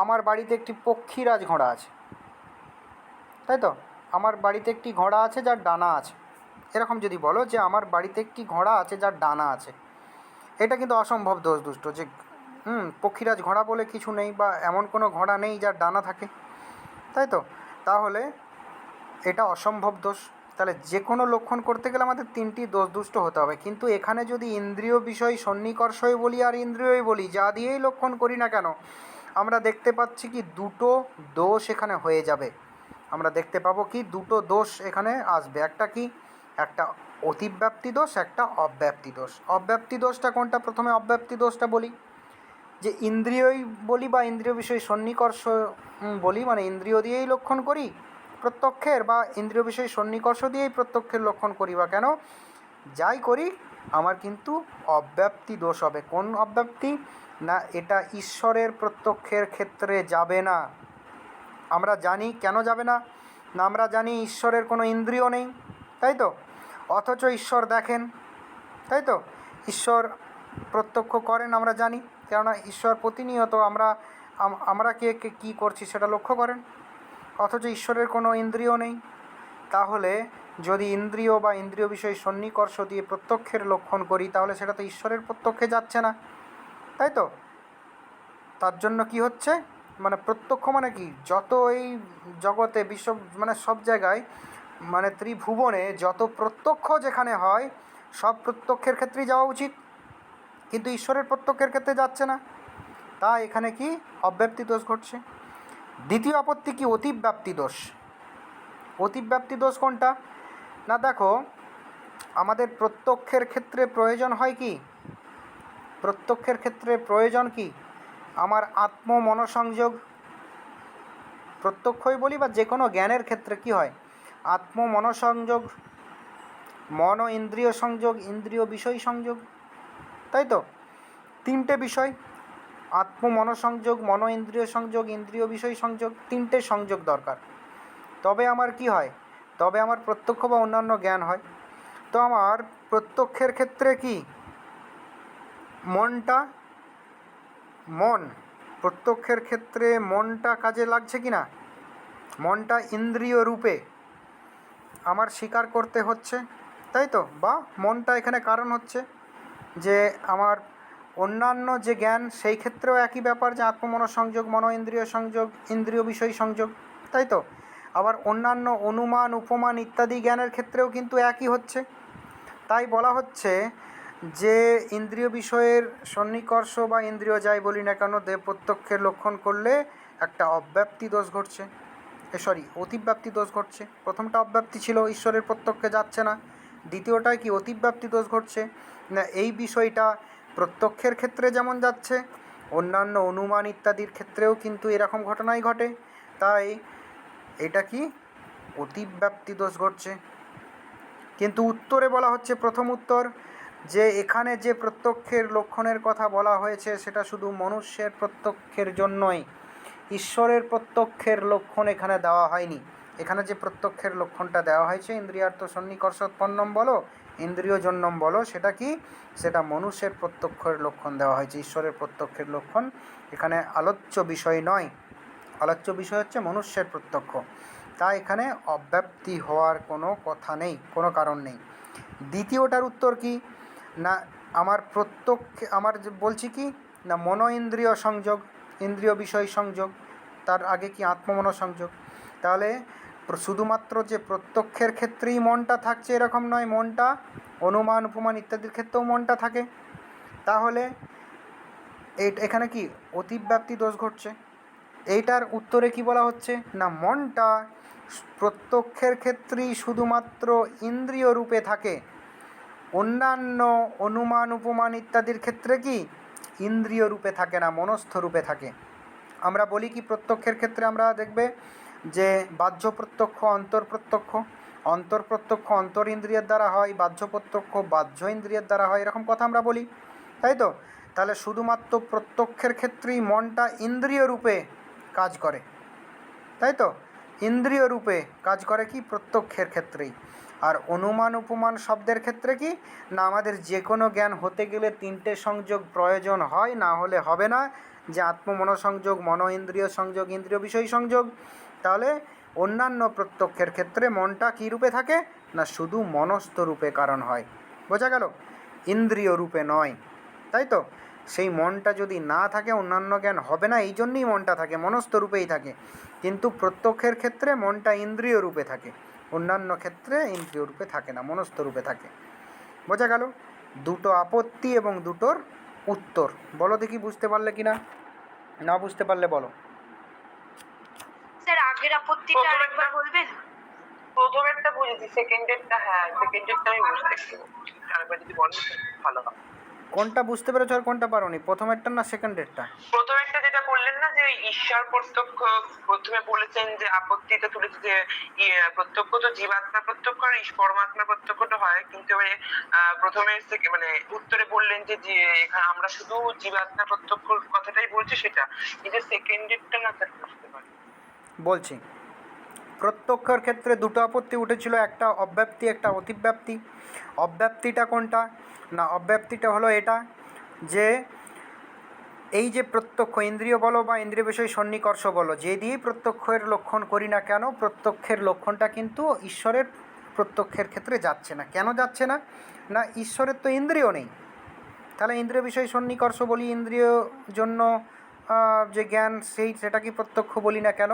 আমার বাড়িতে একটি পক্ষীরাজ ঘোড়া আছে, তাই তো, আমার বাড়িতে একটি ঘোড়া আছে যার ডানা আছে, এরকম যদি বলো যে আমার বাড়িতে একটি ঘোড়া আছে যার ডানা আছে, এটা কিন্তু অসম্ভব দোষ দুষ্ট। যে পক্ষীরাজ ঘোড়া বলে কিছু নেই, বা এমন কোনো ঘোড়া নেই যার ডানা থাকে, তাই তো, তাহলে এটা অসম্ভব দোষ। তাহলে যে কোনো লক্ষণ করতে গেলে আমাদের 3টি দোষ দুষ্ট হতে হবে। কিন্তু এখানে যদি ইন্দ্রিয় বিষয় সন্নিকর্ষই বলি আর ইন্দ্রিয়ই বলি, যা দিয়েই লক্ষণ করি না কেন, আমরা দেখতে পাচ্ছি কি দুটো দোষ এখানে হয়ে যাবে। আমরা দেখতে পাবো কি দুটো দোষ এখানে আসবে। একটা কি, একটা অতিব্যাপ্তি দোষ, একটা অব্যাপ্তি দোষ। অব্যাপ্তি দোষটা কোনটা? প্রথমে অব্যাপ্তি দোষটা বলি, যে ইন্দ্রিয়ই বলি বা ইন্দ্রিয় বিষয় সন্নিকর্ষ বলি, মানে ইন্দ্রিয় দিয়েই লক্ষণ করি প্রত্যক্ষের, বা ইন্দ্রিয় বিষয় সন্নিকর্ষ দিয়েই প্রত্যক্ষের লক্ষণ করি, বা কেন যাই করি আমার কিন্তু অব্যাপ্তি দোষ হবে। কোন অব্যাপ্তি? না, এটা ঈশ্বরের প্রত্যক্ষের ক্ষেত্রে যাবে না। আমরা জানি কেন যাবে না, না আমরা জানি ঈশ্বরের কোনো ইন্দ্রিয় নেই, তাই তো, অথচ ঈশ্বর দেখেন, তাই তো, ঈশ্বর প্রত্যক্ষ করেন আমরা জানি, কেননা ঈশ্বর প্রতিনিয়ত আমরা কে কী করছি সেটা লক্ষ্য করেন, অথচ ঈশ্বরের কোনো ইন্দ্রিয় নেই। তাহলে যদি ইন্দ্রিয় বা ইন্দ্রিয় বিষয় সন্নিকর্ষ দিয়ে প্রত্যক্ষের লক্ষণ করি, তাহলে সেটা তো ঈশ্বরের প্রত্যক্ষে যাচ্ছে না, তাই তো। তার জন্য কি হচ্ছে, মানে প্রত্যক্ষ মানে কি, যত এই জগতে বিশ্ব মানে সব জায়গায়, মানে ত্রিভুবনে যত প্রত্যক্ষ যেখানে হয় সব প্রত্যক্ষের ক্ষেত্রেই যাওয়া উচিত, কিন্তু ঈশ্বরের প্রত্যক্ষের ক্ষেত্রে যাচ্ছে না, তা এখানে কি অব্যাপ্তি দোষ ঘটছে। দ্বিতীয় আপত্তি কি, অতিব্যাপ্তি দোষ। অতিব্যাপ্তি দোষ কোনটা? না দেখো, আমাদের প্রত্যক্ষের ক্ষেত্রে প্রয়োজন হয় কি, প্রত্যক্ষের ক্ষেত্রে প্রয়োজন কি, আমার আত্ম মনসংযোগ। প্রত্যক্ষই বলি বা যে কোনো জ্ঞানের ক্ষেত্রে কি হয়, আত্ম মনসংযোগ, মন ও ইন্দ্রিয় সংযোগ, ইন্দ্রিয় বিষয় সংযোগ, তাই তো, 3টে বিষয়, আত্ম মনসংযোগ, মন ইন্দ্রিয় সংযোগ, ইন্দ্রিয় বিষয় সংযোগ, 3টে সংযোগ দরকার, তবে আমার কি হয়, তবে আমার প্রত্যক্ষ বা অন্যান্য জ্ঞান হয়। তো আমার প্রত্যক্ষের ক্ষেত্রে কি মন প্রত্যক্ষের ক্ষেত্রে মনটা কাজে লাগছে কি না, মনটা ইন্দ্রিয় রূপে আমার স্বীকার করতে হচ্ছে, তাই তো, বা মনটা এখানে কারণ হচ্ছে যে আমার অন্যান্য যে জ্ঞান সেই ক্ষেত্রেও একই ব্যাপার, যে আত্মমনঃসংযোগ, মন ইন্দ্রিয় সংযোগ, ইন্দ্রিয় বিষয় সংযোগ, তাই তো। আবার অন্যান্য অনুমান উপমান ইত্যাদি জ্ঞানের ক্ষেত্রেও কিন্তু একই হচ্ছে। তাই বলা হচ্ছে যে ইন্দ্রিয় বিষয়ের সন্নিকর্ষ বা ইন্দ্রিয় যাই বলি না কেন, দেব প্রত্যক্ষের লক্ষণ করলে একটা অব্যাপ্তি দোষ ঘটছে, অতিব্যাপ্তি দোষ ঘটছে। প্রথমটা অব্যাপ্তি ছিল, ঈশ্বরের প্রত্যক্ষে যাচ্ছে না। দ্বিতীয়টায় কি, অতিব্যাপ্তি দোষ ঘটছে না, এই বিষয়টা প্রত্যক্ষের ক্ষেত্রে যেমন যাচ্ছে, অন্যান্য অনুমান ইত্যাদির ক্ষেত্রেও কিন্তু এরকম ঘটনাই ঘটে। তাই এটা কি, অতিব্যাপ্তি দোষ ঘটছে। কিন্তু উত্তরে বলা হচ্ছে, প্রথম উত্তর, যে এখানে যে প্রত্যক্ষের লক্ষণের কথা বলা হয়েছে সেটা শুধু মনুষ্যের প্রত্যক্ষের জন্যই, ঈশ্বরের প্রত্যক্ষের লক্ষণ এখানে দেওয়া হয়নি। এখানে যে প্রত্যক্ষের লক্ষণটা দেওয়া হয়েছে, ইন্দ্রিয়ার্থ সন্নিকর্ষোৎপন্নম বলো, ইন্দ্রিয় জন্যম বলো, সেটা কি, সেটা মনুষ্যের প্রত্যক্ষের লক্ষণ দেওয়া হয়েছে। ঈশ্বরের প্রত্যক্ষের লক্ষণ এখানে আলোচ্য বিষয় নয়, আলোচ্য বিষয় হচ্ছে মনুষ্যের প্রত্যক্ষ। তাই এখানে অব্যাপ্তি হওয়ার কোনো কথা নেই, কোনো কারণ নেই। দ্বিতীয়টার উত্তর কি, না আমার বলছি কি, না মনো ইন্দ্রিয় সংযোগ, ইন্দ্রিয় বিষয় সংযোগ, তার আগে কি আত্মমনো সংযোগ। তাহলে শুধুমাত্র যে প্রত্যক্ষের ক্ষেত্রেই মনটা থাকছে এরকম নয়, মনটা অনুমান উপমান ইত্যাদির ক্ষেত্রেও মনটা থাকে। তাহলে এখানে কি অতিব্যাপ্তি দোষ ঘটছে। এইটার উত্তরে কি বলা হচ্ছে, না মনটা প্রত্যক্ষের ক্ষেত্রেই শুধুমাত্র ইন্দ্রিয় রূপে থাকে, অন্যান্য অনুমান উপমান ইত্যাদির ক্ষেত্রে কি ইন্দ্রিয় রূপে থাকে না, মনস্থ রূপে থাকে। আমরা বলি কি প্রত্যক্ষের ক্ষেত্রে আমরা দেখবে যে বাহ্য প্রত্যক্ষ অন্তর প্রত্যক্ষ, অন্তর প্রত্যক্ষ অন্তর ইন্দ্রিয়ের দ্বারা হয়, বাহ্য প্রত্যক্ষ বাহ্য ইন্দ্রিয়ের দ্বারা হয়, এরকম কথা আমরা বলি, তাই তো? তাহলে শুধুমাত্র প্রত্যক্ষের ক্ষেত্রেই মনটা ইন্দ্রিয় রূপে কাজ করে, তাই তো? ইন্দ্রিয় রূপে কাজ করে কি প্রত্যক্ষের ক্ষেত্রেই। আর অনুমান উপমান শব্দের ক্ষেত্রে কি না, আমাদের যে কোনো জ্ঞান হতে গেলে তিনটে সংযোগ প্রয়োজন হয়, না হলে হবে না, যে আত্মমনসংযোগ, মন ইন্দ্রিয় সংযোগ, ইন্দ্রিয় বিষয় সংযোগ। তাহলে অন্যান্য প্রত্যক্ষের ক্ষেত্রে মনটা কী রূপে থাকে না, শুধু মনস্থ রূপে কারণ হয়। বোঝা গেল? ইন্দ্রিয় রূপে নয়, তাই তো? সেই মনটা যদি না থাকে অন্যান্য জ্ঞান হবে না, এই জন্যই মনটা থাকে, মনস্থ রূপেই থাকে। কিন্তু প্রত্যক্ষের ক্ষেত্রে মনটা ইন্দ্রিয় রূপে থাকে, অন্যান্য ক্ষেত্রে ইন্দ্রিয় রূপে থাকে না, মনস্থ রূপে থাকে। বোঝা গেল? দুটো আপত্তি এবং দুটোর উত্তর। বলো দেখি বুঝতে পারলে কি না, না বুঝতে পারলে বলো। স্যার আগের আপত্তিটা আরেকবার বলবেন? প্রথমেরটা বুঝেছি, সেকেন্ডেরটা হ্যাঁ, সেকেন্ডেরটা আমি বুঝতে পারছি। আরেকবার যদি বলেন ভালো হয়। কোনটা বুঝতে পেরেছো আর কোনটা পারোনি, প্রথমেরটা না সেকেন্ডেরটা? প্রথমেরটা যেটা বললেন না যে ঈশ্বর প্রত্যক্ষ, প্রথমে বলেছেন যে আপত্তিতে তুলেছে যে প্রত্যক্ষ তো জীবাত্মা প্রত্যক্ষ আর পরমাত্মা প্রত্যক্ষটা হয়, কিন্তু এবারে প্রথমে মানে উত্তরে বললেন যে এখানে আমরা শুধু জীবাত্মা প্রত্যক্ষ কথাটাই বলছি, সেটা কিন্তু সেকেন্ডেরটা না স্যার বুঝতে পারি। বলছি, প্রত্যক্ষের ক্ষেত্রে দুটো আপত্তি উঠেছিল, একটা অব্যাপ্তি একটা অতিব্যাপ্তি। অব্যাপ্তিটা কোনটা না, অব্যাপ্তিটা হলো এটা যে এই যে প্রত্যক্ষ ইন্দ্রিয় বলো বা ইন্দ্রিয় বিষয় সন্নিকর্ষ বলো, যে দিয়েই প্রত্যক্ষের লক্ষণ করি না কেন, প্রত্যক্ষের লক্ষণটা কিন্তু ঈশ্বরের প্রত্যক্ষের ক্ষেত্রে যাচ্ছে না। কেন যাচ্ছে না না, ঈশ্বরের তো ইন্দ্রিয় নেই। তাহলে ইন্দ্রিয় বিষয় সন্নিকর্ষ বলি, ইন্দ্রিয় জন্য যে জ্ঞান সেটা কি প্রত্যক্ষ বলি না কেন,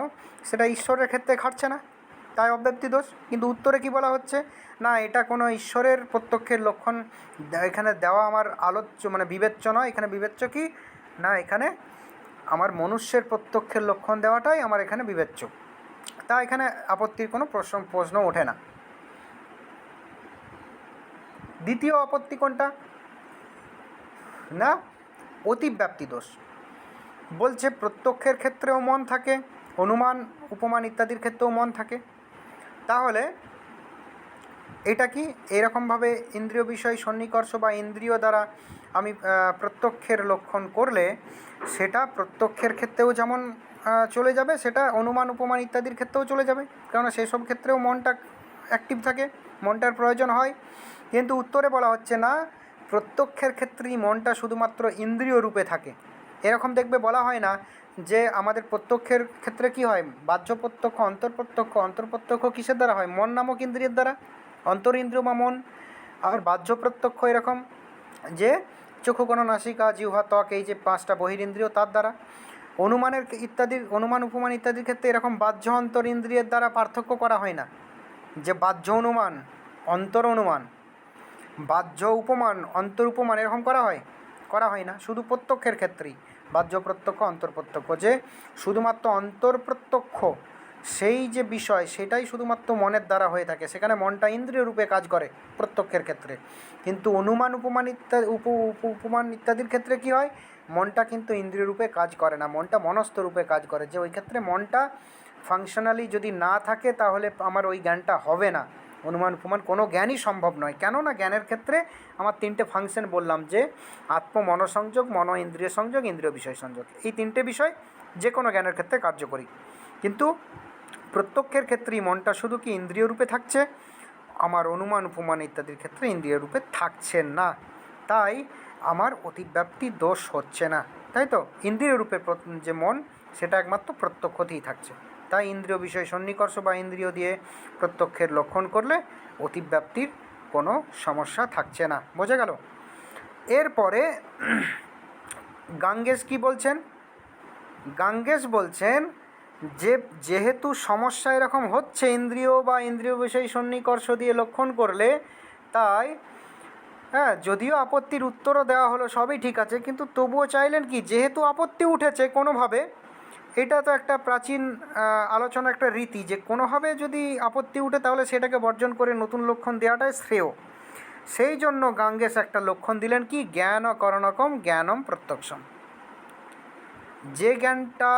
সেটা ঈশ্বরের ক্ষেত্রে খাটছে না, তাই অব্যক্তি দোষ। কিন্তু উত্তরে কি বলা হচ্ছে না, এটা কোনো ঈশ্বরের প্রত্যক্ষের লক্ষণ এখানে দেওয়া আমার আলোচ্য মানে বিবেচ্য নয়। এখানে বিবেচ্য কি না, এখানে আমার মনুষ্যের প্রত্যক্ষের লক্ষণ দেওয়াটাই আমার এখানে বিবেচ্য। তা এখানে আপত্তির কোনো প্রশ্ন ওঠে না। দ্বিতীয় আপত্তি কোনটা না, অতিব্যাপ্তি দোষ। বলছে প্রত্যক্ষের ক্ষেত্রেও মন থাকে, অনুমান উপমান ইত্যাদির ক্ষেত্রেও মন থাকে। তাহলে এটা কি এরকমভাবে ইন্দ্রিয় বিষয় সন্নিকর্ষ বা ইন্দ্রিয় দ্বারা আমি প্রত্যক্ষের লক্ষণ করলে সেটা প্রত্যক্ষের ক্ষেত্রেও যেমন চলে যাবে, সেটা অনুমান উপমান ইত্যাদির ক্ষেত্রেও চলে যাবে, কেননা সেই সব ক্ষেত্রেও মনটা অ্যাক্টিভ থাকে, মনটার প্রয়োজন হয়। কিন্তু উত্তরে বলা হচ্ছে না, প্রত্যক্ষের ক্ষেত্রেই মনটা শুধুমাত্র ইন্দ্রিয় রূপে থাকে। এরকম দেখবে বলা হয় না যে আমাদের প্রত্যক্ষের ক্ষেত্রে কি হয়, বাহ্য প্রত্যক্ষ অন্তর্প্রত্যক্ষ, অন্তর্প্রত্যক্ষ কিসের দ্বারা হয়, মন নামক ইন্দ্রিয়ের দ্বারা, অন্তর ইন্দ্রিয় বা মন। আর বাহ্য প্রত্যক্ষ এরকম যে চক্ষু কোণ নাসিকা জিহ্বা ত্বক, এই যে পাঁচটা বহিরিন্দ্রিয় তার দ্বারা। অনুমানের ইত্যাদির অনুমান উপমান ইত্যাদির ক্ষেত্রে এরকম বাহ্য অন্তর ইন্দ্রিয়ের দ্বারা পার্থক্য করা হয় না, যে বাহ্য অনুমান অন্তর অনুমান, বাহ্য উপমান অন্তর উপমান এরকম করা হয় না। শুধু প্রত্যক্ষের ক্ষেত্রেই বাহ্য প্রত্যক্ষ অন্তর প্রত্যক্ষ, যে শুধুমাত্র অন্তর প্রত্যক্ষ সেই যে বিষয় সেটাই শুধুমাত্র মনের দ্বারা হয়ে থাকে, সেখানে মনটা ইন্দ্রিয় রূপে কাজ করে প্রত্যক্ষের ক্ষেত্রে। কিন্তু অনুমান উপমান ইত্যাদি উপমান ইত্যাদির ক্ষেত্রে কি হয়, মনটা কিন্তু ইন্দ্রিয় রূপে কাজ করে না, মনটা মনস্থ রূপে কাজ করে। যে ওই ক্ষেত্রে মনটা ফাংশনালি যদি না থাকে তাহলে আমার ওই জ্ঞানটা হবে না, অনুমান উপমান কোনো জ্ঞানই সম্ভব নয়। কেননা জ্ঞানের ক্ষেত্রে আমার তিনটে ফাংশন বললাম, যে আত্মমনসংযোগ, মন ইন্দ্রিয় সংযোগ, ইন্দ্রিয় বিষয় সংযোগ, এই তিনটে বিষয় যে কোনো জ্ঞানের ক্ষেত্রে কার্যকরী। কিন্তু প্রত্যক্ষের ক্ষেত্রেই মনটা শুধু কি ইন্দ্রিয় রূপে থাকছে, আমার অনুমান উপমান ইত্যাদির ক্ষেত্রে ইন্দ্রিয় রূপে থাকছে না, তাই আমার অতিব্যাপ্তি দোষ হচ্ছে না, তাই তো? ইন্দ্রিয় রূপে যে মন সেটা একমাত্র প্রত্যক্ষতেই থাকছে, তাই ইন্দ্রিয় বিষয় সন্নিকর্ষ বা ইন্দ্রিয় দিয়ে প্রত্যক্ষের লক্ষণ করলে অতিব্যাপ্তির কোনো সমস্যা থাকছে না। বোঝা গেল? এরপরে গাঙ্গেশ কি বলছেন, গাঙ্গেশ বলছেন যে যেহেতু সমস্যা এরকম হচ্ছে ইন্দ্রিয় বা ইন্দ্রিয় বিষয় সন্নিকর্ষ দিয়ে লক্ষণ করলে, তাই হ্যাঁ যদিও আপত্তির উত্তরও দেওয়া হলো সবই ঠিক আছে, কিন্তু তবুও চাইলেন কি, যেহেতু আপত্তি উঠেছে কোনোভাবে, এটা তো একটা প্রাচীন আলোচনা, একটা রীতি, যে কোনোভাবে যদি আপত্তি উঠে তাহলে সেটাকে বর্জন করে নতুন লক্ষণ দেওয়াটাই শ্রেয়। সেই জন্য গাঙ্গেস একটা লক্ষণ দিলেন কি, জ্ঞান অকরণকম জ্ঞানম প্রত্যক্ষম। যে জ্ঞানটা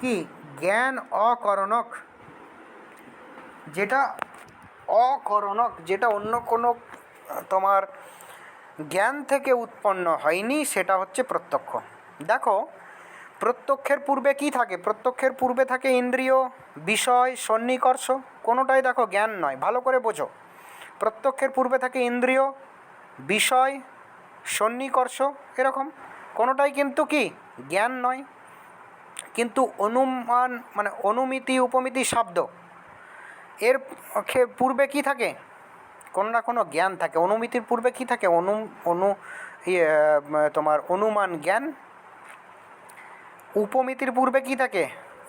কি জ্ঞান অকরণক, যেটা অকরণক, যেটা অন্য কোনো তোমার জ্ঞান থেকে উৎপন্ন হয়নি, সেটা হচ্ছে প্রত্যক্ষ। দেখো প্রত্যক্ষের পূর্বে কি থাকে? প্রত্যক্ষের পূর্বে থাকে ইন্দ্রিয়, বিষয়, সন্নিকর্ষ। কোনোটাই দেখো জ্ঞান নয়, ভালো করে বোঝো। প্রত্যক্ষের পূর্বে থাকে ইন্দ্রিয়, বিষয়, সন্নিকর্ষ, এরকম কোনোটাই কিন্তু কি জ্ঞান নয়। কিন্তু অনুমান মানে অনুমিতি উপমিতি শব্দ, এর পূর্বে কি থাকে? কোনো না কোনো জ্ঞান থাকে। অনুমিতির পূর্বে কি থাকে? তোমার অনুমান জ্ঞান। উপমিতির পূর্বে কি থাকে?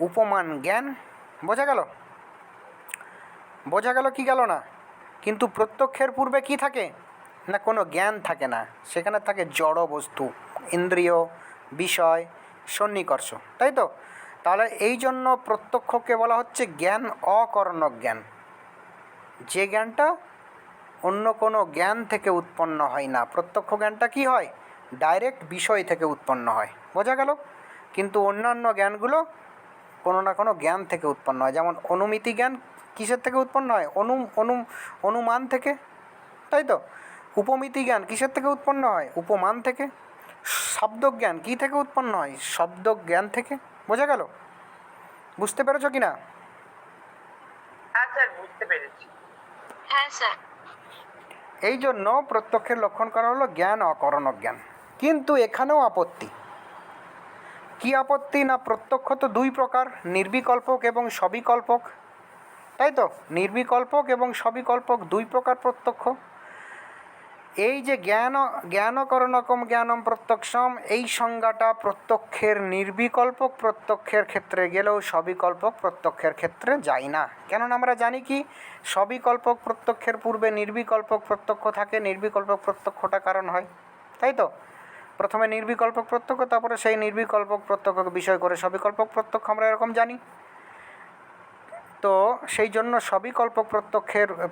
উপমান জ্ঞান। বোঝা গেল? বোঝা গেল কি গেল না? কিন্তু প্রত্যক্ষের পূর্বে কি থাকে না? কোনো জ্ঞান থাকে না, সেখানে থাকে জড় বস্তু, ইন্দ্রিয়, বিষয়, সন্নিকর্ষ, তাই তো? তাহলে এই জন্য প্রত্যক্ষকে বলা হচ্ছে জ্ঞান অকরণক জ্ঞান, যে জ্ঞানটা অন্য কোনো জ্ঞান থেকে উৎপন্ন হয় না। প্রত্যক্ষ জ্ঞানটা কি হয়? ডাইরেক্ট বিষয় থেকে উৎপন্ন হয়। বোঝা গেল? কিন্তু অন্যান্য জ্ঞানগুলো কোনো না কোনো জ্ঞান থেকে উৎপন্ন হয়। যেমন অনুমিতি জ্ঞান কিসের থেকে উৎপন্ন হয়? অনুমান থেকে, তাই তো? উপমিতি জ্ঞান কিসের থেকে উৎপন্ন হয়? উপমান থেকে। শব্দজ্ঞান কী থেকে উৎপন্ন হয়? শব্দ জ্ঞান থেকে। বোঝা গেল? বুঝতে পেরেছ কি না? হ্যাঁ স্যার, বুঝতে পেরেছি। হ্যাঁ স্যার। এই জন্য প্রত্যক্ষের লক্ষণ করা হলো জ্ঞান অকরণক জ্ঞান। কিন্তু এখানেও আপত্তি। কি আপত্তি? না প্রত্যক্ষ তো দুই প্রকার, নির্বিকল্পক এবং সবিকল্পক, তাই তো? নির্বিকল্পক এবং সবিকল্পক দুই প্রকার প্রত্যক্ষ। এই যে জ্ঞানকরণকম জ্ঞানম প্রত্যক্ষম, এই সংজ্ঞাটা প্রত্যক্ষের নির্বিকল্পক প্রত্যক্ষের ক্ষেত্রে গেলেও সবিকল্পক প্রত্যক্ষের ক্ষেত্রে যায় না। কেননা আমরা জানি কি সবিকল্পক প্রত্যক্ষের পূর্বে নির্বিকল্পক প্রত্যক্ষ থাকে, নির্বিকল্পক প্রত্যক্ষটা কারণ হয়, তাই তো? প্রথমে নির্বিকল্পক প্রত্যক্ষ, তারপরে সেই নির্বিকল্পক প্রত্যক্ষকে বিষয় করে সবিকল্পক প্রত্যক্ষ, আমরা এরকম জানি। তো সেই জন্য সবিকল্পক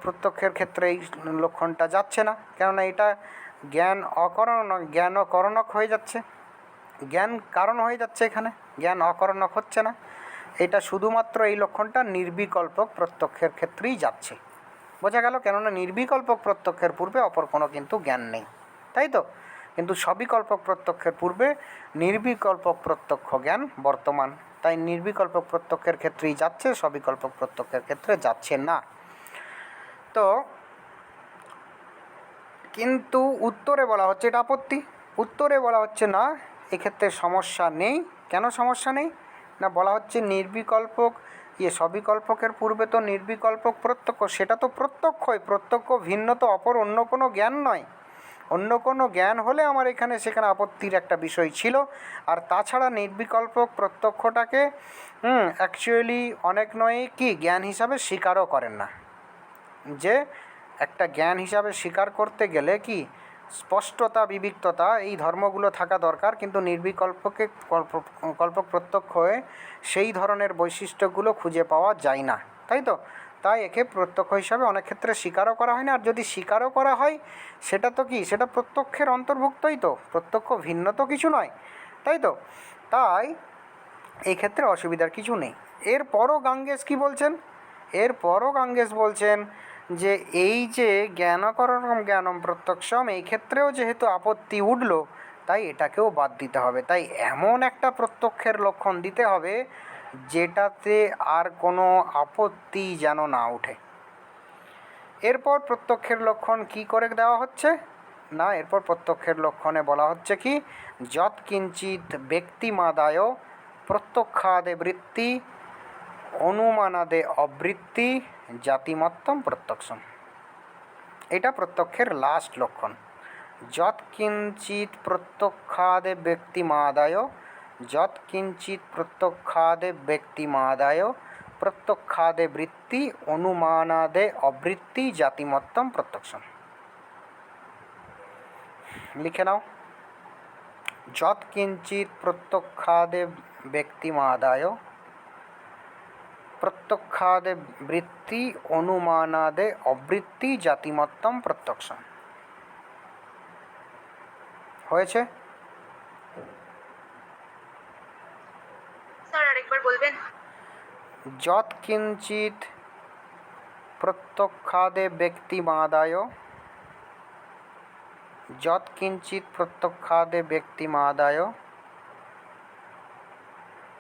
প্রত্যক্ষের ক্ষেত্রে এই লক্ষণটা যাচ্ছে না, কেননা এটা জ্ঞান অকরণক হয়ে যাচ্ছে, জ্ঞান কারণ হয়ে যাচ্ছে, এখানে জ্ঞান অকরণক হচ্ছে না। এটা শুধুমাত্র এই লক্ষণটা নির্বিকল্পক প্রত্যক্ষের ক্ষেত্রেই যাচ্ছে। বোঝা গেল? কেননা নির্বিকল্পক প্রত্যক্ষের পূর্বে অপর কোনো কিন্তু জ্ঞান নেই, তাই তো? কিন্তু সবিকল্পক প্রত্যক্ষের পূর্বে নির্বিকল্পক প্রত্যক্ষ জ্ঞান বর্তমান, তাই নির্বিকল্পক প্রত্যক্ষের ক্ষেত্রেই যাচ্ছে, সবিকল্পক প্রত্যক্ষের ক্ষেত্রে যাচ্ছে না। তো কিন্তু উত্তরে বলা হচ্ছে, এটা আপত্তি, উত্তরে বলা হচ্ছে না এক্ষেত্রে সমস্যা নেই। কেন সমস্যা নেই? না বলা হচ্ছে নির্বিকল্পক সবিকল্পকের পূর্বে তো নির্বিকল্পক প্রত্যক্ষ, সেটা তো প্রত্যক্ষই, প্রত্যক্ষ ভিন্ন তো অপর অন্য কোনো জ্ঞান নয়। অন্য কোনো জ্ঞান হলে আমার এখানে সেখানে আপত্তির একটা বিষয় ছিল। আর তাছাড়া নির্বিকল্পক প্রত্যক্ষটাকে অ্যাকচুয়ালি অনেক নয় কি জ্ঞান হিসাবে স্বীকারও করেন না। যে একটা জ্ঞান হিসাবে স্বীকার করতে গেলে কি স্পষ্টতা, বিবিক্ততা, এই ধর্মগুলো থাকা দরকার, কিন্তু নির্বিকল্পকে কল্পক প্রত্যক্ষ হয়ে সেই ধরনের বৈশিষ্ট্যগুলো খুঁজে পাওয়া যায় না, তাই তো? তাই একে প্রত্যক্ষ হিসাবে অনেক ক্ষেত্রে স্বীকারও করা হয় না। আর যদি স্বীকারও করা হয় সেটা তো কি সেটা প্রত্যক্ষের অন্তর্ভুক্তই তো, প্রত্যক্ষ ভিন্ন তো কিছু নয়, তাই তো? তাই এই ক্ষেত্রে অসুবিধার কিছু নেই। এরপরও গাঙ্গেস কি বলছেন? এরপরও গাঙ্গেস বলছেন যে এই যে জ্ঞানকরণম জ্ঞানম প্রত্যক্ষম, এই ক্ষেত্রেও যেহেতু আপত্তি উঠল, তাই এটাকেও বাদ দিতে হবে। তাই এমন একটা প্রত্যক্ষের লক্ষণ দিতে হবে যেটাতে আর কোনো আপত্তি যেন না ওঠে। এরপর প্রত্যক্ষের লক্ষণ কি করে দেওয়া হচ্ছে না, এরপর প্রত্যক্ষের লক্ষণে বলা হচ্ছে কি যৎকিঞ্চিৎ ব্যক্তিমাদায় প্রত্যক্ষাদে বৃত্তি অনুমানাদে অবৃত্তি জাতিমত্তম প্রত্যক্ষম। এটা প্রত্যক্ষের লাস্ট লক্ষণ। যৎকিঞ্চিৎ প্রত্যক্ষাদে ব্যক্তিমাদায়, যৎকিঞ্চিৎ প্রত্যক্ষাদে ব্যক্তিমাদায় প্রত্যক্ষাদে বৃত্তি অনুমানাদে অবৃত্তি জাতিমত্তম প্রত্যক্ষম। লিখে নাও, যৎকিঞ্চিৎ প্রত্যক্ষাদে ব্যক্তিমাদায় প্রত্যক্ষাদে বৃত্তি অনুমানাদে অবৃত্তি জাতিমত্তম প্রত্যক্ষম। হয়েছে? স্যার আরেকবার বলবেন? যৎকিঞ্চিৎ প্রত্যক্ষাদে ব্যক্তিমাদায়, যৎকিঞ্চিৎ প্রত্যক্ষাদে ব্যক্তিমাদায়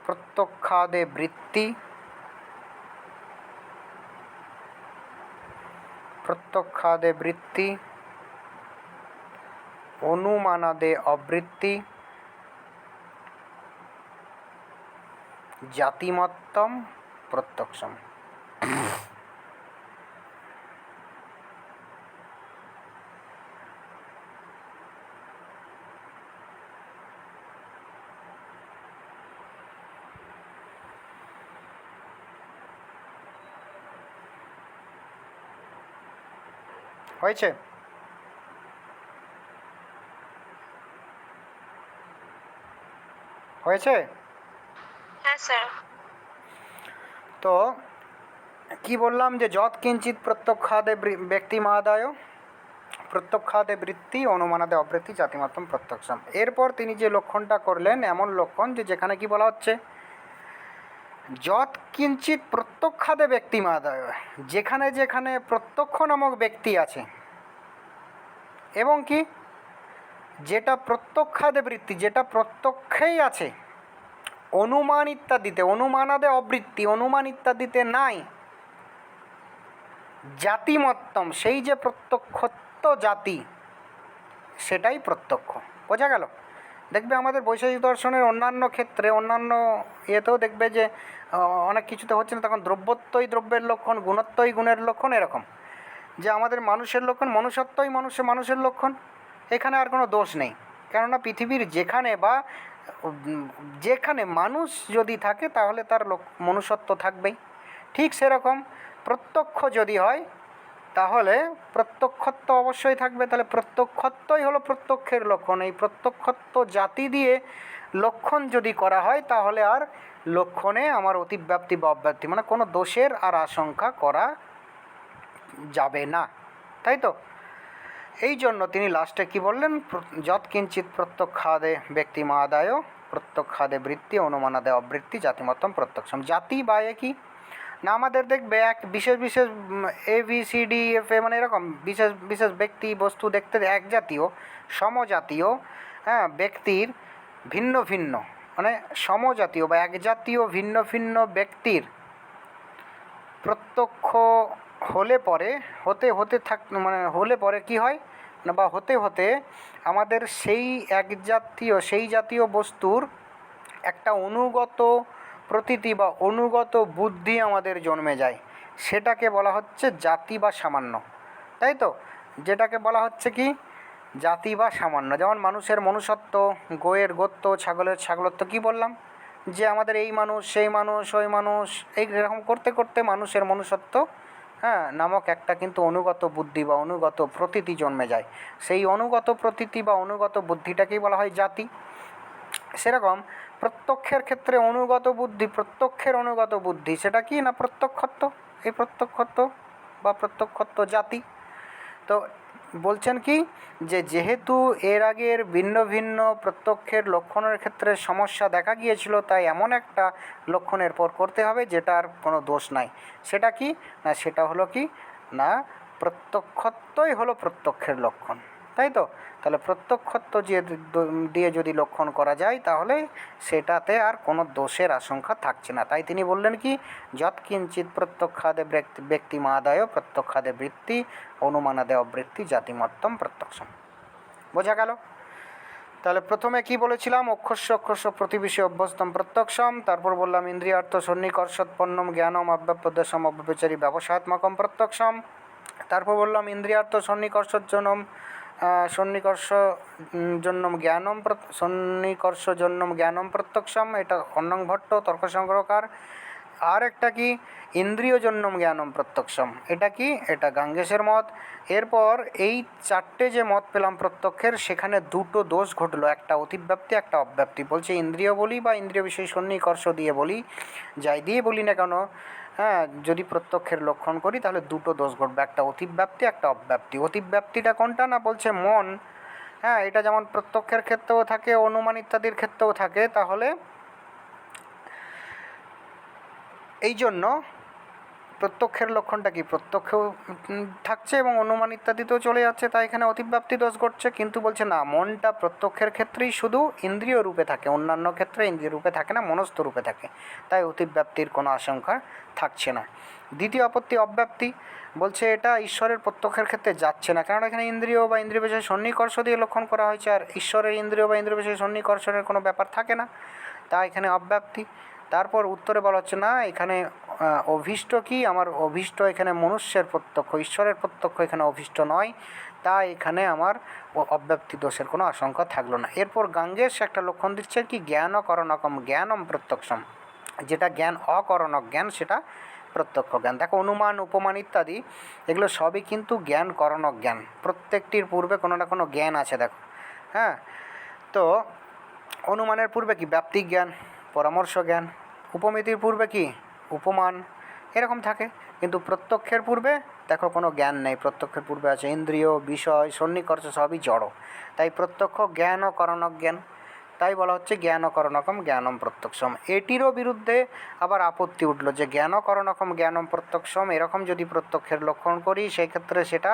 প্রত্যক্ষাদে বৃত্তি, প্রত্যক্ষাদে বৃত্তি অনুমানাদে অবৃত্তি জাতিমত্তম প্রত্যক্ষম। হয়েছে? হয়েছে? হ্যাঁ স্যার। তো কি বললাম যে যৎকিঞ্চিৎ প্রত্যক্ষাদে ব্যক্তিমাদায় প্রত্যক্ষাদে বৃত্তি অনুমানাদে অবৃত্তি জাতিমাত্রম প্রত্যক্ষম। এরপর তিনি যে লক্ষণটা করলেন এমন লক্ষণ যে যেখানে কি বলা হচ্ছে যৎকিঞ্চিৎ প্রত্যক্ষাদে ব্যক্তিমাদায়, যেখানে যেখানে প্রত্যক্ষ নামক ব্যক্তি আছে এবং কি যেটা প্রত্যক্ষাদে বৃত্তি, যেটা প্রত্যক্ষেই আছে, অনুমান ইত্যাদিতে, অনুমানাদে অবৃত্তি, অনুমান ইত্যাদিতে নাই, জাতিমত্তম সেই যে প্রত্যক্ষত্ব জাতি সেটাই প্রত্যক্ষ। বোঝা গেল? দেখবে আমাদের বৈশেষিক দর্শনের অন্যান্য ক্ষেত্রে, অন্যান্য ইয়েতেও দেখবে যে অনেক কিছুতে হচ্ছে না, তখন দ্রব্যত্বই দ্রব্যের লক্ষণ, গুণত্বই গুণের লক্ষণ, এরকম যে আমাদের মানুষের লক্ষণ, মনুষ্যত্বই মানুষের লক্ষণ। এখানে আর কোনো দোষ নেই, কেননা পৃথিবীর যেখানে বা যেখানে মানুষ যদি থাকে তাহলে তার মনুষ্যত্ব থাকবেই। ঠিক সেরকম প্রত্যক্ষ যদি হয় তাহলে প্রত্যক্ষত্ব অবশ্যই থাকবে। তাহলে প্রত্যক্ষত্বই হলো প্রত্যক্ষের লক্ষণ। এই প্রত্যক্ষত্ব জাতি দিয়ে লক্ষণ যদি করা হয় তাহলে আর লক্ষণে আমার অতিব্যাপ্তি বা অব্যাপ্তি মানে কোনো দোষের আর আশঙ্কা করা যাবে না, তাই তো? এই জন্য তিনি লাস্টে কি বললেন, যৎকিঞ্চিৎ প্রত্যক্ষাদে ব্যক্তিমাদায় প্রত্যক্ষাদে বৃত্তি অনুমানাদে অবৃত্তি জাতিমত্তম প্রত্যক্ষম। জাতি বা এ কি না, আমাদের দেখবে এক বিশেষ বিশেষ ABCDEF মানে এরকম বিশেষ বিশেষ ব্যক্তি বস্তু দেখতে এক জাতীয় সমজাতীয়, হ্যাঁ, ব্যক্তির ভিন্ন ভিন্ন মানে সমজাতীয় বা এক জাতীয় ভিন্ন ভিন্ন ব্যক্তির প্রত্যক্ষ হলে পরে হলে পরে কি হয় না, বা হতে হতে আমাদের সেই জাতীয় বস্তুর একটা অনুগত প্রতীতি বা অনুগত বুদ্ধি আমাদের জন্মে যায়, সেটাকে বলা হচ্ছে জাতি বা সামান্য, তাই তো? যেটাকে বলা হচ্ছে কি জাতি বা সামান্য। যেমন মানুষের মনুষ্যত্ব, গোয়ের গোত্র, ছাগলের ছাগলত্ব, কি বললাম যে আমাদের এই মানুষ সেই মানুষ ওই মানুষ এইরকম করতে করতে মানুষের মনুষ্যত্ব, হ্যাঁ, নামক একটা কিন্তু অনুগত বুদ্ধি বা অনুগত প্রতীতি জন্মে যায়। সেই অনুগত প্রতীতি বা অনুগত বুদ্ধিটাকেই বলা হয় জাতি। সেরকম প্রত্যক্ষের ক্ষেত্রে প্রত্যক্ষের অনুগত বুদ্ধি সেটা কি না প্রত্যক্ষত্ব। এই প্রত্যক্ষত্ব বা প্রত্যক্ষত্ব জাতি। তো বলছেন কি যে যেহেতু এর আগের ভিন্ন ভিন্ন প্রত্যক্ষের লক্ষণের ক্ষেত্রে সমস্যা দেখা গিয়েছিল, তাই এমন একটা লক্ষণের পর করতে হবে যেটার কোনো দোষ নাই। সেটা কি না, সেটা হলো কি না প্রত্যক্ষত্বই হলো প্রত্যক্ষের লক্ষণ, তাই তো? তাহলে প্রত্যক্ষত্ব দিয়ে যদি লক্ষণ করা যায় তাহলে সেটাতে আর কোনো দোষের আশঙ্কা থাকছে না। তাই তিনি বললেন কি যৎকিঞ্চিৎ প্রত্যক্ষাদে ব্যক্তিমাদায় প্রত্যক্ষাদে বৃত্তি অনুমানাদে অবৃত্তি জাতিমত্তম প্রত্যক্ষম। বোঝা গেল? তাহলে প্রথমে কি বলেছিলাম, অক্ষস্য প্রতিবিষয় অভ্যস্তম প্রত্যক্ষম। তারপর বললাম ইন্দ্রিয়ার্থ সন্নিকর্ষোৎপন্নম জ্ঞানম অব্যপদেশম অব্যপচারী ব্যবসায়াত্মকম প্রত্যক্ষম। তারপর বললাম ইন্দ্রিয়ার্থ সন্নিকর্ষজন্যম জ্ঞানম প্রত্যক্ষম, এটা অন্নং ভট্ট তর্ক সংগ্রহকার। আর একটা কি ইন্দ্রিয়জন্যম জ্ঞানম প্রত্যক্ষম, এটা কি, এটা গাঙ্গেসের মত। এরপর এই চারটে যে মত পেলাম প্রত্যক্ষের, সেখানে দুটো দোষ ঘটলো, একটা অতিব্যাপ্তি একটা অব্যাপ্তি। বলছে ইন্দ্রিয় বলি বা ইন্দ্রিয় বিষয় সন্নিকর্ষ দিয়ে বলি, যাই দিয়ে বলি না কেন, হ্যাঁ, যদি প্রত্যক্ষের লক্ষণ করি তাহলে দুটো দোষ ঘটবে, একটা অতিব্যাপ্তি একটা অব্যাপ্তি। অতিব্যাপ্তিটা কোনটা না, বলছে মন হ্যাঁ, এটা যেমন প্রত্যক্ষের ক্ষেত্রেও থাকে, অনুমান ইত্যাদির ক্ষেত্রেও থাকে। তাহলে এই জন্য প্রত্যক্ষের লক্ষণটা কি, প্রত্যক্ষেও থাকছে এবং অনুমান ইত্যাদিতেও চলে যাচ্ছে, তাই এখানে অতিব্যাপ্তি দোষ ঘটছে। কিন্তু বলছে না, মনটা প্রত্যক্ষের ক্ষেত্রেই শুধু ইন্দ্রিয় রূপে থাকে, অন্যান্য ক্ষেত্রে ইন্দ্রিয় রূপে থাকে না, মনস্থ রূপে থাকে, তাই অতিব্যাপ্তির কোনো আশঙ্কা থাকছে না। দ্বিতীয় আপত্তি অব্যাপ্তি, বলছে এটা ঈশ্বরের প্রত্যক্ষের ক্ষেত্রে যাচ্ছে না, কারণ এখানে ইন্দ্রিয় বা ইন্দ্রিয় বিষয়ে সন্নিকর্ষ দিয়ে লক্ষণ করা হয়েছে, আর ঈশ্বরের ইন্দ্রিয় বা ইন্দ্রিয় বিষয়ে সন্নিকর্ষণের কোনো ব্যাপার থাকে না, তাই এখানে অব্যাপ্তি। তারপর উত্তরে বলা হচ্ছে না, এখানে অভীষ্ট কি, আমার অভীষ্ট এখানে মনুষ্যের প্রত্যক্ষ, ঈশ্বরের প্রত্যক্ষ এখানে অভীষ্ট নয়, তাই এখানে আমার অব্যাপ্তি দোষের কোনো আশঙ্কা থাকলো না। এরপর গাঙ্গেশ একটা লক্ষণ দিচ্ছে কি, জ্ঞান করণকম জ্ঞানম প্রত্যক্ষম, যেটা জ্ঞান অকরণক জ্ঞান সেটা প্রত্যক্ষ জ্ঞান। দেখো, অনুমান উপমান ইত্যাদি এগুলো সবই কিন্তু জ্ঞান করণক জ্ঞান, প্রত্যেকটির পূর্বে কোনো না কোনো জ্ঞান আছে। দেখো, হ্যাঁ, তো অনুমানের পূর্বে কি ব্যাপ্তিক জ্ঞান, পরামর্শ জ্ঞান, উপমিতির পূর্বে কি উপমান, এরকম থাকে। কিন্তু প্রত্যক্ষের পূর্বে দেখো কোনো জ্ঞান নেই, প্রত্যক্ষের পূর্বে আছে ইন্দ্রিয়, বিষয়, সন্নিকর্ষ, সবই জড়, তাই প্রত্যক্ষ জ্ঞান ও করণক জ্ঞান, তাই বলা হচ্ছে জ্ঞান করণকম জ্ঞানম প্রত্যক্ষম। এটিরও বিরুদ্ধে আবার আপত্তি উঠল যে জ্ঞান করণকম জ্ঞানম প্রত্যক্ষম এরকম যদি প্রত্যক্ষের লক্ষণ করি, সেই ক্ষেত্রে সেটা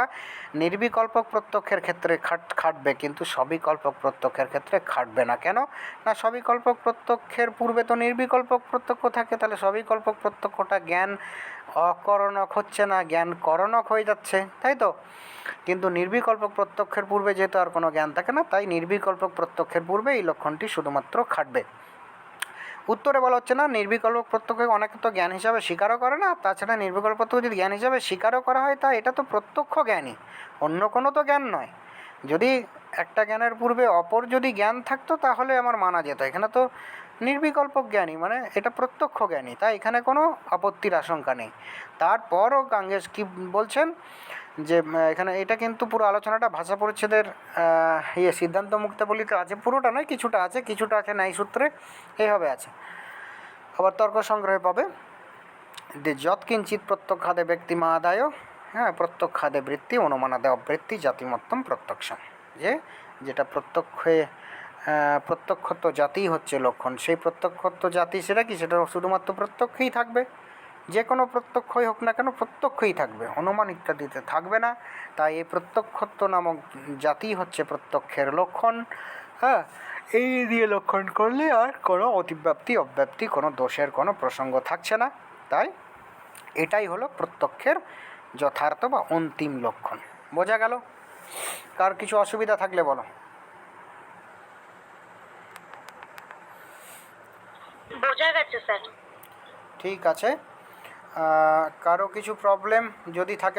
নির্বিকল্পক প্রত্যক্ষের ক্ষেত্রে খাটবে, কিন্তু সবিকল্পক প্রত্যক্ষের ক্ষেত্রে খাটবে না। কেন না, সবিকল্পক প্রত্যক্ষের পূর্বে তো নির্বিকল্পক প্রত্যক্ষ থাকে, তাহলে সবিকল্পক প্রত্যক্ষটা জ্ঞান অকরণক হচ্ছে না, জ্ঞান করণক হয়ে যাচ্ছে, তাই তো। কিন্তু নির্বিকল্পক প্রত্যক্ষের পূর্বে যেহেতু আর কোনো জ্ঞান থাকে না, তাই নির্বিকল্পক প্রত্যক্ষের পূর্বে এই লক্ষণটি শুধুমাত্র খাটবে। উত্তরে বলা হচ্ছে না, নির্বিকল্পক প্রত্যক্ষকে অনেকে তো জ্ঞান হিসাবে স্বীকারও করে না, তাছাড়া নির্বিকল্প প্রত্যক্ষ যদি জ্ঞান হিসাবে স্বীকারও করা হয়, তা এটা তো প্রত্যক্ষ জ্ঞানই, অন্য কোনো তো জ্ঞান নয়। যদি একটা জ্ঞানের পূর্বে অপর যদি জ্ঞান থাকতো তাহলে আমার মানা যেত, এখানে তো নির্বিকল্পক জ্ঞানই, মানে এটা প্রত্যক্ষ জ্ঞানই, তাই এখানে কোনো আপত্তির আশঙ্কা নেই। তারপরও গাঙ্গেশ কি বলছেন যে এখানে এটা কিন্তু পুরো আলোচনাটা ভাষা পরিচ্ছেদের সিদ্ধান্ত মুক্তাবলীতে আছে, পুরোটা নয়, কিছুটা আছে, কিছুটা আছে ন্যায় সূত্রে, এইভাবে আছে। আবার তর্ক সংগ্রহে পাবে যে যৎকিঞ্চিৎ প্রত্যক্ষাদে ব্যক্তিমা আদায়, হ্যাঁ, প্রত্যক্ষাদে বৃত্তি অনুমানাদে অবৃত্তি জাতিমত্তম প্রত্যক্ষম, যে যেটা প্রত্যক্ষত্ব জাতি হচ্ছে লক্ষণ, সেই প্রত্যক্ষত্ব জাতি সেটা কি, সেটা শুধুমাত্র প্রত্যক্ষই থাকবে, যে কোনো প্রত্যক্ষই হোক না কেন প্রত্যক্ষই থাকবে, অনুমান ইত্যাদিতে থাকবে না, তাই এই প্রত্যক্ষত্ব নামক জাতি হচ্ছে প্রত্যক্ষের লক্ষণ। হ্যাঁ, এই দিয়ে লক্ষণ করলে আর কোনো অতিব্যাপ্তি অব্যাপ্তি কোনো দোষের কোনো প্রসঙ্গ থাকছে না, তাই এটাই হলো প্রত্যক্ষের যথার্থ বা অন্তিম লক্ষণ। বোঝা গেল? কার কিছু অসুবিধা থাকলে বলো। বোঝা গেছে স্যার। ঠিক আছে, কারো কিছু প্রবলেম যদি থাকে